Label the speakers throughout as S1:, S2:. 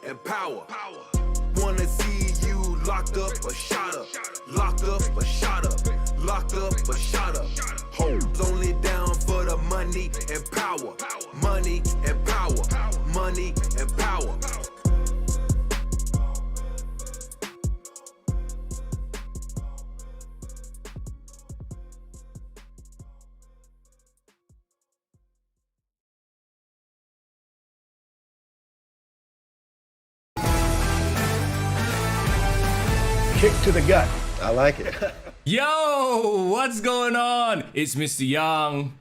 S1: and power. Wanna see you locked up or shot up. Locked up or shot up. Locked up or shot up. Hoes only down for the money and power. Money and power. Money and power.
S2: Kick to the gut. I like it.
S3: Yo, what's going on? It's Mister Young.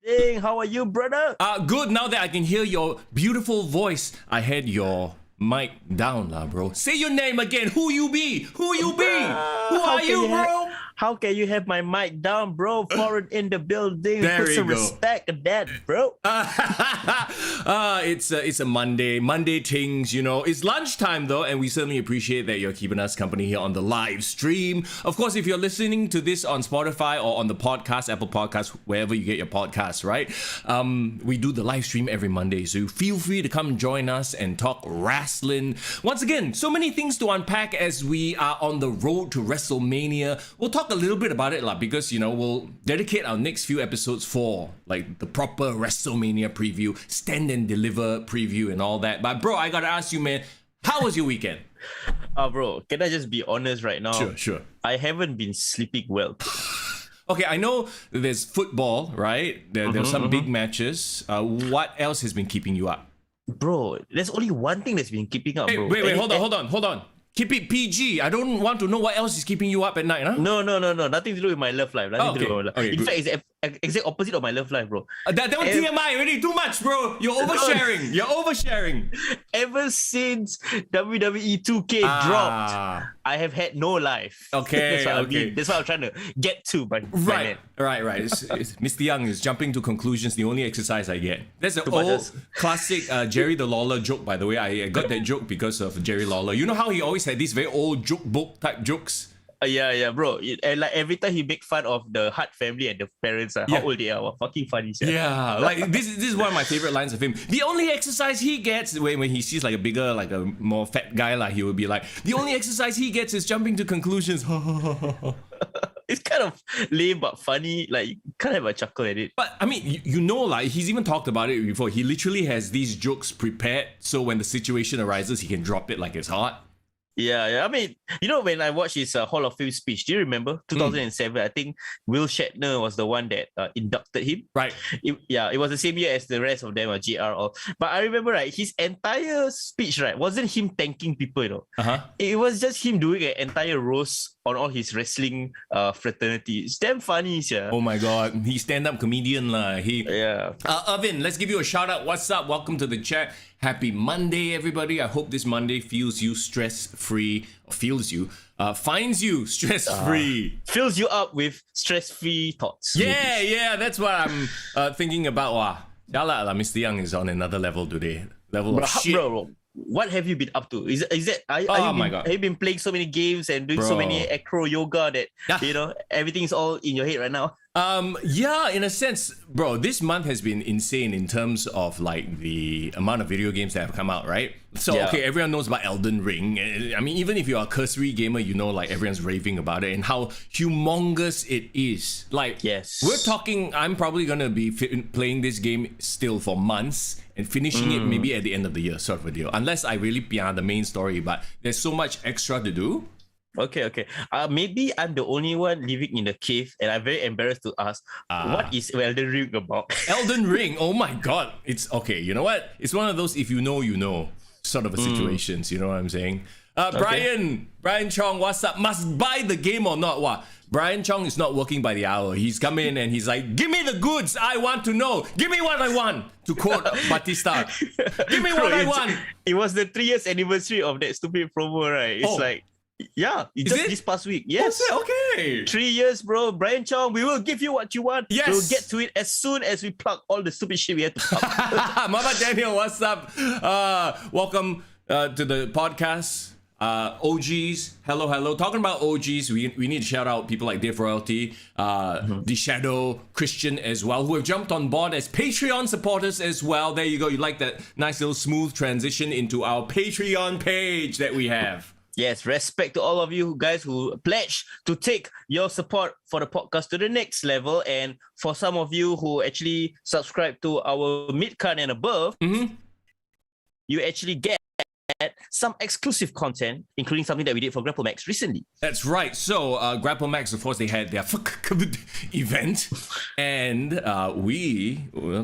S4: Hey, how are you, brother?
S3: Good, now that I can hear your beautiful voice. I had your mic down, bro. Say your name again. Who you be? Who you be? Who are you, bro?
S4: How can you have my mic down, bro? Foreign in the building.
S3: There
S4: Put
S3: you
S4: some
S3: go.
S4: respect on that, bro.
S3: It's a Monday things, you know. It's lunchtime though, and we certainly appreciate that you're keeping us company here on the live stream. Of course, if you're listening to this on Spotify or on the podcast, Apple Podcasts, wherever you get your podcasts, right? We do the live stream every Monday, so feel free to come join us and talk wrestling. Once again, so many things to unpack as we are on the road to WrestleMania. We'll talk a little bit about it because, you know, we'll dedicate our next few episodes for like the proper WrestleMania preview, stand and deliver preview and all that. But bro, I gotta ask you, man, how was your weekend?
S4: Bro, can I just be honest right now?
S3: Sure.
S4: I haven't been sleeping well.
S3: Okay, I know there's football, right? There's some big matches. What else has been keeping you up?
S4: Bro, there's only one thing that's been keeping up, bro.
S3: Wait, hold on. Keep it PG. I don't want to know what else is keeping you up at night, huh?
S4: No. Nothing to do with my love life. Nothing to do with my love life. In fact, it's the exact opposite of my love life, bro.
S3: That one TMI already too much, bro. You're oversharing.
S4: Ever since WWE 2k dropped, I have had no life.
S3: Okay,
S4: That's what I mean. That's what I'm trying to get to, by
S3: Right. It's Mr. Young is jumping to conclusions. The only exercise I get. That's the old classic Jerry the Lawler joke, by the way. I got that joke because of Jerry Lawler. You know how he always had these very old joke book type jokes?
S4: Yeah, bro. And like every time he make fun of the Hart family and the parents, how old they are, fucking funny.
S3: Yeah, like this is one of my favorite lines of him. The only exercise he gets when he sees like a more fat guy, he will be like, the only exercise he gets is jumping to conclusions.
S4: It's kind of lame but funny. Like, you can't have a chuckle at it.
S3: But I mean, you know, like he's even talked about it before. He literally has these jokes prepared, so when the situation arises, he can drop it like it's hot.
S4: Yeah. I mean, you know, when I watched his Hall of Fame speech, do you remember 2007? I think Will Shatner was the one that inducted him.
S3: Right.
S4: It was the same year as the rest of them, GR. But I remember, right, his entire speech, right, wasn't him thanking people, you know. It was just him doing an entire roast on all his wrestling fraternity. It's damn funny, yeah.
S3: Oh my God, he's stand-up comedian lah. Irvin, let's give you a shout out. What's up? Welcome to the chat. Happy Monday, everybody. I hope this Monday feels you stress-free, finds you stress-free.
S4: Fills you up with stress-free thoughts.
S3: Yeah, that's what I'm thinking about. Mr. Young is on another level today. Shit.
S4: Bro, what have you been up to? Have you been playing so many games and doing so many acro yoga that you know everything's all in your head right now?
S3: Yeah, in a sense, bro, this month has been insane in terms of like the amount of video games that have come out, right? So, okay, everyone knows about Elden Ring. I mean, even if you're a cursory gamer, you know, like everyone's raving about it and how humongous it is. Like, we're talking, I'm probably going to be playing this game still for months and finishing it maybe at the end of the year, sort of a deal. Unless I really the main story, but there's so much extra to do.
S4: Okay. Maybe I'm the only one living in the cave, and I'm very embarrassed to ask, what is Elden Ring about?
S3: Elden Ring, oh my God. It's okay. You know what? It's one of those if you know, you know sort of a situations. You know what I'm saying? Brian Chong, what's up? Must buy the game or not? What? Brian Chong is not working by the hour. He's come in and he's like, give me the goods. I want to know. Give me what I want. To quote Batista. Give me what I want.
S4: It was the 3 years anniversary of that stupid promo, right? It's like, this past week. Yes.
S3: Okay.
S4: 3 years, bro. Brian Chong, we will give you what you want.
S3: Yes.
S4: We'll get to it as soon as we plug all the stupid shit we had to plug.
S3: Mama Daniel, what's up? Welcome to the podcast. OGs, hello. Talking about OGs, we need to shout out people like Dave Royalty, The Shadow, Christian as well, who have jumped on board as Patreon supporters as well. There you go. You like that nice little smooth transition into our Patreon page that we have.
S4: Yes, respect to all of you guys who pledge to take your support for the podcast to the next level. And for some of you who actually subscribe to our mid-card and above, you actually get some exclusive content, including something that we did for Grapple Max recently.
S3: That's right. So Grapple Max, of course, they had their event, and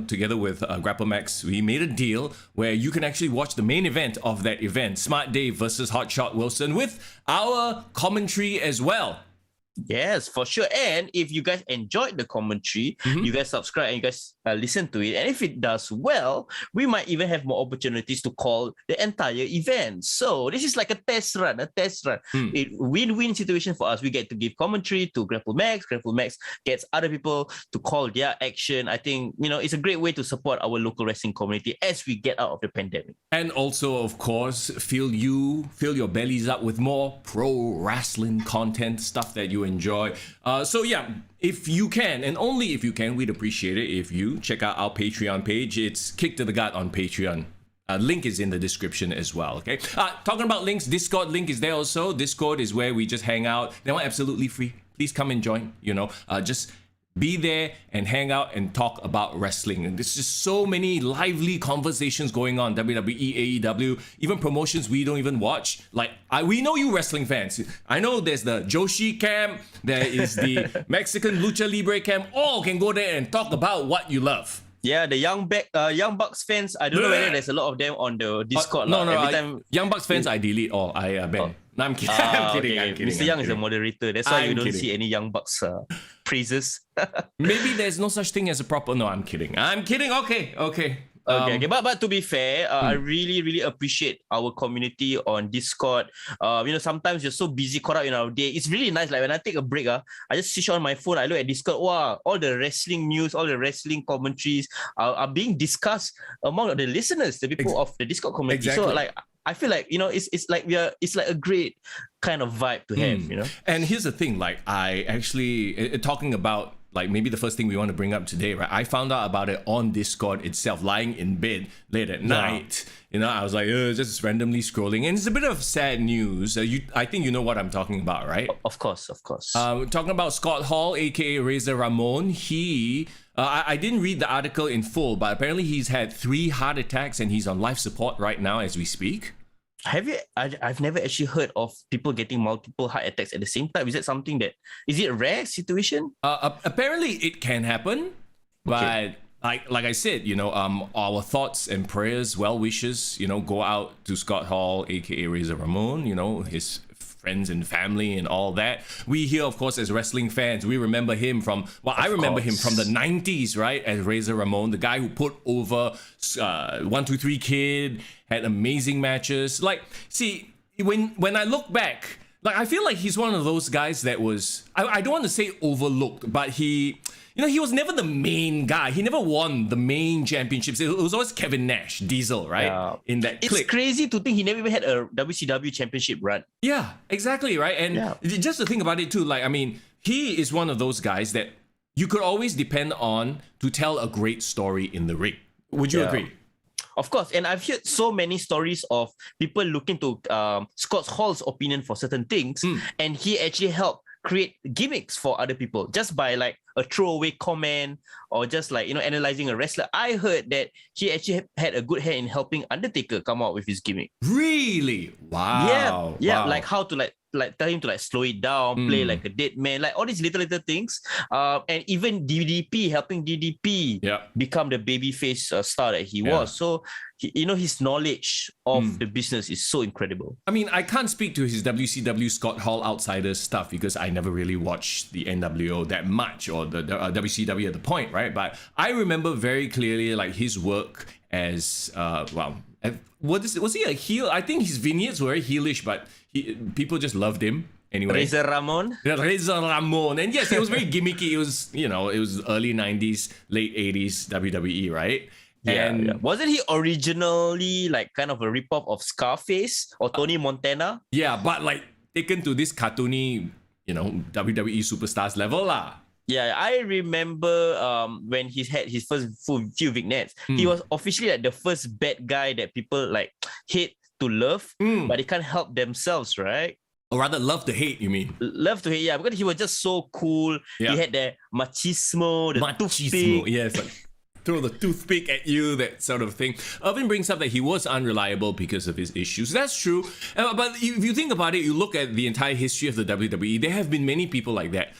S3: together with Grapple Max, we made a deal where you can actually watch the main event of that event, Smart Dave versus Hotshot Wilson, with our commentary as well.
S4: Yes, for sure. And if you guys enjoyed the commentary, you guys subscribe and you guys listen to it. And if it does well, we might even have more opportunities to call the entire event. So this is like a test run. It win-win situation for us. We get to give commentary to Grapple Max. Grapple Max gets other people to call their action. I think, it's a great way to support our local wrestling community as we get out of the pandemic.
S3: And also, of course, fill your bellies up with more pro wrestling content, stuff that you enjoy. So yeah, if you can, and only if you can, we'd appreciate it if you check out our Patreon page. It's Kick to the Gut on Patreon. Link is in the description as well, okay? Talking about links, Discord link is there also. Discord is where we just hang out. They're absolutely free. Please come and join, just be there and hang out and talk about wrestling. And there's just so many lively conversations going on. WWE, AEW, even promotions we don't even watch. Like, we know you wrestling fans. I know there's the Joshi camp, there is the Mexican Lucha Libre camp. All can go there and talk about what you love.
S4: Yeah, the Young Bucks fans, I don't know whether there's a lot of them on the Discord.
S3: Young Bucks fans, I delete all. I ban. No, I'm kidding. I'm kidding.
S4: Mr. Young is the moderator. That's why you don't see any Young Bucks praises.
S3: Maybe there's no such thing as a proper... No, I'm kidding. Okay.
S4: But to be fair, I really appreciate our community on Discord. Sometimes you're so busy, caught up in our day. It's really nice. Like when I take a break, I just switch on my phone. I look at Discord. Wow, all the wrestling news, all the wrestling commentaries are being discussed among the listeners, the people of the Discord community. Exactly. So like, I feel like it's like a great kind of vibe to have.
S3: And here's the thing, like I actually talking about. Like maybe the first thing we want to bring up today, right? I found out about it on Discord itself, lying in bed late at night. I was like, just randomly scrolling, and it's a bit of sad news. I think you know what I'm talking about, right?
S4: Of course.
S3: Talking about Scott Hall, aka Razor Ramon. He, I didn't read the article in full, but apparently he's had 3 heart attacks and he's on life support right now as we speak.
S4: Have you? I've never actually heard of people getting multiple heart attacks at the same time. Is it something is it a rare situation?
S3: Apparently it can happen, but like I said, our thoughts and prayers, well wishes, go out to Scott Hall, aka Razor Ramon, his friends and family and all that. We here, of course, as wrestling fans, we remember him from, I remember him from the 90s, right? As Razor Ramon, the guy who put over 1-2-3 Kid, had amazing matches. Like, see, when I look back, like I feel like he's one of those guys that was, I don't want to say overlooked, but he was never the main guy. He never won the main championships. It was always Kevin Nash, Diesel, right?
S4: Yeah.
S3: In that clique.
S4: It's crazy to think he never even had a WCW championship run.
S3: Yeah, exactly, right? And just to think about it too, like, I mean, he is one of those guys that you could always depend on to tell a great story in the ring. Would you agree?
S4: Of course, and I've heard so many stories of people looking to Scott Hall's opinion for certain things, and he actually helped create gimmicks for other people just by like a throwaway comment or just like analyzing a wrestler. I heard that he actually had a good hand in helping Undertaker come out with his gimmick.
S3: Really? Wow.
S4: Yeah. Like how to like tell him to like slow it down, play like a dead man, like all these little things. And even DDP, helping DDP become the babyface star that he was. So his knowledge of the business is so incredible.
S3: I mean, I can't speak to his WCW Scott Hall Outsiders stuff because I never really watched the NWO that much or the WCW at the point, right? But I remember very clearly like his work as was he a heel? I think his vignettes were heelish, but people just loved him anyway.
S4: Razor Ramon.
S3: And yes, it was very gimmicky. It was, it was early 90s, late 80s WWE, right? And
S4: wasn't he originally like kind of a ripoff of Scarface or Tony Montana?
S3: Yeah, but like taken to this cartoony, WWE superstars level lah.
S4: Yeah, I remember when he had his first few vignettes, he was officially like the first bad guy that people like hate to love, but they can't help themselves, right?
S3: Or rather, love to hate, you mean?
S4: Love to hate, yeah, because he was just so cool.
S3: Yeah.
S4: He had the machismo, the toothpick.
S3: Yes, like throw the toothpick at you, that sort of thing. Irvin brings up that he was unreliable because of his issues. That's true. But if you think about it, you look at the entire history of the WWE, there have been many people like that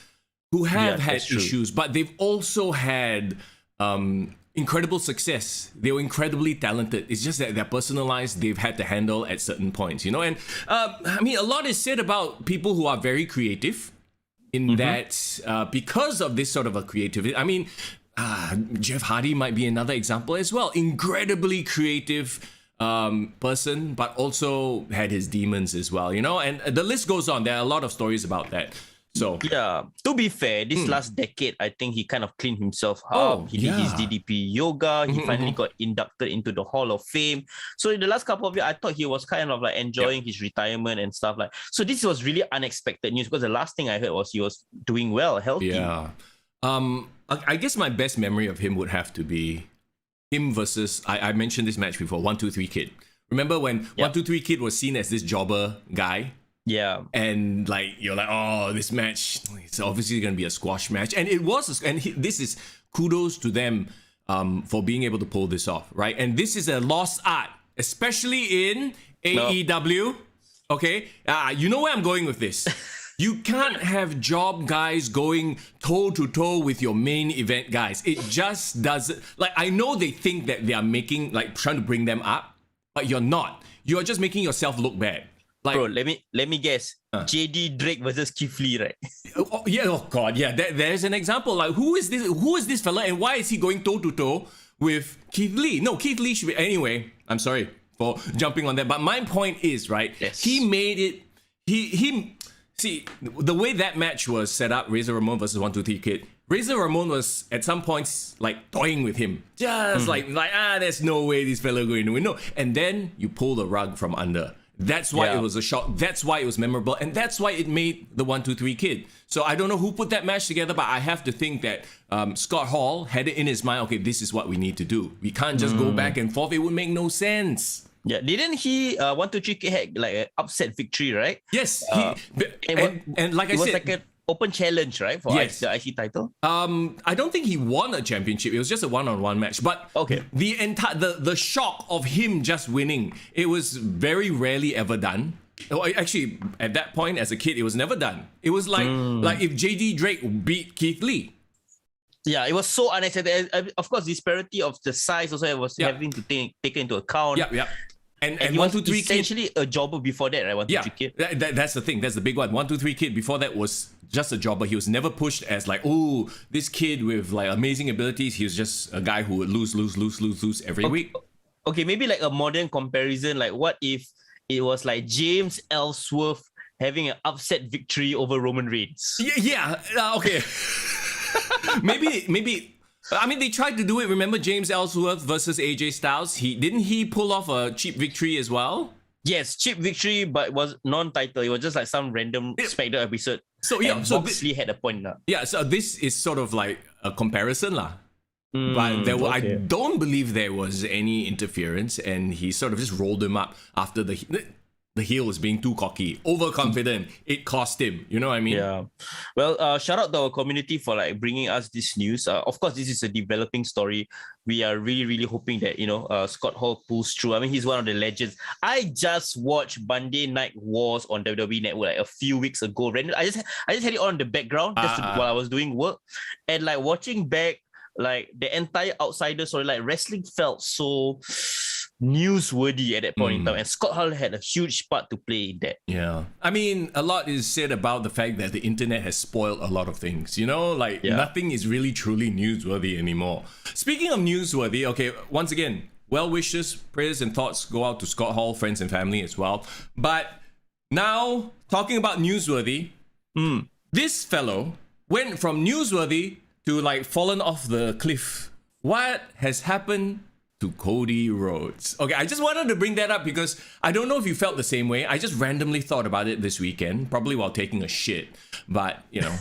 S3: who have had issues, but they've also had incredible success. They were incredibly talented. It's just that their personal lives they've had to handle at certain points, And I mean, a lot is said about people who are very creative in that because of this sort of a creativity. I mean, Jeff Hardy might be another example as well. Incredibly creative person, but also had his demons as well, And the list goes on. There are a lot of stories about that. So
S4: yeah, to be fair, this last decade, I think he kind of cleaned himself up. He did his DDP yoga. He finally got inducted into the Hall of Fame. So in the last couple of years, I thought he was kind of like enjoying his retirement and stuff like. So this was really unexpected news because the last thing I heard was he was doing well, healthy.
S3: Yeah. I guess my best memory of him would have to be him versus I mentioned this match before, 1-2-3 Kid. Remember when 1-2-3 Kid was seen as this jobber guy?
S4: Yeah.
S3: And like you're like, oh, this match, it's obviously going to be a squash match. And it was, this is kudos to them for being able to pull this off, right? And this is a lost art, especially in AEW. Okay? You know where I'm going with this. You can't have job guys going toe-to-toe with your main event guys. It just doesn't. Like, I know they think that they are trying to bring them up, but you're not. You're just making yourself look bad. Like,
S4: bro, let me guess. JD Drake versus Keith Lee, right?
S3: Oh god, yeah. There's an example. Like, who is this fella, and why is he going toe to toe with Keith Lee? No, Keith Lee should be. Anyway, I'm sorry for jumping on that, but my point is, right?
S4: Yes.
S3: He made it. He see the way that match was set up. Razor Ramon versus 1-2-3 Kid. Razor Ramon was at some points like toying with him, just like there's no way this fella going to win. No, and then you pull the rug from under. That's why it was a shock. That's why it was memorable. And that's why it made the 1-2-3 Kid. So I don't know who put that match together, but I have to think that Scott Hall had it in his mind, okay, this is what we need to do. We can't just go back and forth. It would make no sense.
S4: Yeah, didn't he 1-2-3 Kid had like an upset victory, right?
S3: Yes. And like I said,
S4: it was like an open challenge, right? For the IC title.
S3: I don't think he won a championship. It was just a one-on-one match. But the entire the shock of him just winning, it was very rarely ever done. Actually, at that point as a kid, it was never done. It was like if JD Drake beat Keith Lee.
S4: Yeah, it was so unexpected. Of course, disparity of the size also was having to take into account.
S3: Yeah. And
S4: he
S3: 1-2-3
S4: was essentially a jobber before that, right? 1-2-3 Kid.
S3: That's the thing. That's the big one. 1-2-3 Kid before that was just a jobber. He was never pushed as like, oh, this kid with like amazing abilities. He was just a guy who would lose every week.
S4: Okay, maybe like a modern comparison. Like, what if it was like James Ellsworth having an upset victory over Roman Reigns?
S3: Okay. maybe. I mean, they tried to do it. Remember James Ellsworth versus AJ Styles? Didn't he pull off a cheap victory as well?
S4: Yes, cheap victory, but it was non-title. It was just like some random SmackDown episode. So Moxley had a point now.
S3: Yeah, so this is sort of like a comparison lah. But I don't believe there was any interference, and he sort of just rolled him up after the heel was being too cocky, overconfident. It cost him. You know what I mean?
S4: Yeah. Well, shout out to our community for like bringing us this news. Of course, this is a developing story. We are really, really hoping that Scott Hall pulls through. I mean, he's one of the legends. I just watched Monday Night Wars on WWE Network like a few weeks ago. I just had it on the background while I was doing work, and like watching back like the entire outsider story, like wrestling felt so newsworthy at that point in time, and Scott Hall had a huge part to play in that.
S3: Yeah, I mean, a lot is said about the fact that the internet has spoiled a lot of things. Nothing is really truly newsworthy anymore. Speaking of newsworthy, okay, once again, well wishes, prayers, and thoughts go out to Scott Hall, friends, and family as well. But now, talking about newsworthy, this fellow went from newsworthy to like fallen off the cliff. What has happened to Cody Rhodes. Okay, I just wanted to bring that up because I don't know if you felt the same way. I just randomly thought about it this weekend, probably while taking a shit. But, you know,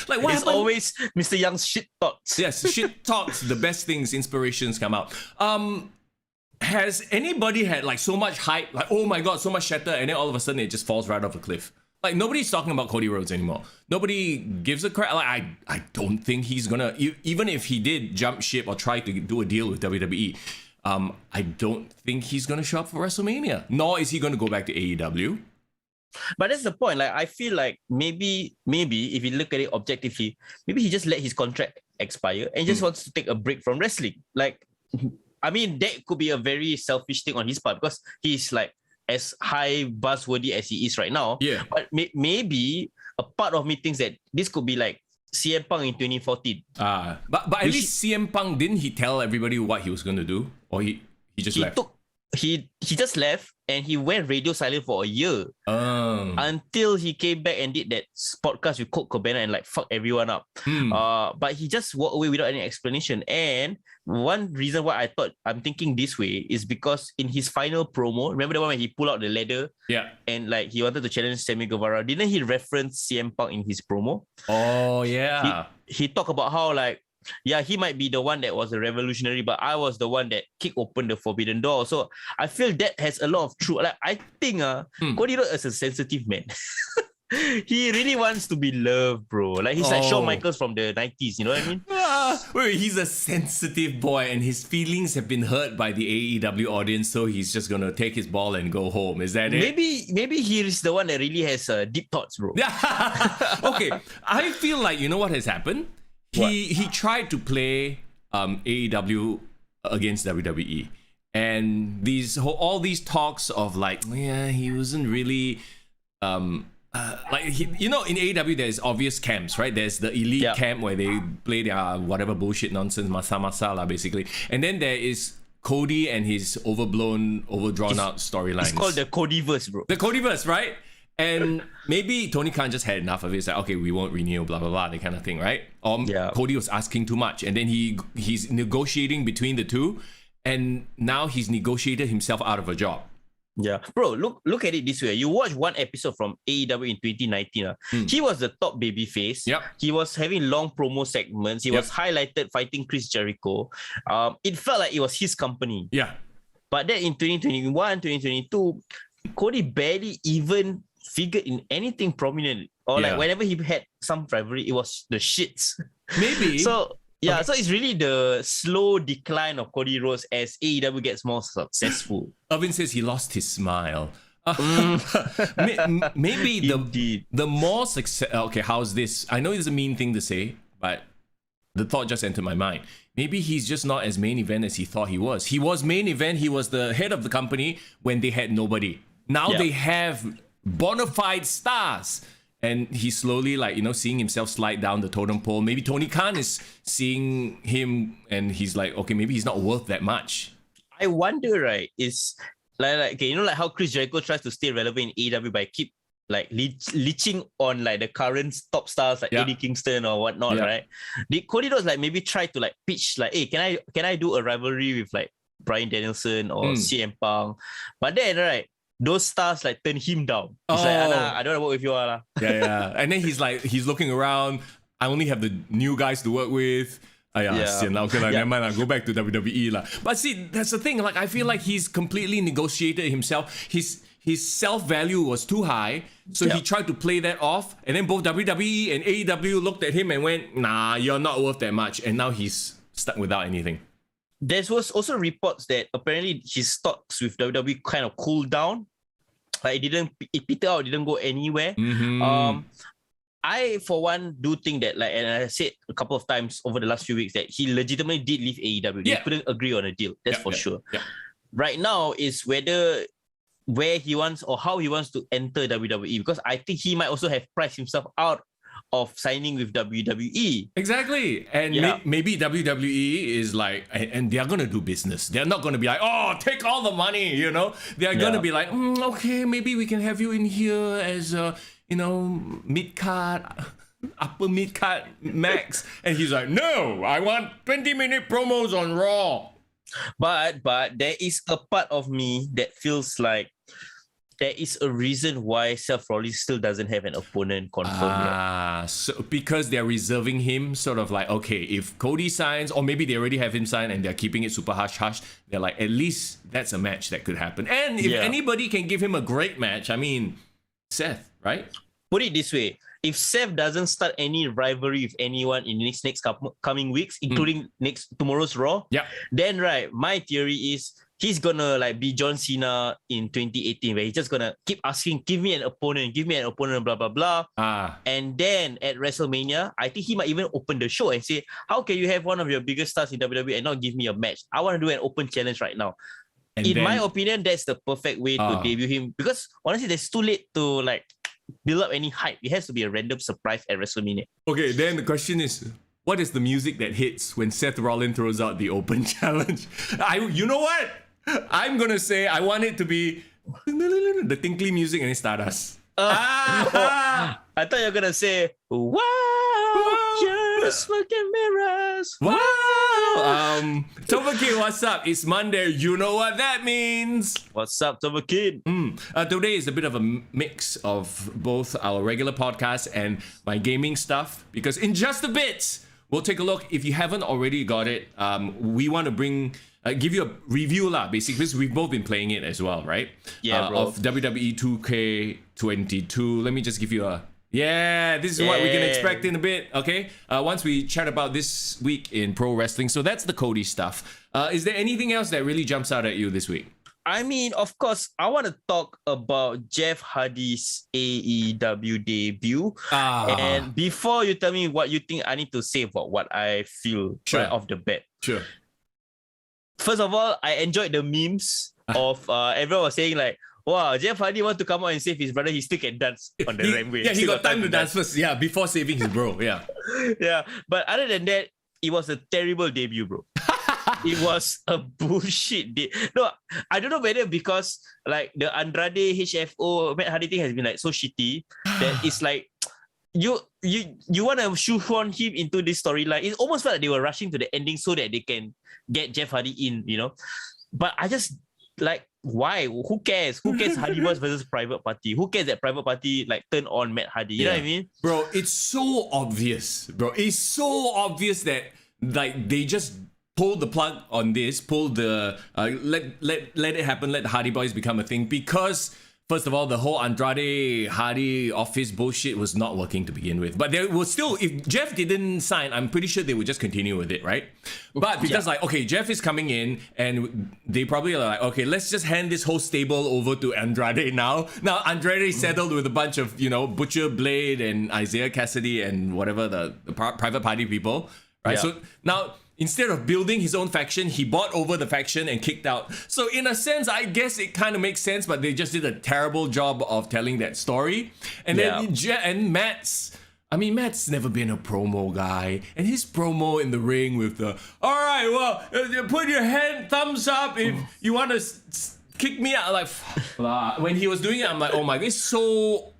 S3: like what
S4: It's
S3: happened?
S4: always Mr. Young's shit thoughts.
S3: Yes, shit talks, the best things, inspirations come out. Has anybody had like so much hype, like, oh my God, so much chatter, and then all of a sudden it just falls right off a cliff? Like, nobody's talking about Cody Rhodes anymore. Nobody gives a crap. Like, I don't think he's gonna, even if he did jump ship or try to do a deal with WWE, I don't think he's gonna show up for WrestleMania. Nor is he gonna go back to AEW.
S4: But that's the point. Like, I feel like maybe if you look at it objectively, maybe he just let his contract expire and just wants to take a break from wrestling. Like, I mean, that could be a very selfish thing on his part because he's like as high buzzworthy as he is right now.
S3: Yeah.
S4: But maybe a part of me thinks that this could be like CM Punk in 2014.
S3: But at least CM Punk, didn't he tell everybody what he was gonna do? Or he just left?
S4: He just left and he went radio silent for a year until he came back and did that podcast with Colt Cabana and like fuck everyone up. But he just walked away without any explanation. And one reason why I'm thinking this way is because in his final promo, remember the one when he pulled out the ladder?
S3: Yeah.
S4: And like he wanted to challenge Sammy Guevara. Didn't he reference CM Punk in his promo?
S3: Oh yeah.
S4: He talked about how like, yeah, he might be the one that was a revolutionary, but I was the one that kicked open the forbidden door. So I feel that has a lot of truth. Like I think Cody Rhodes is a sensitive man. He really wants to be loved, bro. Like he's like Shawn Michaels from the 90s, you know what I mean?
S3: Wait, he's a sensitive boy and his feelings have been hurt by the AEW audience, so he's just gonna take his ball and go home. Is that it?
S4: Maybe he is the one that really has deep thoughts, bro.
S3: Okay, I feel like, you know what has happened? He tried to play AEW against WWE, and all these talks of like, yeah, he wasn't really in AEW there's obvious camps, right? There's the elite camp where they play their whatever bullshit nonsense masala basically, and then there is Cody and his overdrawn out storylines.
S4: It's called the Codyverse, bro.
S3: The Codyverse, right? And maybe Tony Khan just had enough of it. It's like, okay, we won't renew, blah, blah, blah, that kind of thing, right? Cody was asking too much. And then he's negotiating between the two. And now he's negotiated himself out of a job.
S4: Yeah. Bro, look at it this way. You watch one episode from AEW in 2019. He was the top babyface.
S3: Yep.
S4: He was having long promo segments. He was highlighted fighting Chris Jericho. It felt like it was his company.
S3: Yeah.
S4: But then in 2021, 2022, Cody barely even figured in anything prominent, or like whenever he had some rivalry, it was the shits. Maybe. So it's really the slow decline of Cody Rhodes as AEW gets more successful.
S3: Irvin says he lost his smile. Maybe the more success. Okay, how's this? I know it's a mean thing to say, but the thought just entered my mind. Maybe he's just not as main event as he thought he was. He was main event. He was the head of the company when they had nobody. Now they have bona fide stars, and he's slowly seeing himself slide down the totem pole. Maybe Tony Khan is seeing him and he's like, okay, maybe he's not worth that much.
S4: I wonder, right, is like okay, you know, like how Chris Jericho tries to stay relevant in AEW by keep like leeching on like the current top stars like Eddie Kingston or whatnot, right? Did Cody Rhodes like maybe try to like pitch like, hey, can I do a rivalry with like Bryan Danielson or CM Punk? But then, right, those stars like turn him down. He's like, I don't want to work with you all.
S3: Yeah. And then he's looking around. I only have the new guys to work with. Never mind, I'll go back to WWE. But see, that's the thing. Like, I feel like he's completely negotiated himself. His self-value was too high, so he tried to play that off. And then both WWE and AEW looked at him and went, nah, you're not worth that much. And now he's stuck without anything.
S4: There was also reports that apparently his stocks with WWE kind of cooled down. Like it petered out, didn't go anywhere. I, for one, do think that, like, and I said a couple of times over the last few weeks that he legitimately did leave AEW. They couldn't agree on a deal. That's for sure. Yeah. Right now is where he wants or how he wants to enter WWE, because I think he might also have priced himself out of signing with WWE. Exactly.
S3: And maybe WWE is like, and they're going to do business. They're not going to be like, oh, take all the money, you know. They're going to be like, okay, maybe we can have you in here as a, mid-card, upper mid-card max. And he's like, no, I want 20-minute promos on Raw.
S4: But there is a part of me that feels like there is a reason why Seth Rollins still doesn't have an opponent confirmed yet.
S3: So because they're reserving him, sort of like, okay, if Cody signs, or maybe they already have him signed and they're keeping it super hush-hush, they're like, at least that's a match that could happen. And if anybody can give him a great match, I mean, Seth, right?
S4: Put it this way. If Seth doesn't start any rivalry with anyone in the next coming weeks, including tomorrow's Raw, then right, my theory is he's gonna like be John Cena in 2018, where he's just gonna keep asking, give me an opponent, blah blah blah. And then at WrestleMania, I think he might even open the show and say, how can you have one of your biggest stars in WWE and not give me a match? I want to do an open challenge right now. And in my opinion, that's the perfect way to debut him, because honestly, it's too late to like build up any hype. It has to be a random surprise at WrestleMania.
S3: Okay, then the question is, what is the music that hits when Seth Rollins throws out the open challenge? You know what? I'm gonna say I want it to be the tinkly music and it's Stardust.
S4: I thought you were gonna say, wow, you're smoking mirrors.
S3: Wow. Tova Kid, what's up? It's Monday. You know what that means.
S4: What's up, Tova Kid?
S3: Today is a bit of a mix of both our regular podcast and my gaming stuff, because in just a bit, we'll take a look. If you haven't already got it, we want to give you a review basically, because we've both been playing it as well, right?
S4: Yeah, bro.
S3: Of WWE 2k22. Let me just give you this is what we can expect in a bit, okay? Once we chat about this week in pro wrestling. So that's the Cody stuff. Is there anything else that really jumps out at you this week?
S4: I mean, of course, I want to talk about Jeff Hardy's AEW debut. And before you tell me what you think, I need to say about what I feel right off the bat.
S3: Sure.
S4: First of all, I enjoyed the memes of everyone was saying like, wow, Jeff Hardy want to come out and save his brother. He still can dance on the rampway.
S3: Yeah, he got time to dance first. Yeah, before saving his bro. Yeah.
S4: Yeah, but other than that, it was a terrible debut, bro. It was a bullshit. No, I don't know whether because like the Andrade HFO Matt Hardy thing has been like so shitty that it's like you want to shoehorn him into this storyline. It almost felt like they were rushing to the ending so that they can get Jeff Hardy in, you know. But I just like, why? Who cares? Who cares Hardy Boys versus Private Party? Who cares that Private Party like turn on Matt Hardy? You know what I mean? Bro,
S3: it's so obvious. It's so obvious that like they just pull the plug on this, let it happen, let the Hardy Boys become a thing, because first of all, the whole Andrade Hardy office bullshit was not working to begin with. But there was still, if Jeff didn't sign, I'm pretty sure they would just continue with it, right? But because like, okay, Jeff is coming in and they probably are like, okay, let's just hand this whole stable over to Andrade now. Now Andrade settled with a bunch of, you know, Butcher Blade and Isaiah Cassidy and whatever the Private Party people, right? Yeah. So now, instead of building his own faction, he bought over the faction and kicked out. So in a sense, I guess it kind of makes sense, but they just did a terrible job of telling that story. And then Matt's never been a promo guy. And his promo in the ring with the, all right, well, put your thumbs up if you want to kick me out. Like, when he was doing it, I'm like, oh my God, it's so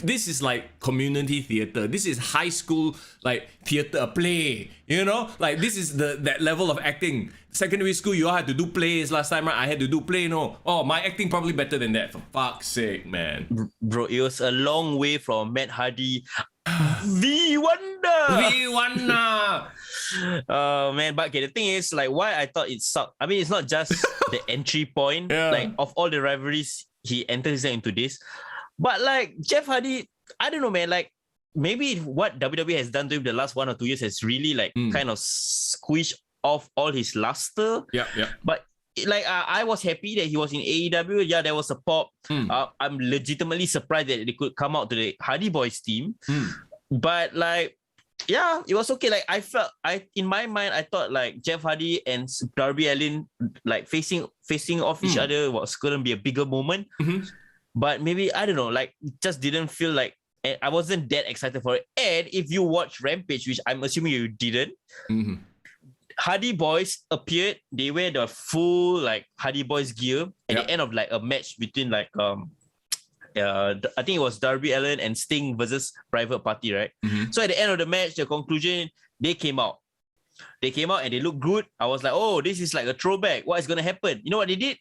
S3: this is like community theater. This is high school like theater play. You know, like this is that level of acting. Secondary school, you all had to do plays last time, right? I had to do play. No, my acting probably better than that. For fuck's sake, man.
S4: Bro, it was a long way from Matt Hardy. The Wonder. Man, but okay, the thing is, like, why I thought it sucked. I mean, it's not just the entry point. Like, of all the rivalries, he enters into this. But like Jeff Hardy, I don't know, man. Like maybe what WWE has done to him the last 1 or 2 years has really like kind of squished off all his luster.
S3: Yeah.
S4: But like I was happy that he was in AEW. Yeah, there was a pop. I'm legitimately surprised that they could come out to the Hardy Boys team. But like, yeah, it was okay. Like in my mind, I thought like Jeff Hardy and Darby Allin like facing off each other was gonna be a bigger moment. But maybe, I don't know, like, it just didn't feel like, I wasn't that excited for it. And if you watch Rampage, which I'm assuming you didn't, Hardy Boys appeared, they wear the full, like, Hardy Boys gear at the end of, like, a match between, like, I think it was Darby Allin and Sting versus Private Party, right? So at the end of the match, the conclusion, they came out. They came out and they looked good. I was like, oh, this is like a throwback. What is going to happen? You know what they did?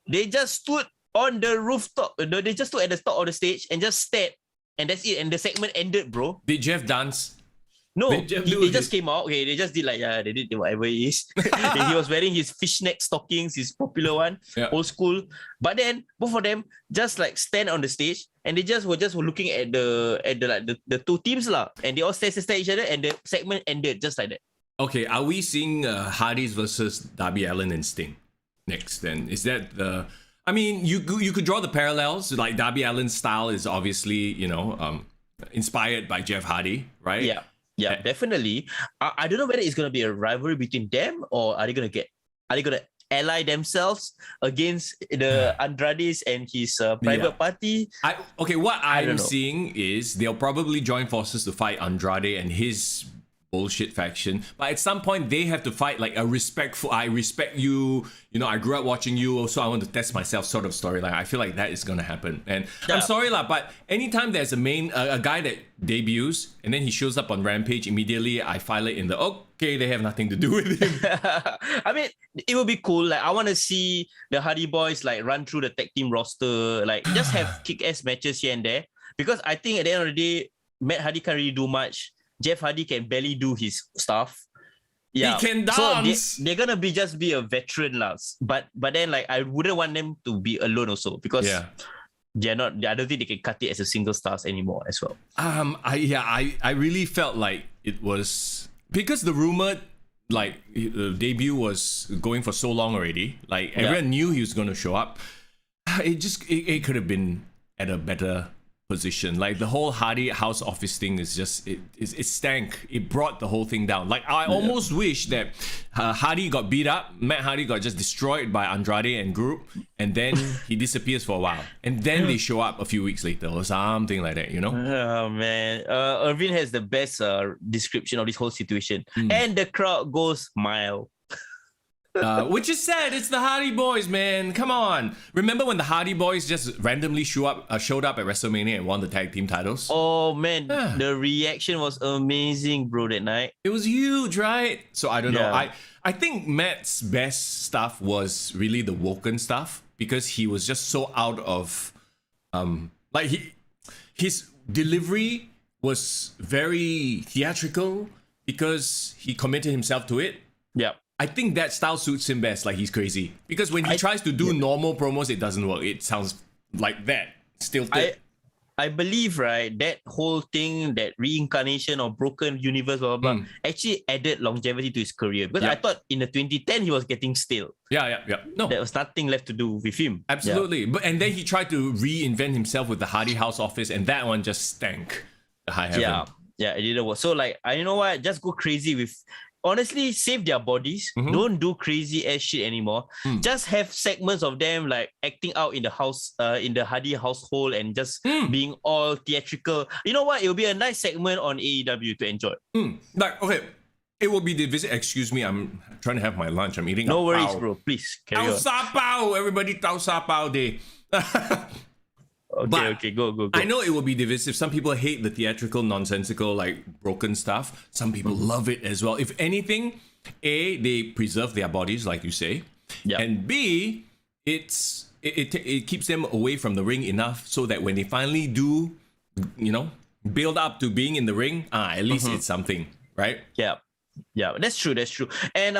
S4: They just stood on the rooftop. They just stood at the top of the stage and just stared. And that's it. And the segment ended, bro.
S3: Did Jeff dance?
S4: No, they just came out. Okay, they just did like, they did whatever it is. He was wearing his fishnet stockings, his popular one, old school. But then both of them just like stand on the stage and they were looking at the two teams lah. And they all stare at each other and the segment ended just like that. Okay,
S3: are we seeing Hardys versus Darby Allin and Sting next then? Is that the... I mean, you could draw the parallels. Like Darby Allin's style is obviously, inspired by Jeff Hardy, right?
S4: Yeah, definitely. I don't know whether it's going to be a rivalry between them or are they going to ally themselves against the Andrades and his private party?
S3: What I'm seeing is they'll probably join forces to fight Andrade and his bullshit faction, but at some point they have to fight like a respectful, I respect you, I grew up watching you, so I want to test myself sort of storyline. I feel like that is going to happen. And I'm sorry lah, but anytime there's a guy that debuts and then he shows up on Rampage, immediately I file it in the okay, they have nothing to do with him.
S4: I mean, it would be cool. Like I want to see the Hardy Boys like run through the tag team roster, like just have kick-ass matches here and there, because I think at the end of the day, Matt Hardy can't really do much. Jeff Hardy can barely do his stuff. Yeah,
S3: he can dance.
S4: So they're gonna just be a veteran lah. But then like I wouldn't want them to be alone also, because they're not. I don't think they can cut it as a single stars anymore as well.
S3: I really felt like it was because the rumored like debut was going for so long already. Like everyone knew he was going to show up. It could have been at a better position. Like the whole Hardy house office thing is just it stank. It brought the whole thing down. Like I almost wish that Hardy got beat up, Matt Hardy got just destroyed by Andrade and group, and then he disappears for a while, and then they show up a few weeks later or something like that,
S4: Oh man, Irvin has the best description of this whole situation, and the crowd goes mild.
S3: Which is sad. It's the Hardy Boys, man. Come on. Remember when the Hardy Boys just randomly showed up at WrestleMania and won the tag team titles?
S4: Oh man, the reaction was amazing, bro, that night.
S3: It was huge, right? So I don't know. I think Matt's best stuff was really the Woken stuff, because he was just so out of his delivery was very theatrical because he committed himself to it.
S4: Yeah.
S3: I think that style suits him best. Like he's crazy because when he tries to do normal promos, it doesn't work. It sounds like that. Stilted.
S4: I believe, right, that whole thing, that reincarnation of broken universe, blah, blah, blah, actually added longevity to his career. Because I thought in the 2010 he was getting stale.
S3: Yeah. No,
S4: there was nothing left to do with him.
S3: Absolutely. But and then he tried to reinvent himself with the Hardy House Office, and that one just stank. The high heaven. Yeah, it didn't work. So like, you know what? Just go crazy with. Honestly, save their bodies. Don't do crazy ass shit anymore. Just have segments of them like acting out in the house, in the Hardy household, and just being all theatrical. You know what? It will be a nice segment on AEW to enjoy. Like, okay, it will be the visit. Excuse me, I'm trying to have my lunch. I'm eating.
S4: No worries, bro. Please carry on.
S3: Tau sa pao, everybody. Tau sa pao day.
S4: Okay, go.
S3: I know it will be divisive. Some people hate the theatrical, nonsensical, like broken stuff. Some people love it as well. If anything, A, they preserve their bodies, like you say, and B, it keeps them away from the ring enough so that when they finally do, build up to being in the ring, at least it's something, right?
S4: Yeah, that's true. And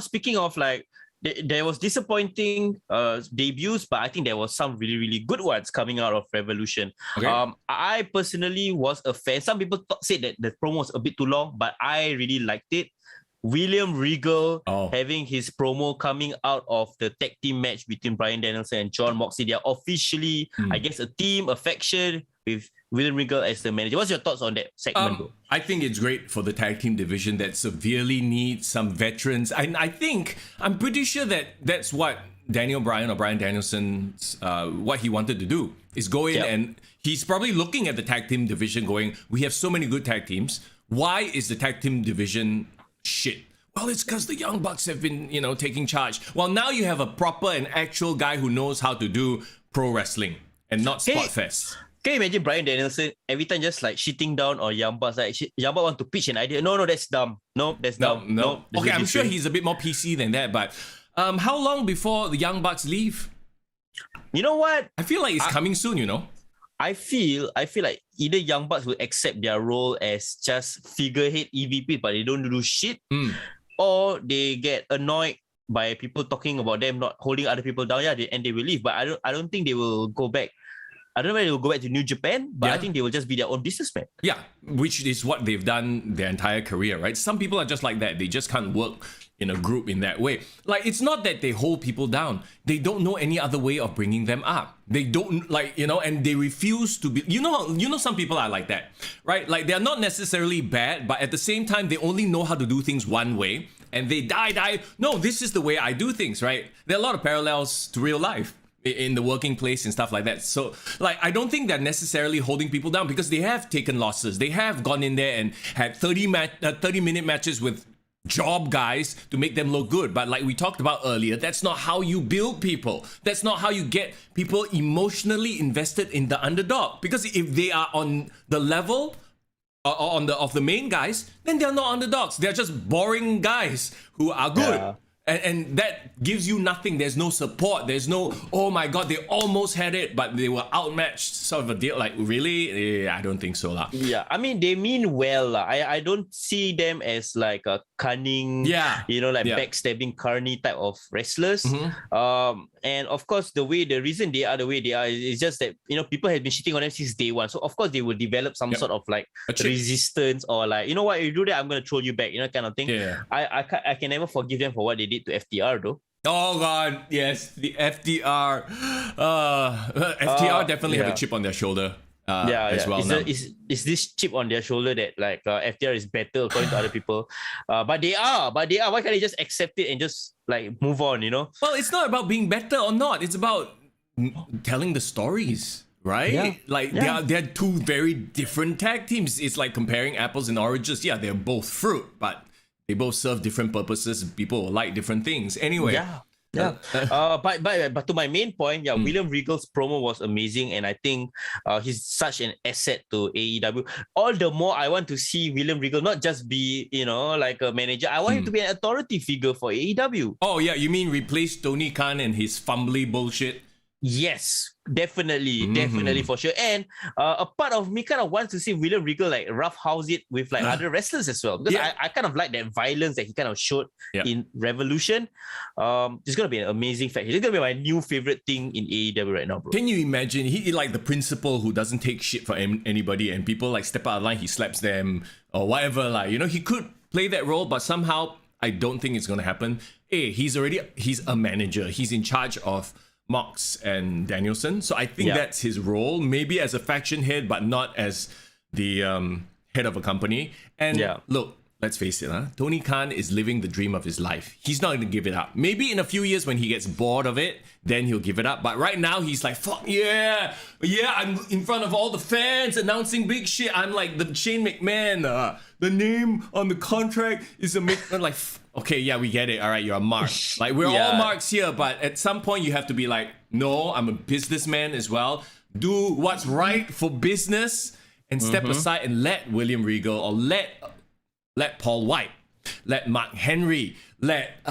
S4: speaking of like. There was disappointing debuts, but I think there was some really, really good ones coming out of Revolution. Okay. I personally was a fan. Some people said that the promo was a bit too long, but I really liked it. William Regal having his promo coming out of the tag team match between Bryan Danielson and Jon Moxley. They are officially, I guess, a team, a faction with William Regal as the manager. What's your thoughts on that segment, bro?
S3: I think it's great for the tag team division that severely needs some veterans. And I'm pretty sure that that's what Daniel Bryan or Bryan Danielson's, what he wanted to do is go in and he's probably looking at the tag team division going, we have so many good tag teams. Why is the tag team division shit? Well, it's because the Young Bucks have been, taking charge. Well, now you have a proper and actual guy who knows how to do pro wrestling and not spot fest.
S4: Can you imagine Bryan Danielson every time just like shitting down on Young Bucks? Like Young Bucks want to pitch an idea. No, that's dumb. No, that's dumb.
S3: No.
S4: This
S3: Okay,
S4: is
S3: I'm sure
S4: different.
S3: he's a bit more PC than that, but how long before the Young Bucks leave?
S4: You know what?
S3: I feel like it's coming soon, you know?
S4: I feel like either Young Bucks will accept their role as just figurehead EVP, but they don't do shit, or they get annoyed by people talking about them not holding other people down. And they will leave. But I don't think they will go back. I don't know whether they will go back to New Japan, but I think they will just be their own businessman.
S3: Yeah, which is what they've done their entire career, right? Some people are just like that. They just can't work in a group in that way. Like, it's not that they hold people down. They don't know any other way of bringing them up. They don't, like, you know, and they refuse to be, you know, some people are like that, right? Like, they're not necessarily bad, but at the same time, they only know how to do things one way, and they die. No, this is the way I do things, right? There are a lot of parallels to real life in the working place and stuff like that. So, like, I don't think they're necessarily holding people down because they have taken losses. They have gone in there and had 30-minute matches with job guys to make them look good. But like we talked about earlier, that's not how you build people. That's not how you get people emotionally invested in the underdog. Because if they are on the level of the main guys, then they're not underdogs. They're just boring guys who are good.
S4: Yeah.
S3: And that gives you nothing. There's no support. There's no, oh my God, they almost had it, but they were outmatched sort of a deal. Like, really? I don't think so.
S4: Yeah, I mean, they mean well. I don't see them as like a cunning, backstabbing, carny type of wrestlers. And of course, the reason they are the way they are is just that, you know, people have been shitting on them since day one. So of course, they will develop some sort of like resistance or like, you know what, you do that, I'm going to troll you back, you know, kind of thing. Yeah. I can never forgive them for what they did to FTR though.
S3: Oh God, yes, the FTR. FTR definitely have a chip on their shoulder. As well.
S4: Is this chip on their shoulder that like FTR is better according to other people? But they are. Why can't they just accept it and just like move on? You know?
S3: Well, it's not about being better or not. It's about telling the stories, right? They're two very different tag teams. It's like comparing apples and oranges. Yeah, they're both fruit, but they both serve different purposes. People like different things. Anyway. But
S4: to my main point, William Regal's promo was amazing, and I think he's such an asset to AEW. All the more I want to see William Regal not just be, you know, like a manager. I want him to be an authority figure for AEW.
S3: Oh yeah, you mean replace Tony Khan and his fumbly bullshit?
S4: Yes, definitely for sure. And a part of me kind of wants to see William Regal like roughhouse it with like other wrestlers as well, because I kind of like that violence that he kind of showed in Revolution. It's gonna be an amazing fact. It's gonna be my new favorite thing in AEW right now, bro.
S3: Can you imagine? He like the principal who doesn't take shit for anybody, and people like step out of line, he slaps them or whatever. Like, you know, he could play that role, but somehow I don't think it's gonna happen. He's a manager. He's in charge of Mox and Danielson, so I think that's his role, maybe as a faction head, but not as the head of a company. And look, let's face it, Tony Khan is living the dream of his life. He's not going to give it up. Maybe in a few years when he gets bored of it, then he'll give it up. But right now he's like, fuck yeah, I'm in front of all the fans announcing big shit. I'm like the Shane McMahon. The name on the contract is a like, okay, yeah, we get it. All right, you're a mark. Like, we're all marks here, but at some point you have to be like, no, I'm a businessman as well. Do what's right for business and step aside and let William Regal or let Paul White, let Mark Henry, let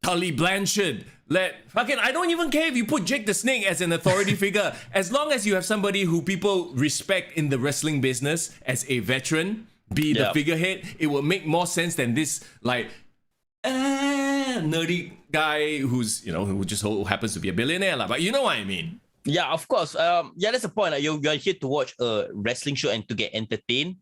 S3: Tully Blanchard, I don't even care if you put Jake the Snake as an authority figure. As long as you have somebody who people respect in the wrestling business as a veteran, be the figurehead, it will make more sense than this like nerdy guy who's, you know, who just happens to be a billionaire. But you know what I mean.
S4: Yeah, of course. That's the point. Like, you're here to watch a wrestling show and to get entertained.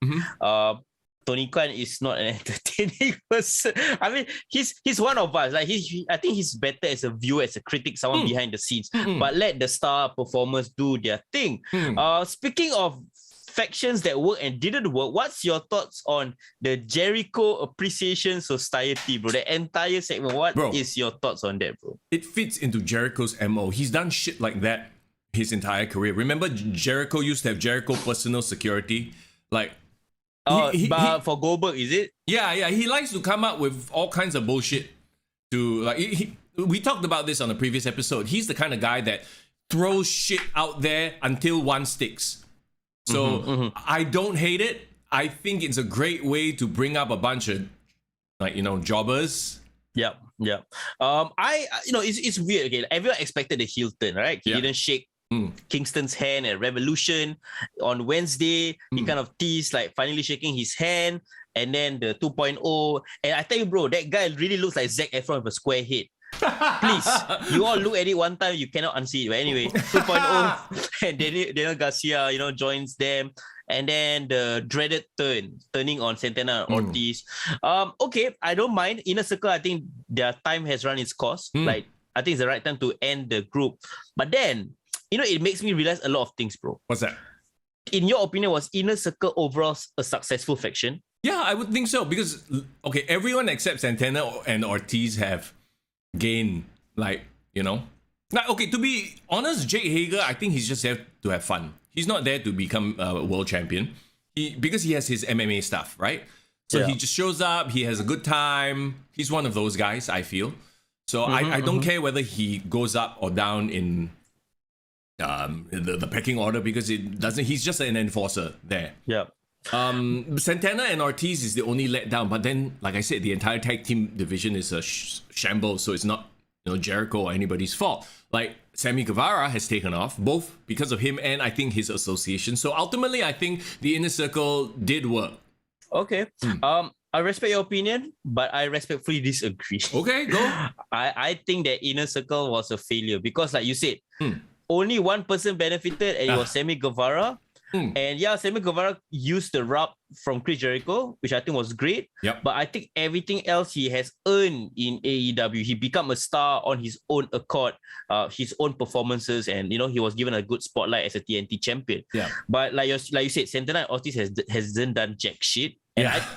S4: Tony Khan is not an entertaining person. I mean, he's one of us. Like, I think he's better as a viewer, as a critic, someone behind the scenes. But let the star performers do their thing. Speaking of factions that work and didn't work, what's your thoughts on the Jericho Appreciation Society, bro? The entire segment. What is your thoughts on that, bro?
S3: It fits into Jericho's MO. He's done shit like that his entire career. Remember, Jericho used to have Jericho Personal Security, like.
S4: But for Goldberg, is it?
S3: Yeah. He likes to come up with all kinds of bullshit. To like, we talked about this on a previous episode. He's the kind of guy that throws shit out there until one sticks. So I don't hate it. I think it's a great way to bring up a bunch of jobbers.
S4: Yep. It's weird. Okay, everyone expected the heel turn, right? He didn't shake Kingston's hand at Revolution. On Wednesday, he kind of teased like finally shaking his hand, and then the 2.0. And I tell you, bro, that guy really looks like Zac Efron with a square head. Please, you all look at it one time, you cannot unsee it. But anyway, 2.0, and Daniel Garcia, joins them. And then the dreaded turning on Santana and Ortiz. Okay, I don't mind. Inner Circle, I think their time has run its course. Like, I think it's the right time to end the group. But then, it makes me realize a lot of things, bro.
S3: What's that?
S4: In your opinion, was Inner Circle overall a successful faction?
S3: Yeah, I would think so. Because, okay, everyone except Santana and Ortiz have gained, to be honest, Jake Hager, I think he's just there to have fun. He's not there to become a world champion because he has his MMA stuff, right? So he just shows up, he has a good time. He's one of those guys, I feel. So I don't care whether he goes up or down in the pecking order because it doesn't. He's just an enforcer there.
S4: Yeah.
S3: Santana and Ortiz is the only letdown, but then, like I said, the entire tag team division is a shambles, so it's not Jericho or anybody's fault. Like Sammy Guevara has taken off, both because of him and I think his association. So ultimately, I think the Inner Circle did work.
S4: Okay. I respect your opinion, but I respectfully disagree.
S3: Okay, go.
S4: I think that Inner Circle was a failure because, like you said, only one person benefited, and it was Sammy Guevara. And Sammy Guevara used the rub from Chris Jericho, which I think was great.
S3: Yep.
S4: But I think everything else he has earned in AEW. He became a star on his own accord, his own performances, and he was given a good spotlight as a TNT champion.
S3: Yeah.
S4: But like you said, Santana and Ortiz hasn't done jack shit.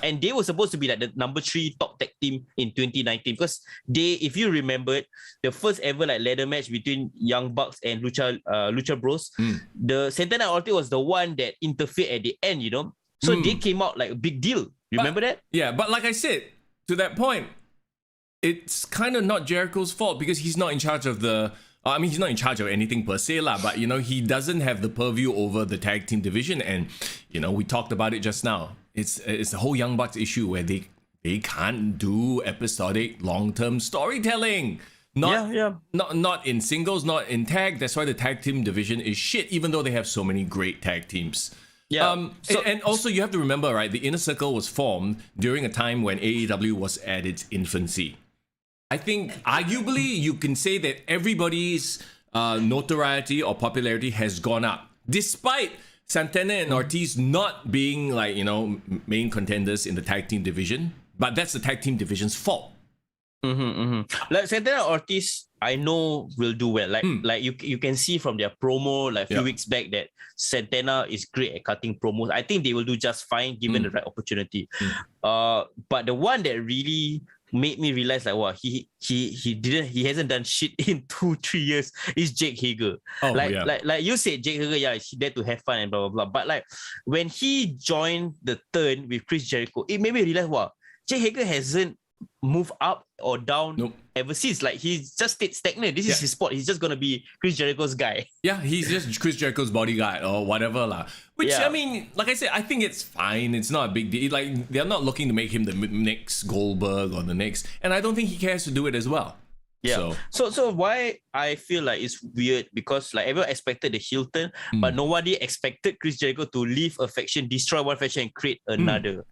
S4: And they were supposed to be like the number 3 top tag team in 2019 because if you remember, the first ever like ladder match between Young Bucks and Lucha Bros, the Santana and Ortiz was the one that interfered at the end, So they came out like a big deal. Remember that?
S3: Yeah, but like I said, to that point, it's kind of not Jericho's fault because he's not in charge of he's not in charge of anything per se, but he doesn't have the purview over the tag team division, and we talked about it just now. It's the whole Young Bucks issue where they can't do episodic long-term storytelling. Not in singles, not in tag. That's why the tag team division is shit, even though they have so many great tag teams.
S4: Yeah.
S3: And also you have to remember, right? The Inner Circle was formed during a time when AEW was at its infancy. I think arguably you can say that everybody's notoriety or popularity has gone up, despite Santana and Ortiz not being main contenders in the tag team division. But that's the tag team division's fault.
S4: Like Santana and Ortiz, I know will do well. Like you can see from their promo like a few weeks back that Santana is great at cutting promos. I think they will do just fine given the right opportunity. But the one that really made me realize he hasn't done shit in 2-3 years is Jake Hager. Like you said, Jake Hager, he's there to have fun and blah blah blah. But like when he joined the turn with Chris Jericho, it made me realize Jake Hager hasn't moved up or down ever since. Like he's just stayed stagnant. This is his spot. He's just gonna be Chris Jericho's guy. Yeah,
S3: he's just Chris Jericho's bodyguard or whatever lah. Which I mean, like I said, I think it's fine. It's not a big deal. Like they're not looking to make him the next Goldberg or the next, and I don't think he cares to do it as well.
S4: Yeah. So why I feel like it's weird because like everyone expected the heel turn, but nobody expected Chris Jericho to leave a faction, destroy one faction, and create another.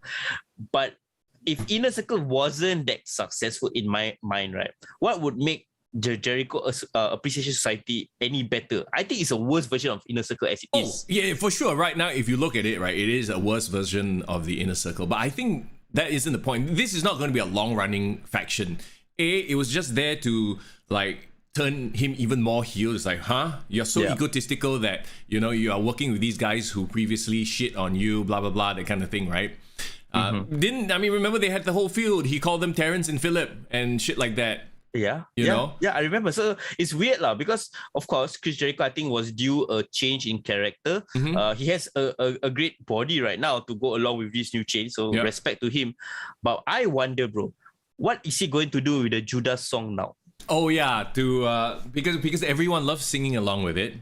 S4: But if Inner Circle wasn't that successful in my mind, right, what would make the Jericho Appreciation Society any better? I think it's a worse version of Inner Circle as it is.
S3: Yeah, for sure. Right now, if you look at it, right, it is a worse version of the Inner Circle. But I think that isn't the point. This is not going to be a long-running faction. It was just there to like turn him even more heel. It's like, you're so egotistical that you are working with these guys who previously shit on you, blah blah blah, that kind of thing, right? Remember they had the whole feud. He called them Terrence and Phillip and shit like that.
S4: Yeah, I remember. So it's weird because of course Chris Jericho I think was due a change in character. He has a great body right now to go along with this new change. So respect to him. But I wonder, bro, what is he going to do with the Judas song now?
S3: Oh yeah, because everyone loves singing along with it.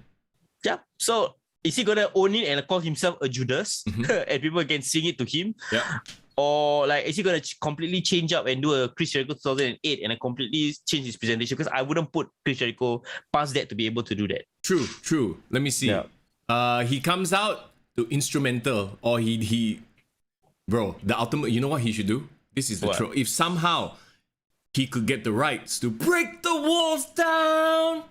S4: Yeah. So is he gonna own it and call himself a Judas and people can sing it to him?
S3: Yeah.
S4: Or like, is he gonna completely change up and do a Chris Jericho 2008 and completely change his presentation? Because I wouldn't put Chris Jericho past that to be able to do that.
S3: True. Let me see.
S4: Yeah.
S3: He comes out to instrumental, or he bro, the ultimate, you know what he should do? This is the truth. If somehow he could get the rights to break the walls down.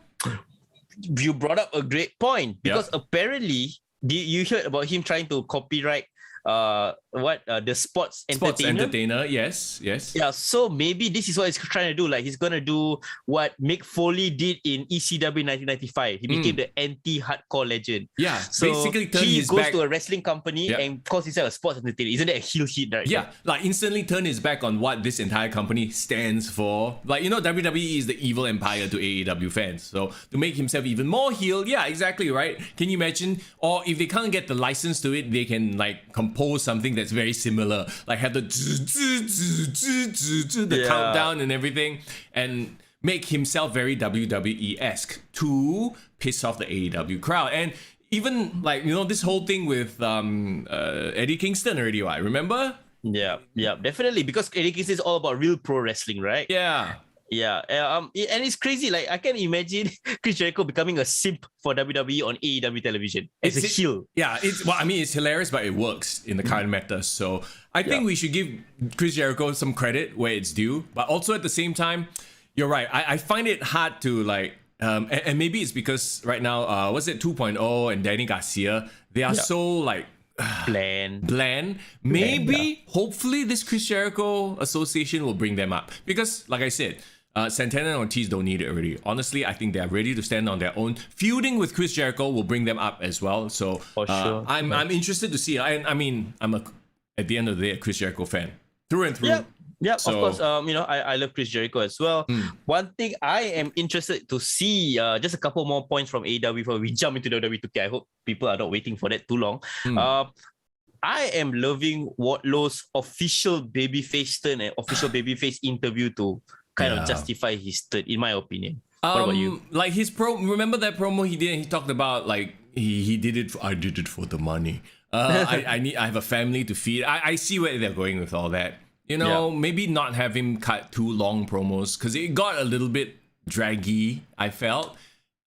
S4: You brought up a great point, because apparently you heard about him trying to copyright the sports entertainer.
S3: Yes.
S4: Yeah, so maybe this is what he's trying to do. Like, he's gonna do what Mick Foley did in ECW 1995. He became the anti-hardcore legend.
S3: Yeah,
S4: so
S3: basically
S4: he goes to a wrestling company and calls himself a sports entertainer. Isn't that a heel hit, right?
S3: Yeah, like instantly turn his back on what this entire company stands for. Like, you know, WWE is the evil empire to AEW fans. So to make himself even more heel, yeah, exactly right. Can you imagine? Or if they can't get the license to it, they can like compose something that's very similar, like have the countdown and everything, and make himself very WWE-esque to piss off the AEW crowd. And even like, you know, this whole thing with Eddie Kingston already, right? Remember?
S4: Yeah, definitely, because Eddie Kingston is all about real pro wrestling, right? Yeah, and it's crazy. Like, I can imagine Chris Jericho becoming a simp for WWE on AEW television as a heel.
S3: Yeah, it's hilarious, but it works in the current meta. So I think we should give Chris Jericho some credit where it's due, but also at the same time, you're right. I find it hard to like, and maybe it's because right now, what's it, 2.0 and Danny Garcia, they are so like bland. Maybe, hopefully, this Chris Jericho association will bring them up, because, like I said, Santana and Ortiz don't need it already. Honestly, I think they are ready to stand on their own. Feuding with Chris Jericho will bring them up as well. So
S4: for sure.
S3: I'm interested to see. I mean, I'm at the end of the day a Chris Jericho fan through and through.
S4: Yeah, so, of course. You know, I love Chris Jericho as well. One thing I am interested to see, just a couple more points from AEW before we jump into WWE 2K. I hope people are not waiting for that too long. I am loving Wardlow's official babyface turn and official babyface interview to kind of justify his turn, in my opinion. What about you?
S3: Like his remember that promo he did? He talked about like he did it. I did it for the money. I have a family to feed. I see where they're going with all that. You know, maybe not have him cut too long promos, because it got a little bit draggy, I felt.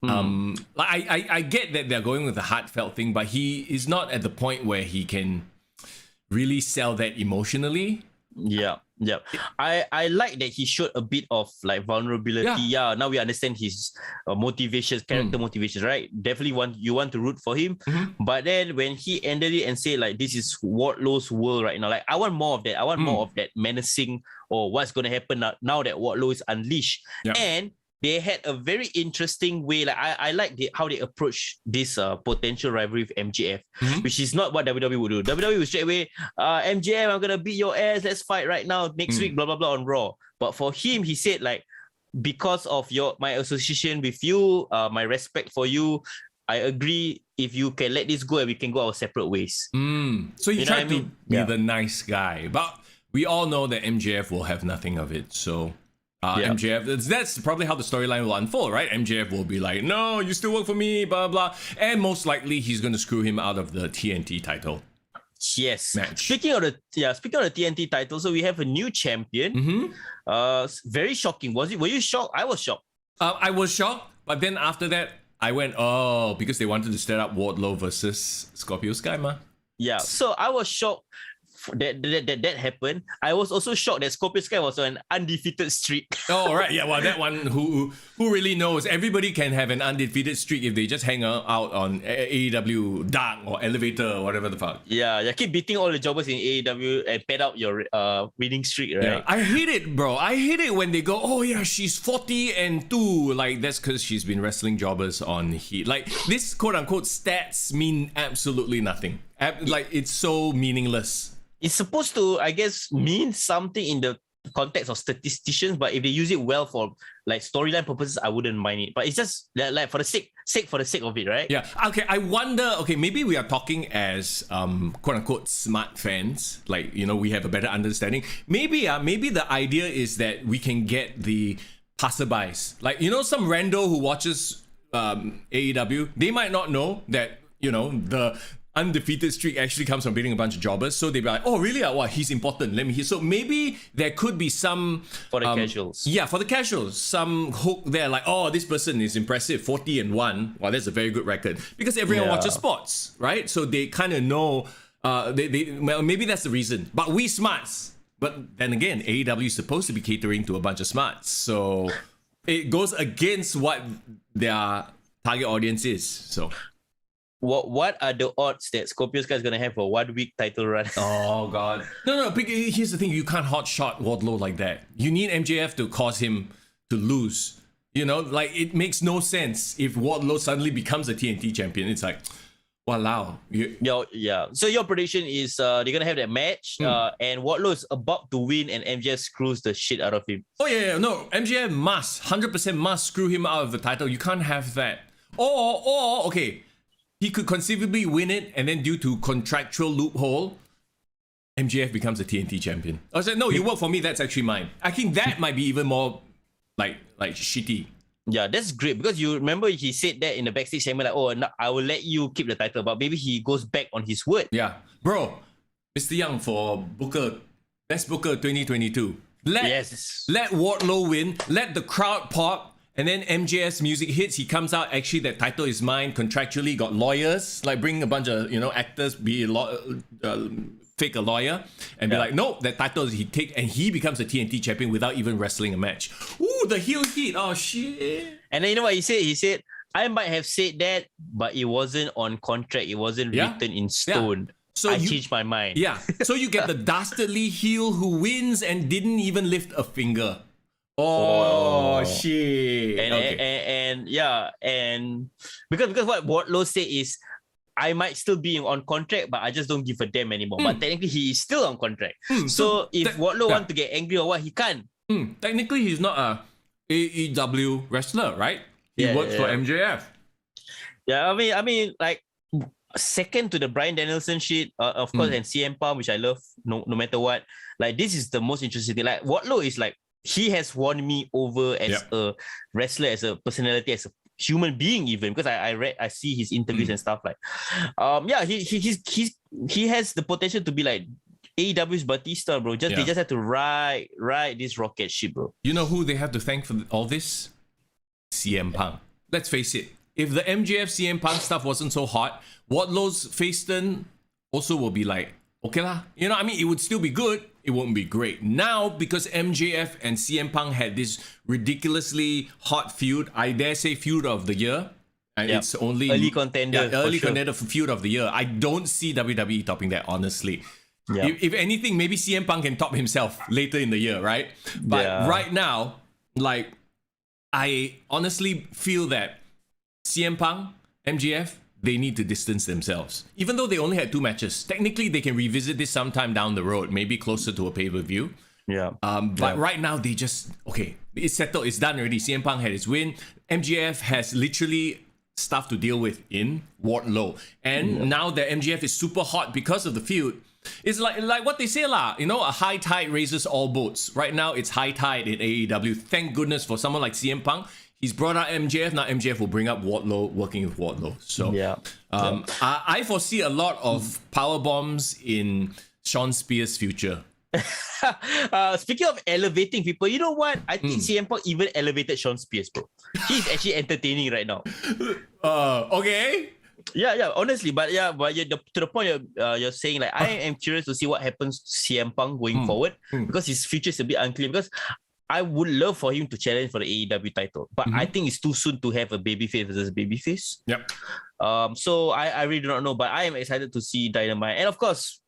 S3: Like I get that they're going with the heartfelt thing, but he is not at the point where he can really sell that emotionally.
S4: Yeah. I like that he showed a bit of like vulnerability. Yeah, now we understand his motivations, character motivations, right? Definitely you want to root for him. But then when he ended it and say like, this is Wardlow's world right now, like I want more of that. I want more of that menacing, or what's going to happen now that Wardlow is unleashed. And they had a very interesting way. Like I like how they approach this potential rivalry with MJF, which is not what WWE would do. WWE would straight away, MJF, I'm gonna beat your ass. Let's fight right now. Next week, blah blah blah on Raw. But for him, he said like, because of my association with you, my respect for you, I agree. If you can let this go, and we can go our separate ways.
S3: So he tried to be the nice guy, but we all know that MJF will have nothing of it. So. MJF, that's probably how the storyline will unfold, right? MJF will be like, no, you still work for me, blah blah, and most likely he's going to screw him out of the TNT title.
S4: Yes.
S3: Match.
S4: Speaking of the TNT title, so we have a new champion. Very shocking. Were you shocked? I was shocked.
S3: I was shocked, but then after that, I went, because they wanted to set up Wardlow versus Scorpio Sky, ma.
S4: Yeah. So I was shocked that happened. I was also shocked that Scorpio Sky was on an undefeated streak.
S3: Oh, right. Yeah, well, that one, who really knows? Everybody can have an undefeated streak if they just hang out on AEW Dark or Elevator or whatever the fuck.
S4: Yeah, keep beating all the jobbers in AEW and pad out your winning streak, right?
S3: Yeah, I hate it, bro. I hate it when they go, oh yeah, she's 40-2. Like, that's because she's been wrestling jobbers on Heat. Like, this quote-unquote stats mean absolutely nothing. Like, it's so meaningless.
S4: It's supposed to, I guess, mean something in the context of statisticians, but if they use it well for like storyline purposes, I wouldn't mind it. But it's just like for the sake of it, right?
S3: Yeah. Okay. I wonder. Okay, maybe we are talking as quote unquote smart fans. Like, you know, we have a better understanding. Maybe the idea is that we can get the passerbys, like, you know, some rando who watches AEW. They might not know that the undefeated streak actually comes from beating a bunch of jobbers. So they'd be like, oh, really? Wow, he's important. Let me hear. So maybe there could be some...
S4: For the casuals.
S3: Yeah, for the casuals. Some hook there like, oh, this person is impressive. 40-1. Wow, that's a very good record. Because everyone watches sports, right? So they kind of know... well, maybe that's the reason. But we smarts. But then again, AEW is supposed to be catering to a bunch of smarts. So it goes against what their target audience is. So...
S4: What are the odds that Scorpio Sky is going to have a 1 week title run?
S3: Oh, God. No, here's the thing. You can't hotshot Wardlow like that. You need MJF to cause him to lose. Like, it makes no sense if Wardlow suddenly becomes a TNT champion. It's like, walao.
S4: Yeah. So your prediction is they're going to have that match and Wardlow is about to win and MJF screws the shit out of him.
S3: Oh, yeah. No, MJF must, 100% must screw him out of the title. You can't have that. Or okay, he could conceivably win it, and then due to contractual loophole, MJF becomes a TNT champion. I was like, no, you work for me, that's actually mine. I think that might be even more like shitty.
S4: Yeah, that's great because you remember he said that in the backstage segment, like, oh, no, I will let you keep the title, but maybe he goes back on his word.
S3: Yeah. Bro, Mister Young for Best Booker 2022. Let Wardlow win, let the crowd pop, and then MJF's music hits, he comes out, actually that title is mine, contractually got lawyers, like bring a bunch of, actors, fake a lawyer, and be like, nope, that title he take, and he becomes a TNT champion without even wrestling a match. Ooh, the heel heat, oh shit.
S4: And then you know what he said? He said, I might have said that, but it wasn't on contract, it wasn't written in stone. Yeah. So I changed my mind.
S3: Yeah, so you get the dastardly heel who wins and didn't even lift a finger. Oh shit!
S4: And because what Wardlow said is, I might still be on contract, but I just don't give a damn anymore. But technically, he is still on contract. So if Wardlow want to get angry or what, he can.
S3: Technically, he's not a AEW wrestler, right? He works for MJF.
S4: Yeah, I mean, like second to the Bryan Danielson shit, of course, and CM Punk, which I love, no matter what. Like this is the most interesting thing. Like Wardlow is like, he has won me over as a wrestler, as a personality, as a human being, even because I see his interviews and stuff like. He has the potential to be like AEW's Batista, bro. They just have to ride this rocket ship, bro.
S3: You know who they have to thank for all this? CM Punk. Let's face it. If the MJF CM Punk stuff wasn't so hot, Wardlow's face turn also will be like, okay lah. It would still be good. It won't be great. Now, because MJF and CM Punk had this ridiculously hot feud, I dare say feud of the year. And it's only...
S4: Early contender.
S3: Contender for feud of the year. I don't see WWE topping that, honestly. Yeah. If anything, maybe CM Punk can top himself later in the year, right? But right now, like, I honestly feel that CM Punk, MJF, they need to distance themselves. Even though they only had 2 matches, technically they can revisit this sometime down the road, maybe closer to a pay-per-view.
S4: Yeah.
S3: But right now they just, it's settled, it's done already. CM Punk had his win. MJF has literally stuff to deal with in Wardlow. And now that MJF is super hot because of the feud, it's like what they say lah, a high tide raises all boats. Right now it's high tide in AEW. Thank goodness for someone like CM Punk. He's brought out MJF, now MJF will bring up Wardlow, working with Wardlow. So I foresee a lot of power bombs in Sean Spears' future.
S4: Speaking of elevating people, you know what? I think CM Punk even elevated Sean Spears, bro. He's actually entertaining right now.
S3: Okay.
S4: Yeah, honestly, but to the point you're saying, like, I am curious to see what happens to CM Punk going forward because his future is a bit unclear. Because I would love for him to challenge for the AEW title, but I think it's too soon to have a babyface versus babyface.
S3: Yep.
S4: So I really do not know, but I am excited to see Dynamite, and of course,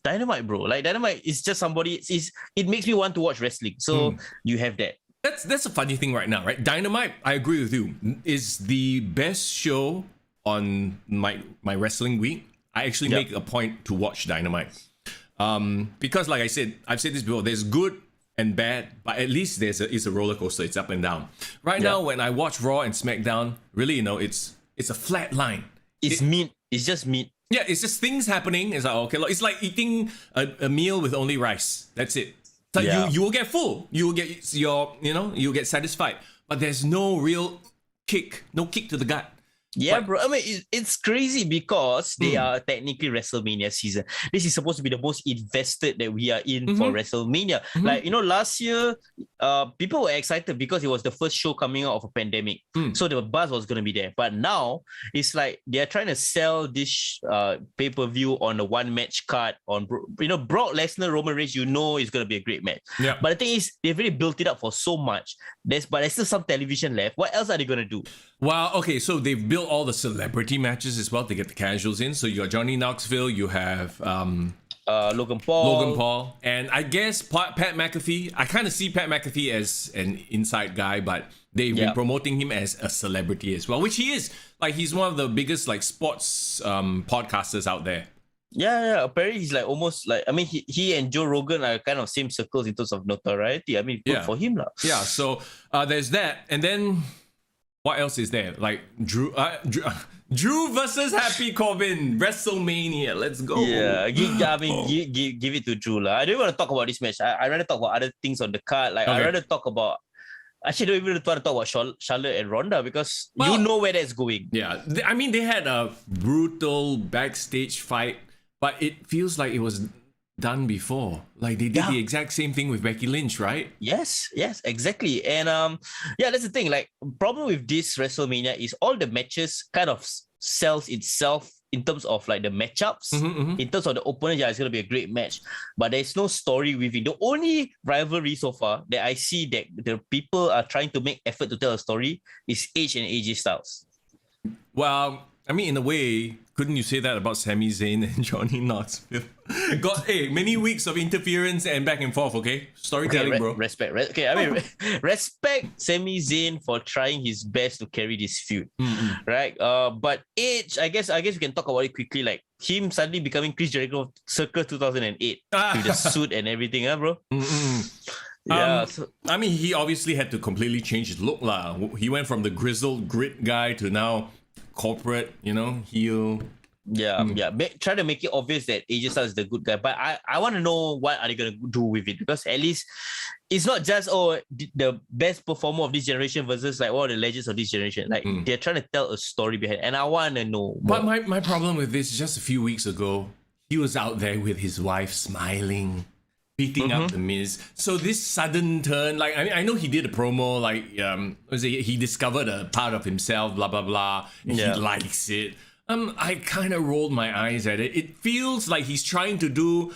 S4: Dynamite, bro. Like Dynamite is just somebody. It makes me want to watch wrestling. So you have that.
S3: That's a funny thing right now, right? Dynamite, I agree with you, is the best show on my wrestling week. I actually make a point to watch Dynamite, because like I said, I've said this before. There's good and bad, but at least it's a roller coaster. It's up and down. Right now, when I watch Raw and SmackDown, really, it's a flat line.
S4: It's meat. It's just meat.
S3: Yeah, it's just things happening. It's like, okay, it's like eating a meal with only rice. That's it. So you will get full. You will get you'll get satisfied. But there's no real kick, no kick to the gut.
S4: Yeah,
S3: But-
S4: bro. I mean, it's crazy because they are technically WrestleMania season. This is supposed to be the most invested that we are in for WrestleMania. Like, last year, people were excited because it was the first show coming out of a pandemic. So the buzz was going to be there. But now, it's like they're trying to sell this pay-per-view on a one-match card. Brock Lesnar, Roman Reigns, is going to be a great match.
S3: Yeah.
S4: But the thing is, they've really built it up for so much. But there's still some television left. What else are they going to do?
S3: Well, okay, so they've built all the celebrity matches as well to get the casuals in. So you got Johnny Knoxville, you have
S4: Logan Paul.
S3: and I guess Pat McAfee. I kind of see Pat McAfee as an inside guy, but they've been promoting him as a celebrity as well, which he is. Like, he's one of the biggest like sports podcasters out there.
S4: Yeah. Apparently, he's like almost like, I mean, he and Joe Rogan are kind of same circles in terms of notoriety. I mean, good for him, lah.
S3: Yeah, so there's that, and then what else is there? Like Drew versus Happy Corbin, WrestleMania. Let's go.
S4: Yeah, give it to Drew, lah. I don't want to talk about this match. I rather talk about other things on the card. Like, I rather talk about. Actually, I don't even want to talk about Charlotte and Ronda because you know where that's going.
S3: Yeah, I mean, they had a brutal backstage fight, but it feels like it was done before. Like, they did the exact same thing with Becky Lynch, right?
S4: Yes, exactly. And that's the thing. Like, problem with this WrestleMania is all the matches kind of sells itself in terms of like the matchups. In terms of the opponent, it's gonna be a great match. But there's no story within. The only rivalry so far that I see that the people are trying to make effort to tell a story is Edge and AJ Styles.
S3: Well, I mean, in a way, couldn't you say that about Sami Zayn and Johnny Knoxville? Got many weeks of interference and back and forth, okay? Storytelling, bro.
S4: Respect. Okay, I mean, respect Sami Zayn for trying his best to carry this feud, right? But Edge, I guess we can talk about it quickly. Like, him suddenly becoming Chris Jericho circa 2008 with the suit and everything, bro. Yeah,
S3: I mean, he obviously had to completely change his look, lah. He went from the grizzled grit guy to now corporate, heel.
S4: Try to make it obvious that AJ Styles is the good guy, but I want to know what are they going to do with it, because at least it's not just the best performer of this generation versus like all the legends of this generation. Like, they're trying to tell a story behind, and I want to know more.
S3: But my problem with this is just a few weeks ago, he was out there with his wife smiling, beating up the Miz. So this sudden turn, like, I mean, I know he did a promo, like, he discovered a part of himself, blah blah blah, and he likes it. I kind of rolled my eyes at it. It feels like he's trying to do,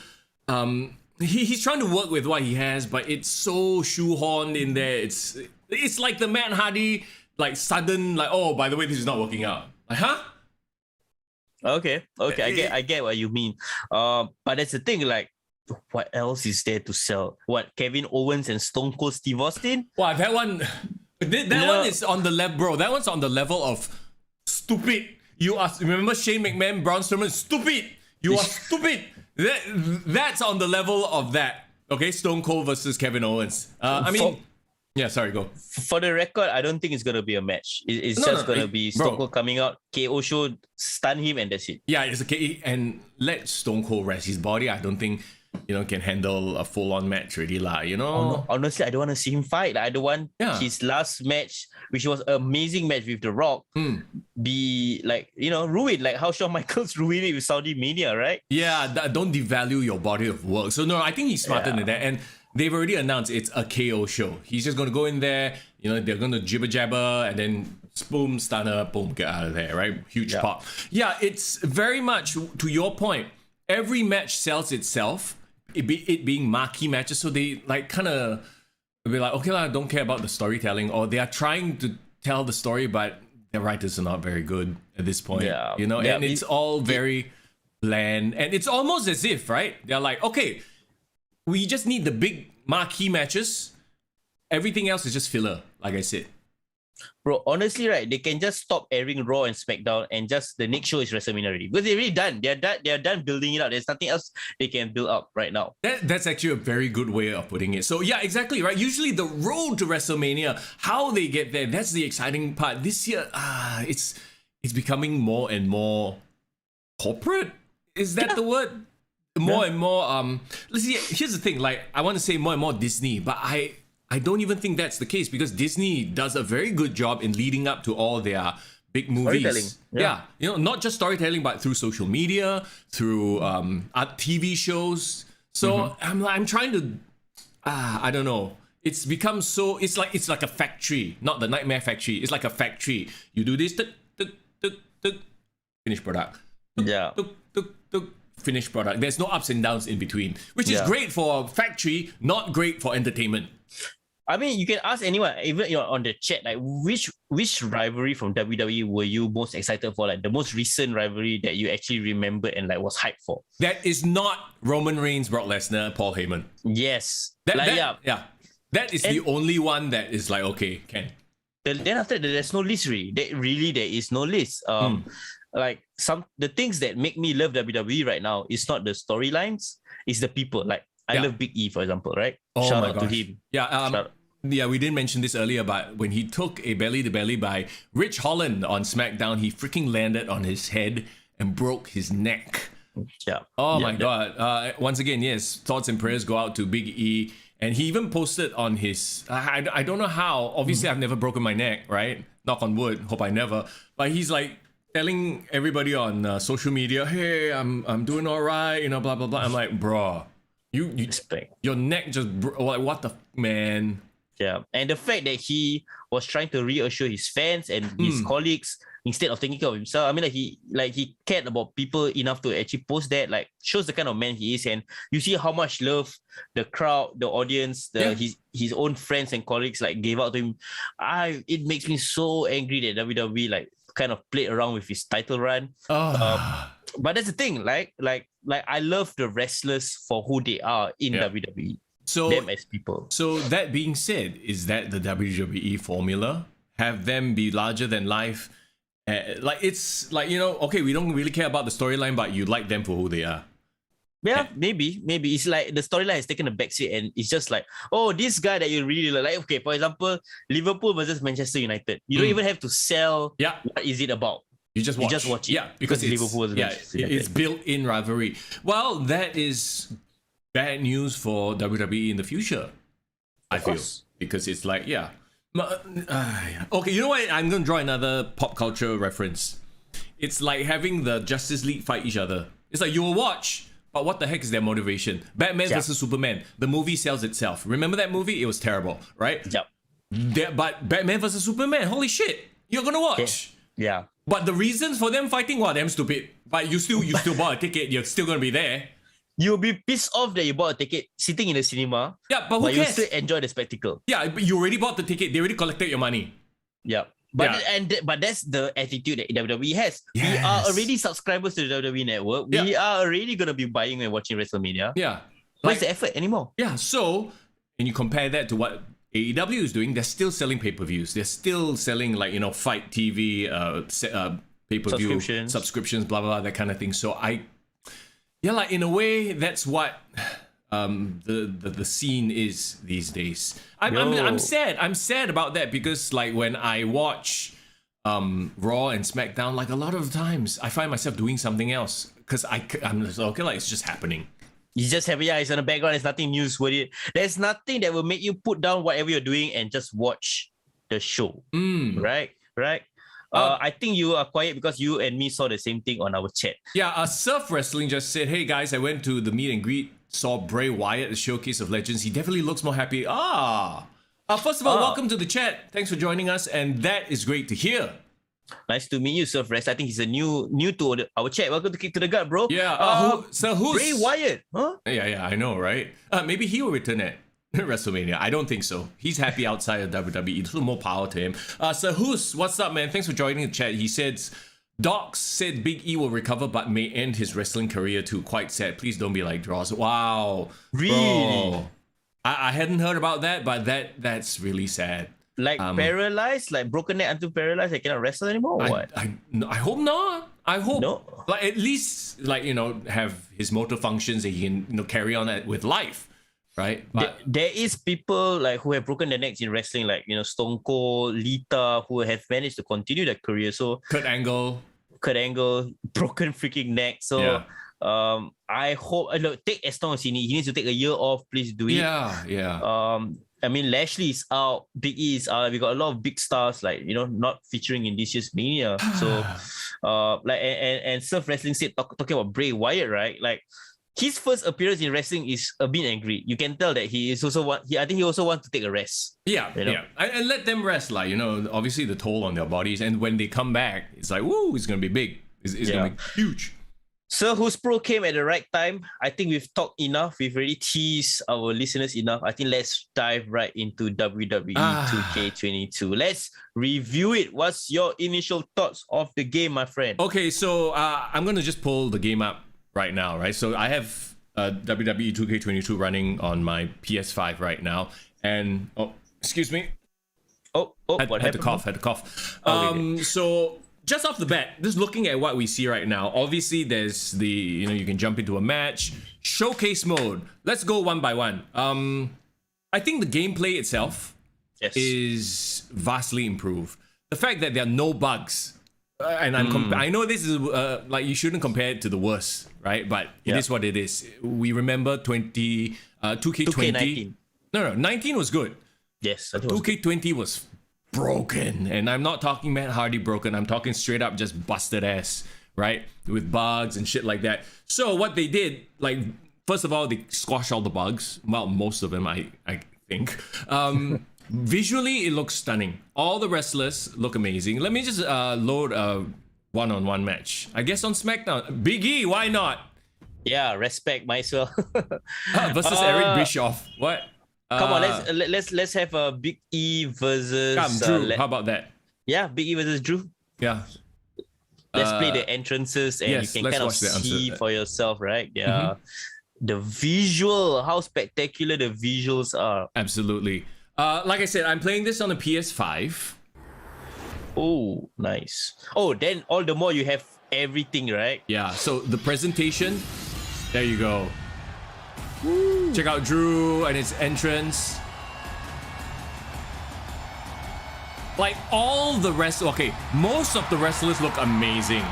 S3: he's trying to work with what he has, but it's so shoehorned in there. It's like the Matt Hardy, like, sudden, like, oh, by the way, this is not working out. Like, huh?
S4: Okay, I get what you mean. But that's the thing, like, what else is there to sell? What, Kevin Owens and Stone Cold Steve Austin?
S3: Wow, that one is on the level, bro. That one's on the level of stupid. Remember Shane McMahon, Braun Strowman? Stupid. You are stupid. That's on the level of that. Okay, Stone Cold versus Kevin Owens. Sorry, go.
S4: For the record, I don't think it's gonna be a match. It's just gonna be Stone Cold coming out, KO show, stun him, and that's it. Yeah,
S3: it's okay. And let Stone Cold rest his body. I don't think can handle a full-on match really,
S4: Honestly, I don't want to see him fight. I don't want his last match, which was an amazing match with The Rock, be like, ruined, like how Shawn Michaels ruined it with Saudi Mania, right?
S3: Yeah, don't devalue your body of work. So no, I think he's smarter than that. And they've already announced it's a KO show. He's just going to go in there, they're going to jibber jabber and then boom, stunner, boom, get out of there, right? Huge pop. Yeah, it's very much to your point. Every match sells itself. It being marquee matches, so they like kind of be like, okay, I don't care about the storytelling, or they are trying to tell the story, but their writers are not very good at this point. And it's all very bland, and it's almost as if, right? They're like, okay, we just need the big marquee matches. Everything else is just filler, like I said.
S4: Bro, honestly, right, they can just stop airing Raw and SmackDown and just the next show is WrestleMania already. Because they're already done. They're done building it up. There's nothing else they can build up right now.
S3: That's actually a very good way of putting it. So yeah, exactly, right? Usually the road to WrestleMania, how they get there, that's the exciting part. This year, it's becoming more and more corporate. Is that the word? More and more, let's see, here's the thing, like, I want to say more and more Disney, but I don't even think that's the case, because Disney does a very good job in leading up to all their big movies.
S4: Storytelling.
S3: Yeah. You know, not just storytelling, but through social media, through TV shows. So I'm trying to, I don't know. It's become so, it's like a factory, not the Nightmare Factory. It's like a factory. You do this, finished product.
S4: Yeah.
S3: Finished product. There's no ups and downs in between, which is great for a factory, not great for entertainment.
S4: I mean, you can ask anyone, even on the chat, like which rivalry from WWE were you most excited for? Like the most recent rivalry that you actually remember and like was hyped for?
S3: That is not Roman Reigns, Brock Lesnar, Paul Heyman.
S4: Yes.
S3: That is the only one that is like, okay, Ken.
S4: Then after that, there's no list really. There is no list. Like the things that make me love WWE right now is not the storylines, it's the people. Like I love Big E, for example, right?
S3: Oh
S4: Shout
S3: my
S4: out
S3: gosh.
S4: to him.
S3: Yeah, we didn't mention this earlier, but when he took a belly to belly by Rich Holland on SmackDown, he freaking landed on his head and broke his neck.
S4: Yeah.
S3: Oh my God. Once again, yes, thoughts and prayers go out to Big E. And he even posted on his, I don't know how, obviously I've never broken my neck, right? Knock on wood, hope I never. But he's like telling everybody on social media, hey, I'm doing all right, you know, blah, blah, blah. I'm like, bro, your neck just, like, what the, man?
S4: Yeah. And the fact that he was trying to reassure his fans and his colleagues instead of taking care of himself. I mean, he cared about people enough to actually post that, like shows the kind of man he is. And you see how much love the crowd, the audience, his own friends and colleagues like gave out to him. It makes me so angry that WWE like kind of played around with his title run. But that's the thing, like I love the wrestlers for who they are in WWE. So them as people.
S3: So that being said, is that the WWE formula? Have them be larger than life? Like it's like, you know, okay, we don't really care about the storyline, but you like them for who they are.
S4: Yeah, maybe it's like the storyline has taken a backseat and it's just like, oh, this guy that you really like. Okay, for example, Liverpool versus Manchester United. You don't even have to sell. What is it about?
S3: You just watch it. Yeah, because it's Liverpool versus Manchester United. It's built-in rivalry. Well, that is bad news for WWE in the future. I feel, because it's like, okay, you know what? I'm going to draw another pop culture reference. It's like having the Justice League fight each other. It's like you will watch, but what the heck is their motivation? Batman versus Superman. The movie sells itself. Remember that movie? It was terrible, right?
S4: Yep.
S3: But Batman versus Superman, holy shit, you're going to watch.
S4: Yeah.
S3: But the reasons for them fighting, damn stupid. But you still bought a ticket. You're still going to be there.
S4: You'll be pissed off that you bought a ticket sitting in the cinema.
S3: Yeah, but who cares?
S4: You still enjoy the spectacle.
S3: Yeah, but you already bought the ticket. They already collected your money.
S4: Yeah. But that's the attitude that WWE has. Yes. We are already subscribers to the WWE network. We are already going to be buying and watching WrestleMania.
S3: Yeah.
S4: Where's the effort anymore?
S3: Yeah, so, and you compare that to what AEW is doing, they're still selling pay-per-views. They're still selling, like, you know, Fight TV, pay-per-view, subscriptions, blah, blah, blah, that kind of thing. So like in a way, that's what the scene is these days. I'm sad. I'm sad about that because like when I watch Raw and SmackDown, like a lot of times I find myself doing something else because I'm just, okay, like it's just happening.
S4: You just have it's on the background. There's nothing newsworthy. There's nothing that will make you put down whatever you're doing and just watch the show. Right. I think you are quiet because you and me saw the same thing on our chat.
S3: Yeah, Surf Wrestling just said, hey guys, I went to the meet and greet, saw Bray Wyatt at the Showcase of Legends. He definitely looks more happy. First of all, welcome to the chat. Thanks for joining us, and that is great to hear.
S4: Nice to meet you, Surf Rest. I think he's a new to our chat. Welcome to Kick to the Gut, bro.
S3: Yeah, who's
S4: Bray Wyatt? Huh?
S3: Yeah, I know, right? Maybe he will return at WrestleMania. I don't think so. He's happy outside of WWE. A little more power to him. Sir Who's, what's up, man? Thanks for joining the chat. He says, Docs said Big E will recover but may end his wrestling career too. Quite sad. Please don't be like Dross. Wow.
S4: Really?
S3: Bro. I hadn't heard about that, but that's really sad.
S4: Like paralyzed, like broken neck until paralyzed, I cannot wrestle anymore or what?
S3: I hope not. I hope
S4: no.
S3: Like at least like, you know, have his motor functions that he can, you know, carry on with life. Right, but
S4: there is people like who have broken their necks in wrestling, like, you know, Stone Cold, Lita, who have managed to continue their career. So
S3: Kurt Angle,
S4: broken freaking neck. So I hope take as long as he needs to take a year off. Please do it.
S3: Yeah.
S4: I mean, Lashley is out, Big E is out. We got a lot of big stars, like, you know, not featuring in this year's Mania. So, like, and Surf Wrestling said, talking about Bray Wyatt, right? Like, his first appearance in wrestling is a bit angry. You can tell that he is also I think he also wants to take a rest.
S3: Yeah, you know? And let them rest, like, you know, obviously the toll on their bodies. And when they come back, it's like, woo, it's gonna be big. It's gonna be huge.
S4: Sir Who's Pro came at the right time. I think we've talked enough. We've already teased our listeners enough. I think let's dive right into WWE 2k22. Let's review it. What's your initial thoughts of the game, my friend?
S3: Okay, so I'm gonna just pull the game up right now, right? So I have WWE 2k22 running on my PS5 right now, and excuse me. Had to cough.
S4: Okay.
S3: So just off the bat, just looking at what we see right now, obviously there's the, you know, you can jump into a match, showcase mode. Let's go one by one. I think the gameplay itself is vastly improved. The fact that there are no bugs, and I know this is like, you shouldn't compare it to the worst, right? But it is what it is. We remember 2K20. No, 19 was good.
S4: Yes,
S3: 2K20 was broken, and I'm not talking Matt Hardy broken. I'm talking straight up just busted ass, right? With bugs and shit like that. So what they did, like, first of all, they squashed all the bugs. Well, most of them, I think. Visually, it looks stunning. All the wrestlers look amazing. Let me just load a one-on-one match. I guess on SmackDown. Big E, why not?
S4: Yeah, respect, might as well.
S3: Versus Eric Bischoff. What?
S4: Come on, let's have a Big E versus
S3: Drew. How about that?
S4: Yeah, Big E versus Drew.
S3: Yeah.
S4: Let's play the entrances, and
S3: yes,
S4: you can kind of see for yourself, right? Yeah. The visual, how spectacular the visuals are.
S3: Absolutely. Like I said, I'm playing this on a PS5.
S4: Oh, nice. Oh, then all the more you have everything, right?
S3: Yeah, so the presentation, there you go. Woo. Check out Drew and his entrance. Like, all the rest, okay, most of the wrestlers look amazing.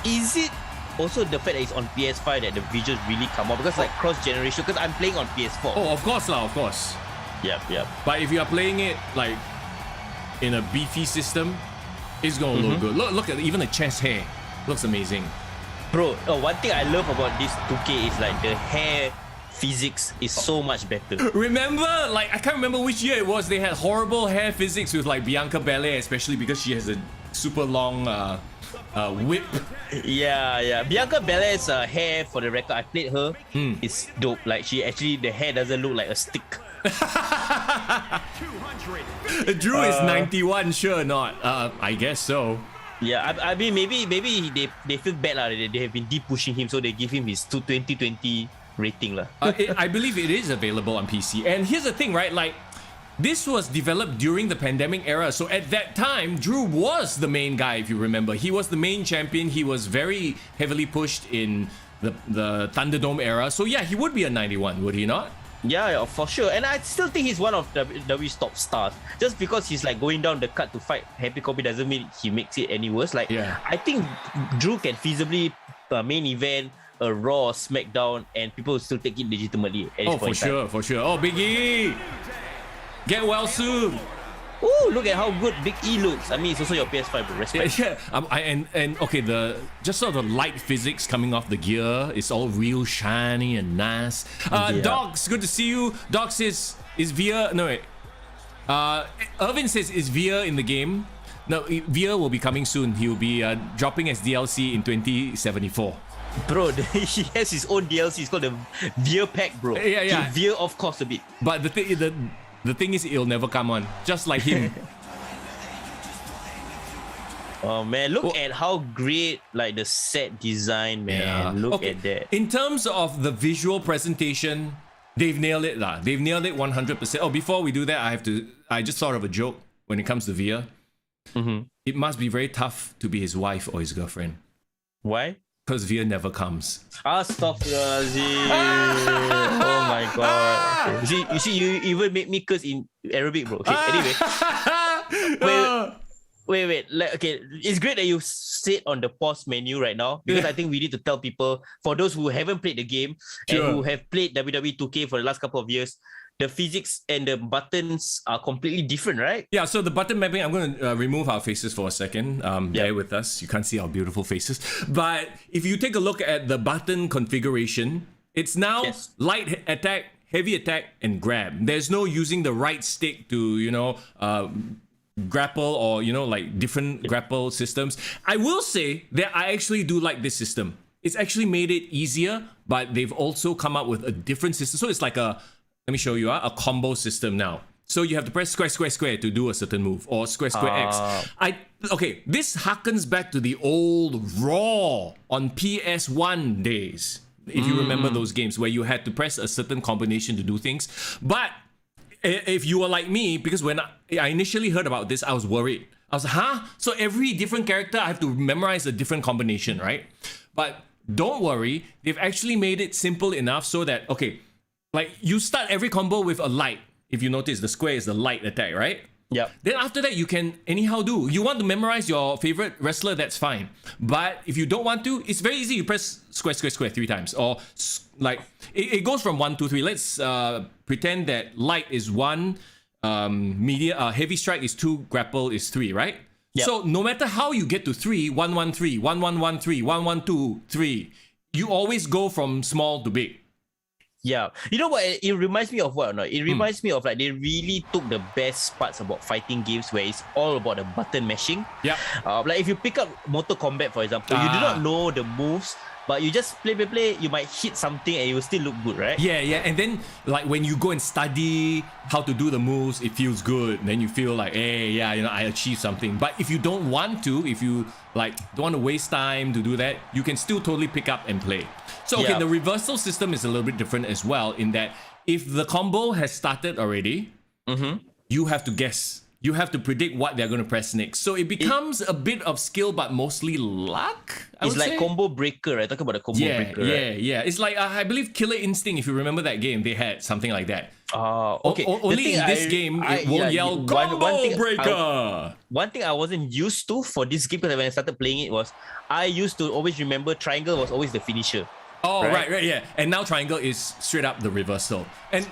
S4: Is it also the fact that it's on PS5 that the visuals really come out? Because like cross-generation, because I'm playing on PS4.
S3: Oh, of course lah, of course.
S4: Yep.
S3: But if you are playing it like in a beefy system, it's gonna look good. Look at even the chest hair. Looks amazing.
S4: Bro, one thing I love about this 2K is like the hair physics is so much better.
S3: Remember, like, I can't remember which year it was, they had horrible hair physics with like Bianca Belair, especially because she has a super long whip.
S4: Yeah. Bianca Belair's hair, for the record, I played her. It's dope. Like, she actually, the hair doesn't look like a stick.
S3: Drew is 91, sure not. I guess so.
S4: Yeah, I mean, maybe they feel bad lah. They have been deep pushing him, so they give him his 2020 rating lah.
S3: I believe it is available on PC. And here's the thing, right? Like, this was developed during the pandemic era. So at that time, Drew was the main guy, if you remember. He was the main champion. He was very heavily pushed in the Thunderdome era. So yeah, he would be a 91, would he not?
S4: Yeah, for sure. And I still think he's one of WWE's top stars. Just because he's like going down the card to fight Happy Corbin doesn't mean he makes it any worse. Like, I think Drew can feasibly main event a Raw, SmackDown, and people will still take it legitimately.
S3: For sure. Oh, Big E! Get well soon!
S4: Ooh, look at how good Big E looks. I mean, it's also your PS5, bro. Respect.
S3: Yeah. And okay, just sort of the light physics coming off the gear, it's all real shiny and nice. Dogs, good to see you. Dog says, is Via... No, wait. Irvin says, is Via in the game? No, Via will be coming soon. He will be dropping as DLC in 2074.
S4: Bro, he has his own DLC. It's called the Veer Pack, bro.
S3: Yeah.
S4: He veer off course a bit.
S3: But the thing is, it'll never come on. Just like him.
S4: Oh man, look at how great like the set design, man.
S3: Yeah.
S4: Look at that.
S3: In terms of the visual presentation, they've nailed it lah. They've nailed it 100%. Oh, before we do that, I just thought of a joke when it comes to Via. It must be very tough to be his wife or his girlfriend.
S4: Why?
S3: Because Via never comes.
S4: Astaghfirullahaladzim. Oh my god. You see, you even made me curse in Arabic, bro. Okay, anyway. Wait. Like, okay, it's great that you sit on the pause menu right now, because I think we need to tell people, for those who haven't played the game and who have played WWE 2K for the last couple of years, the physics and the buttons are completely different, right?
S3: Yeah, so the button mapping, I'm going to remove our faces for a second. Bear with us. You can't see our beautiful faces. But if you take a look at the button configuration, it's now light attack, heavy attack, and grab. There's no using the right stick to, grapple or, like different grapple systems. I will say that I actually do like this system. It's actually made it easier, but they've also come up with a different system. So it's like let me show you a combo system now. So you have to press square, square, square to do a certain move, or square, square, X. This harkens back to the old Raw on PS1 days. If you remember those games where you had to press a certain combination to do things. But if you were like me, because when I initially heard about this, I was worried. I was like, huh? So every different character, I have to memorize a different combination, right? But don't worry, they've actually made it simple enough so that, like you start every combo with a light. If you notice, the square is the light attack, right?
S4: Yeah.
S3: Then after that, you can anyhow do. You want to memorize your favorite wrestler, that's fine. But if you don't want to, it's very easy. You press square, square, square 3 times. Or like, it goes from 1, 2, 3. Let's pretend that light is 1, heavy strike is 2, grapple is 3, right? Yep. So no matter how you get to 3, 1, 1, 3, 1, 1, 1, 3, 1, 1, 2, 3, you always go from small to big.
S4: Yeah. You know what? It reminds me of what or not? It reminds me of like they really took the best parts about fighting games where it's all about the button mashing.
S3: Yeah.
S4: Like if you pick up Mortal Kombat, for example, you do not know the moves, but you just play, you might hit something and it will still look good, right?
S3: Yeah. And then like when you go and study how to do the moves, it feels good. And then you feel like, hey, I achieved something. But if you don't want to, if you like don't want to waste time to do that, you can still totally pick up and play. So the reversal system is a little bit different as well in that if the combo has started already, you have to guess. You have to predict what they're going to press next. So it becomes a bit of skill, but mostly luck.
S4: It's like combo breaker, right? Talking about the combo breaker.
S3: Yeah. It's like, I believe Killer Instinct, if you remember that game, they had something like that.
S4: Okay.
S3: Only in this game, it won't yell combo breaker.
S4: One thing I wasn't used to for this game, because when I started playing it, was I used to always remember triangle was always the finisher.
S3: Oh, right, yeah. And now triangle is straight up the reversal. And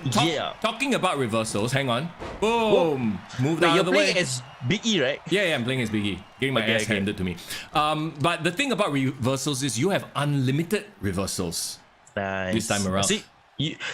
S3: talking about reversals, hang on. Boom! Move out of the way.
S4: You're playing as Big E, right?
S3: Yeah, I'm playing as Big E. Getting my ass handed to me. But the thing about reversals is you have unlimited reversals.
S4: Nice.
S3: This time around.
S4: See,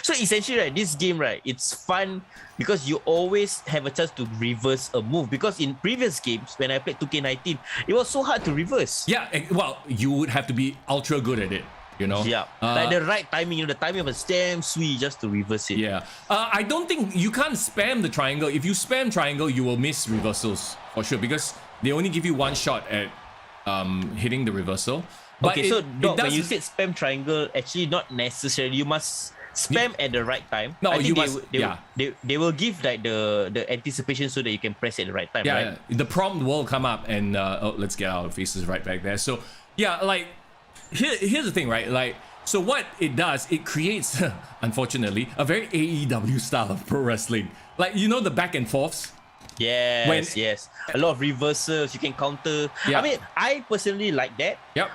S4: so essentially, right, this game, right, it's fun because you always have a chance to reverse a move. Because in previous games, when I played 2k19, it was so hard to reverse.
S3: Yeah, well, you would have to be ultra good at it.
S4: Yeah, like the right timing, the timing of a damn sweet just to reverse it.
S3: Yeah, I don't think you can't spam the triangle. If you spam triangle, you will miss reversals for sure because they only give you one shot at hitting the reversal. But
S4: okay, so Doc, when you said spam triangle, actually not necessarily. You must spam at the right time.
S3: No,
S4: I think
S3: you must.
S4: They will give like the anticipation so that you can press it at the right time.
S3: Yeah,
S4: right?
S3: The prompt will come up and let's get our faces right back there. So yeah, like. Here's the thing, right? Like, so what it does, it creates, unfortunately, a very AEW style of pro wrestling. Like, the back and forths?
S4: Yes. A lot of reversals, you can counter.
S3: Yeah.
S4: I mean, I personally like that.
S3: Yep.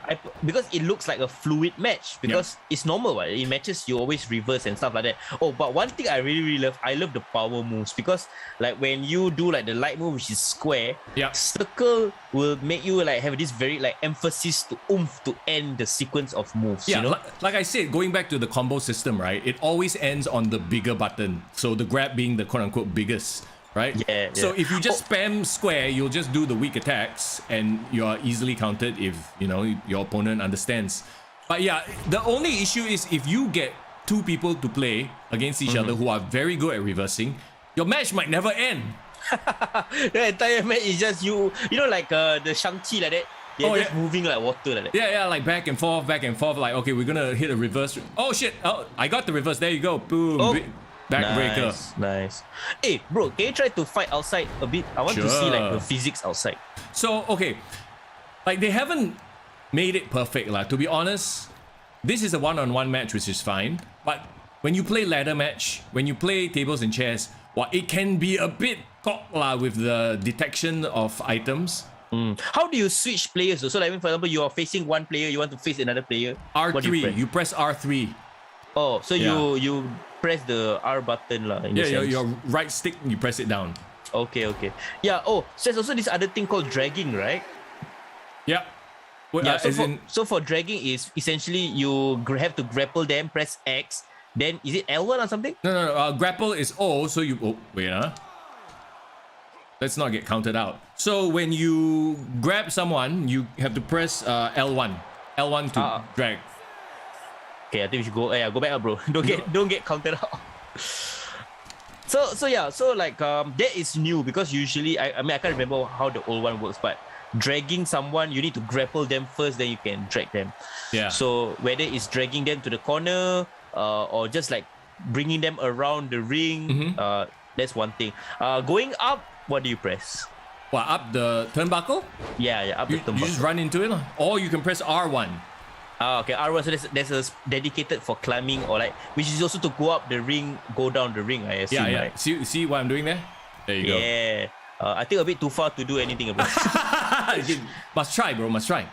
S4: Because it looks like a fluid match. Because it's normal, right? In matches, you always reverse and stuff like that. Oh, but one thing I really love, I love the power moves. Because like when you do like the light move, which is square, circle will make you like have this very like emphasis to oomph to end the sequence of moves.
S3: Yeah, like I said, going back to the combo system, right? It always ends on the bigger button. So the grab being the quote unquote biggest. Right?
S4: Yeah.
S3: So if you just spam square, you'll just do the weak attacks and you're easily countered if, your opponent understands. But yeah, the only issue is if you get 2 people to play against each other who are very good at reversing, your match might never end.
S4: The entire match is just like the Shang-Chi like that. They're just moving like water like that.
S3: Yeah, like back and forth. Like, okay, we're gonna hit a reverse. Oh shit! Oh, I got the reverse. There you go. Boom.
S4: Oh.
S3: Backbreaker.
S4: Nice. Hey, bro, can you try to fight outside a bit? I want to see like the physics outside.
S3: So, okay. Like, they haven't made it perfect. To be honest, this is a one-on-one match, which is fine. But when you play ladder match, when you play tables and chairs, it can be a bit cock with the detection of items.
S4: How do you switch players? So, like, for example, you are facing one player, you want to face another player.
S3: R3. You press R3.
S4: Oh, so you press the R button lah.
S3: Yeah, your right stick, you press it down.
S4: Okay. Yeah. Oh, so there's also this other thing called dragging, right?
S3: Yeah. Well,
S4: Yeah. So for dragging is essentially you have to grapple them, press X. Then is it L1 or something?
S3: No. Grapple is O, so you... Oh, wait, let's not get counted out. So when you grab someone, you have to press L1. L1 to drag.
S4: Okay, I think we should go. Go back up, bro. Don't get counted out. So like that is new because usually I mean I can't remember how the old one works, but dragging someone you need to grapple them first, then you can drag them.
S3: Yeah.
S4: So whether it's dragging them to the corner or just like bringing them around the ring, that's one thing. Going up, what do you press?
S3: What, up the turnbuckle?
S4: Yeah, up the turnbuckle.
S3: You just run into it, or you can press R1.
S4: Okay, R1, so there's a dedicated for climbing or like, which is also to go up the ring, go down the ring, I assume,
S3: Yeah.
S4: right?
S3: See what I'm doing there? There you go.
S4: Yeah. I think a bit too far to do anything about it.
S3: Must try, bro, must try.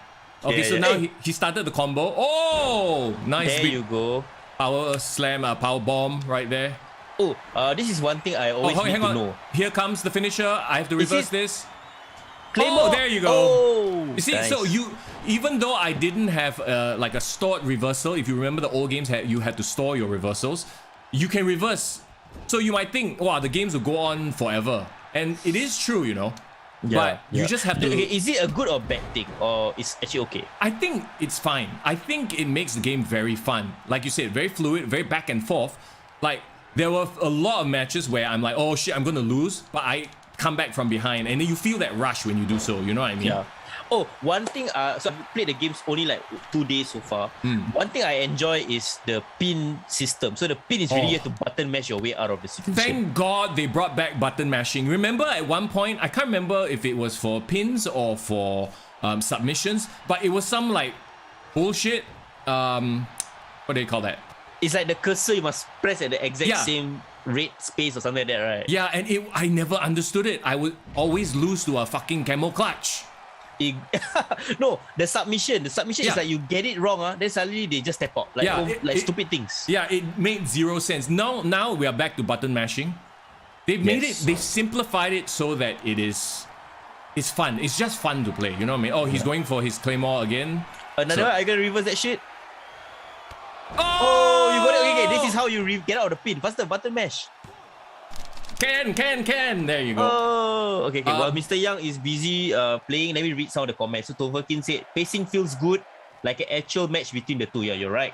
S3: Okay,
S4: Yeah,
S3: so
S4: yeah.
S3: now
S4: Hey.
S3: he started the combo. Oh, nice
S4: There
S3: big
S4: you go.
S3: power slam, power bomb right there.
S4: Oh, this is one thing I always need
S3: hang
S4: to
S3: on.
S4: know.
S3: Here comes the finisher. I have to
S4: Is
S3: reverse
S4: it-
S3: this.
S4: Claymore.
S3: Oh, there you go.
S4: Oh,
S3: You see,
S4: nice.
S3: so even though I didn't have like a stored reversal, if you remember the old games, you had to store your reversals, you can reverse. So you might think, wow, the games will go on forever. And it is true, but you just have to...
S4: Okay, is it a good or bad thing, or it's actually okay?
S3: I think it's fine. I think it makes the game very fun. Like you said, very fluid, very back and forth. Like, there were a lot of matches where I'm like, oh shit, I'm gonna lose, but I come back from behind, and then you feel that rush when you do so, you know what I mean?
S4: Yeah. Oh, one thing, so I've played the games only like 2 days so far. One thing I enjoy is the pin system. So the pin is really you have to button mash your way out of the situation.
S3: Thank God they brought back button mashing. Remember at one point, I can't remember if it was for pins or for submissions, but it was some like bullshit, what do you call that?
S4: It's like the cursor you must press at the exact same red space or something like that, right?
S3: Yeah, and I never understood it. I would always lose to a fucking camel clutch.
S4: No, the submission is
S3: Yeah.
S4: like you get it wrong, then suddenly they just step out like stupid things.
S3: Yeah, it made zero sense. Now we are back to button mashing. They made
S4: Yes.
S3: they simplified it so that it's fun. It's just fun to play. You know what I mean? Oh, he's going for his claymore again.
S4: Another
S3: So-
S4: one, are you gonna reverse that shit?
S3: Oh,
S4: You got it. Okay, this is how you get out of the pin. Faster, button mash.
S3: Can. There you go.
S4: Oh, okay. While Mr. Young is busy playing, let me read some of the comments. So Toverkin said, pacing feels good, like an actual match between the two. Yeah, you're right.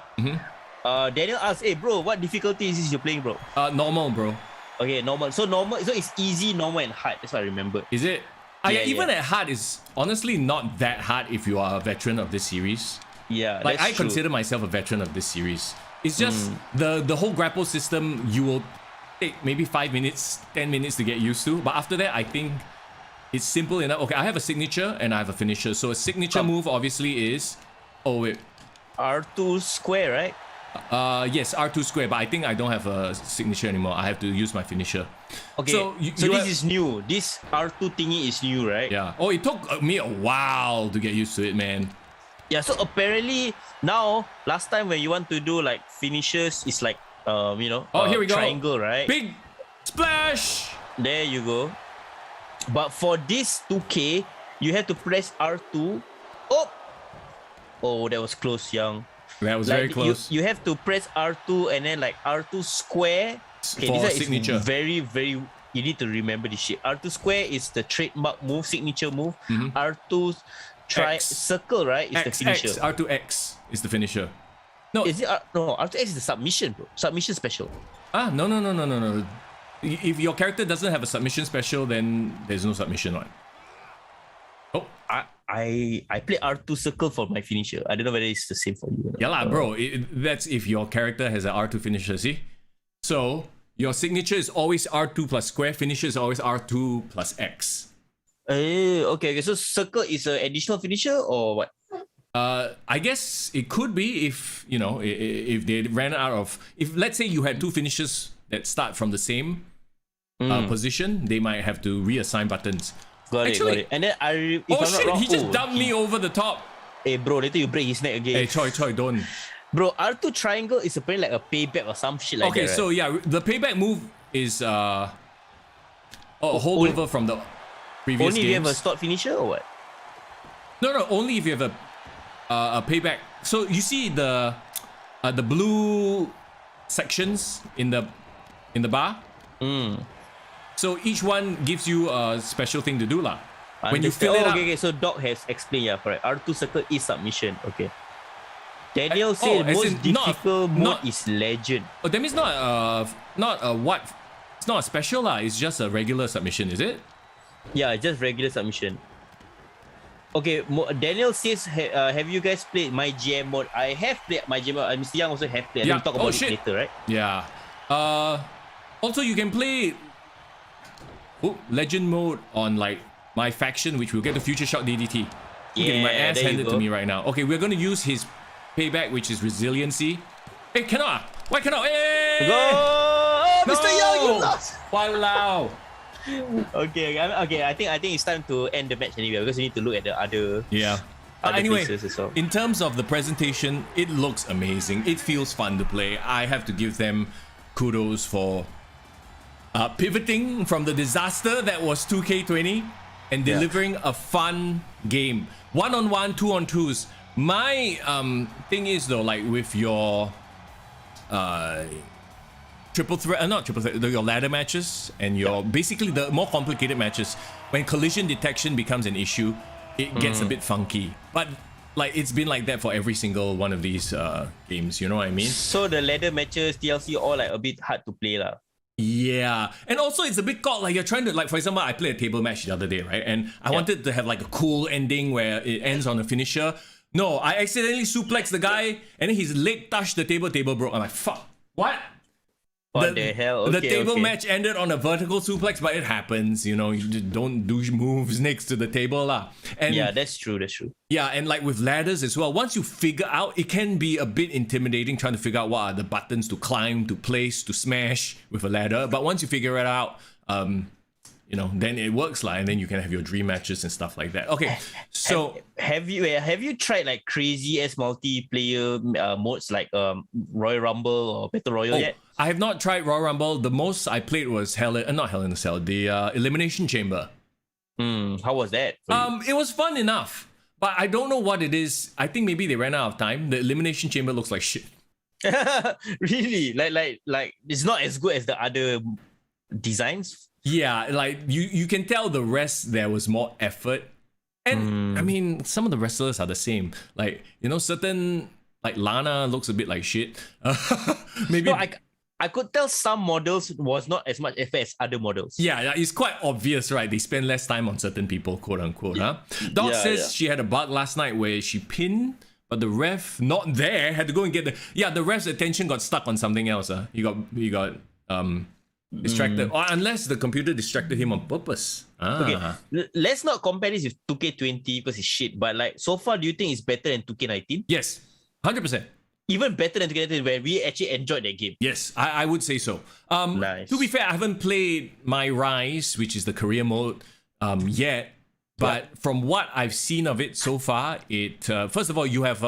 S4: Daniel asked, hey bro, what difficulty is this you're playing, bro?
S3: Normal, bro.
S4: Okay, normal. So it's easy, normal, and hard. That's what I remember.
S3: Is it?
S4: Yeah,
S3: even
S4: yeah.
S3: at hard is honestly not that hard if you are a veteran of this series.
S4: Yeah,
S3: Like
S4: that's
S3: I
S4: true.
S3: consider myself a veteran of this series. It's just the whole grapple system you will take maybe 5 minutes, 10 minutes to get used to. But after that, I think it's simple enough. Okay, I have a signature and I have a finisher. So a signature move obviously is... Oh, wait.
S4: R2 square, right?
S3: Yes, R2 square. But I think I don't have a signature anymore. I have to use my finisher.
S4: Okay,
S3: So, you
S4: this
S3: have-
S4: is new. This R2 thingy is new, right?
S3: Yeah. Oh, it took me a while to get used to it, man.
S4: Yeah, so apparently now, last time when you want to do like finishes, it's like,
S3: Oh, here we go.
S4: triangle, right?
S3: Big splash!
S4: There you go. But for this 2K, you have to press R2. Oh, that was close, Young.
S3: That was
S4: Like
S3: very close.
S4: You have to press R2 and then like R2 square. Okay,
S3: For
S4: this one
S3: signature.
S4: is very, very... You need to remember this shit. R2 square is the trademark move, signature move. R2
S3: X.
S4: circle, right? Is the finisher.
S3: R2X is the finisher. No,
S4: Is it no? R2X is the submission, bro. Submission special.
S3: No. If your character doesn't have a submission special, then there's no submission on. Oh,
S4: I play R2 circle for my finisher. I don't know whether it's the same for you. Or not.
S3: yeah lah, bro. That's if your character has an R2 finisher, see? So, your signature is always R2 plus square, finisher is always R2 plus X.
S4: Okay. So circle is an additional finisher or what?
S3: I guess it could be if, if they ran out of... If, let's say you had two finishers that start from the same position, they might have to reassign buttons.
S4: Got
S3: Actually-
S4: it. And then if
S3: Oh
S4: I'm not
S3: shit,
S4: wrong,
S3: he just dumped me over the top.
S4: Hey bro, later you break his neck again.
S3: Hey, Choi, don't.
S4: Bro, R2 triangle is apparently like a payback or some shit like that.
S3: Okay, so
S4: right?
S3: yeah, the payback move is a holdover from the previous
S4: Only if you have a
S3: games.
S4: slot finisher or what?
S3: No, only if you have a payback. So you see the blue sections in the bar. So each one gives you a special thing to do lah. When you fill it up.
S4: Okay, so Doc has explained, yeah, correct. R2 circle is submission. Okay. Daniel said
S3: as
S4: most
S3: in
S4: difficult mode
S3: not-
S4: is legend.
S3: Oh, that means not a what? It's not a special lah. It's just a regular submission, is it?
S4: Yeah, just regular submission. Okay, Daniel says, have you guys played my GM mode? I have played my GM mode. Mr. Young also have played.
S3: Yeah.
S4: We'll talk about it later, right?
S3: Yeah. Also, you can play legend mode on like my faction, which will get the Future Shock DDT. Okay, my ass
S4: there you
S3: handed to
S4: go.
S3: me right now. Okay, we're gonna use his payback, which is resiliency. Hey, cannot! Why cannot? Hey!
S4: Go! Oh,
S3: No!
S4: Mr. Young, you lost!
S3: Walao!
S4: Okay, I think it's time to end the match anyway because we need to look at the other.
S3: Yeah.
S4: Other
S3: Anyway,
S4: places as well.
S3: in terms of the presentation, it looks amazing. It feels fun to play. I have to give them kudos for pivoting from the disaster that was 2k20 and delivering a fun game. 1-on-1, 2-on-2s. My thing is though, like with your triple threat, not triple threat, your ladder matches and your basically the more complicated matches, when collision detection becomes an issue, it gets a bit funky. But like it's been like that for every single one of these games, you know what I mean?
S4: So the ladder matches, DLC, all like a bit hard to play lah.
S3: Yeah, and also it's a bit caught like you're trying to, like, for example, I played a table match the other day, right? And I wanted to have like a cool ending where it ends on a finisher. No, I accidentally suplexed the guy and then his leg touched the table broke. I'm like, fuck, what?
S4: What the hell?
S3: The
S4: Okay,
S3: table
S4: okay.
S3: match ended on a vertical suplex, but it happens, you know, you just don't do moves next to the table lah. And
S4: Yeah, that's true.
S3: yeah, and like with ladders as well, once you figure out, it can be a bit intimidating trying to figure out what are the buttons to climb, to place, to smash with a ladder. But once you figure it out, you know, then it works lah, and then you can have your dream matches and stuff like that. Okay, so
S4: Have you tried like crazy ass multiplayer modes like Royal Rumble or Battle Royale yet?
S3: I have not tried Royal Rumble. The most I played was not Hell in a Cell, the Elimination Chamber.
S4: How was that? for you?
S3: It was fun enough, but I don't know what it is. I think maybe they ran out of time. The Elimination Chamber looks like shit.
S4: Really? Like it's not as good as the other designs?
S3: Yeah, like you can tell the rest there was more effort. And I mean, some of the wrestlers are the same. Like, you know, certain, like Lana looks a bit like shit. Maybe
S4: No, I could tell some models was not as much effort as other models.
S3: yeah, it's quite obvious, right? They spend less time on certain people, quote unquote, huh? Doc
S4: Yeah,
S3: says
S4: yeah.
S3: she had a bug last night where she pinned, but the ref not there, had to go and get the ref's attention got stuck on something else. He got distracted. Or unless the computer distracted him on purpose.
S4: Okay, let's not compare this with 2K20 because it's shit. But like so far, do you think it's better than 2K19?
S3: Yes, 100%.
S4: Even better than 2K19 where we actually enjoyed that game.
S3: Yes, I would say so.
S4: Nice.
S3: To be fair, I haven't played My Rise, which is the career mode, yet. But from what I've seen of it so far, it first of all, you have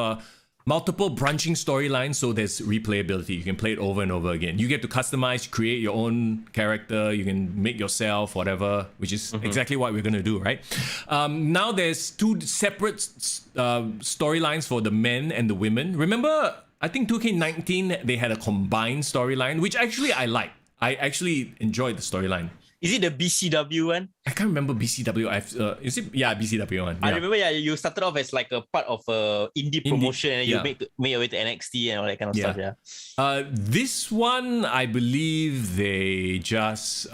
S3: multiple branching storylines, so there's replayability. You can play it over and over again. You get to customize, create your own character. You can make yourself, whatever, which is exactly what we're going to do, right? Now there's two separate storylines for the men and the women. Remember, I think 2K19, they had a combined storyline, which actually I like. I actually enjoyed the storyline.
S4: Is it the BCW one?
S3: I can't remember BCW. Is it? Yeah, BCW one.
S4: I
S3: Yeah.
S4: remember, you started off as like a part of a indie promotion and you
S3: yeah.
S4: make your way to NXT and all that kind of stuff. Yeah.
S3: This one, I believe they just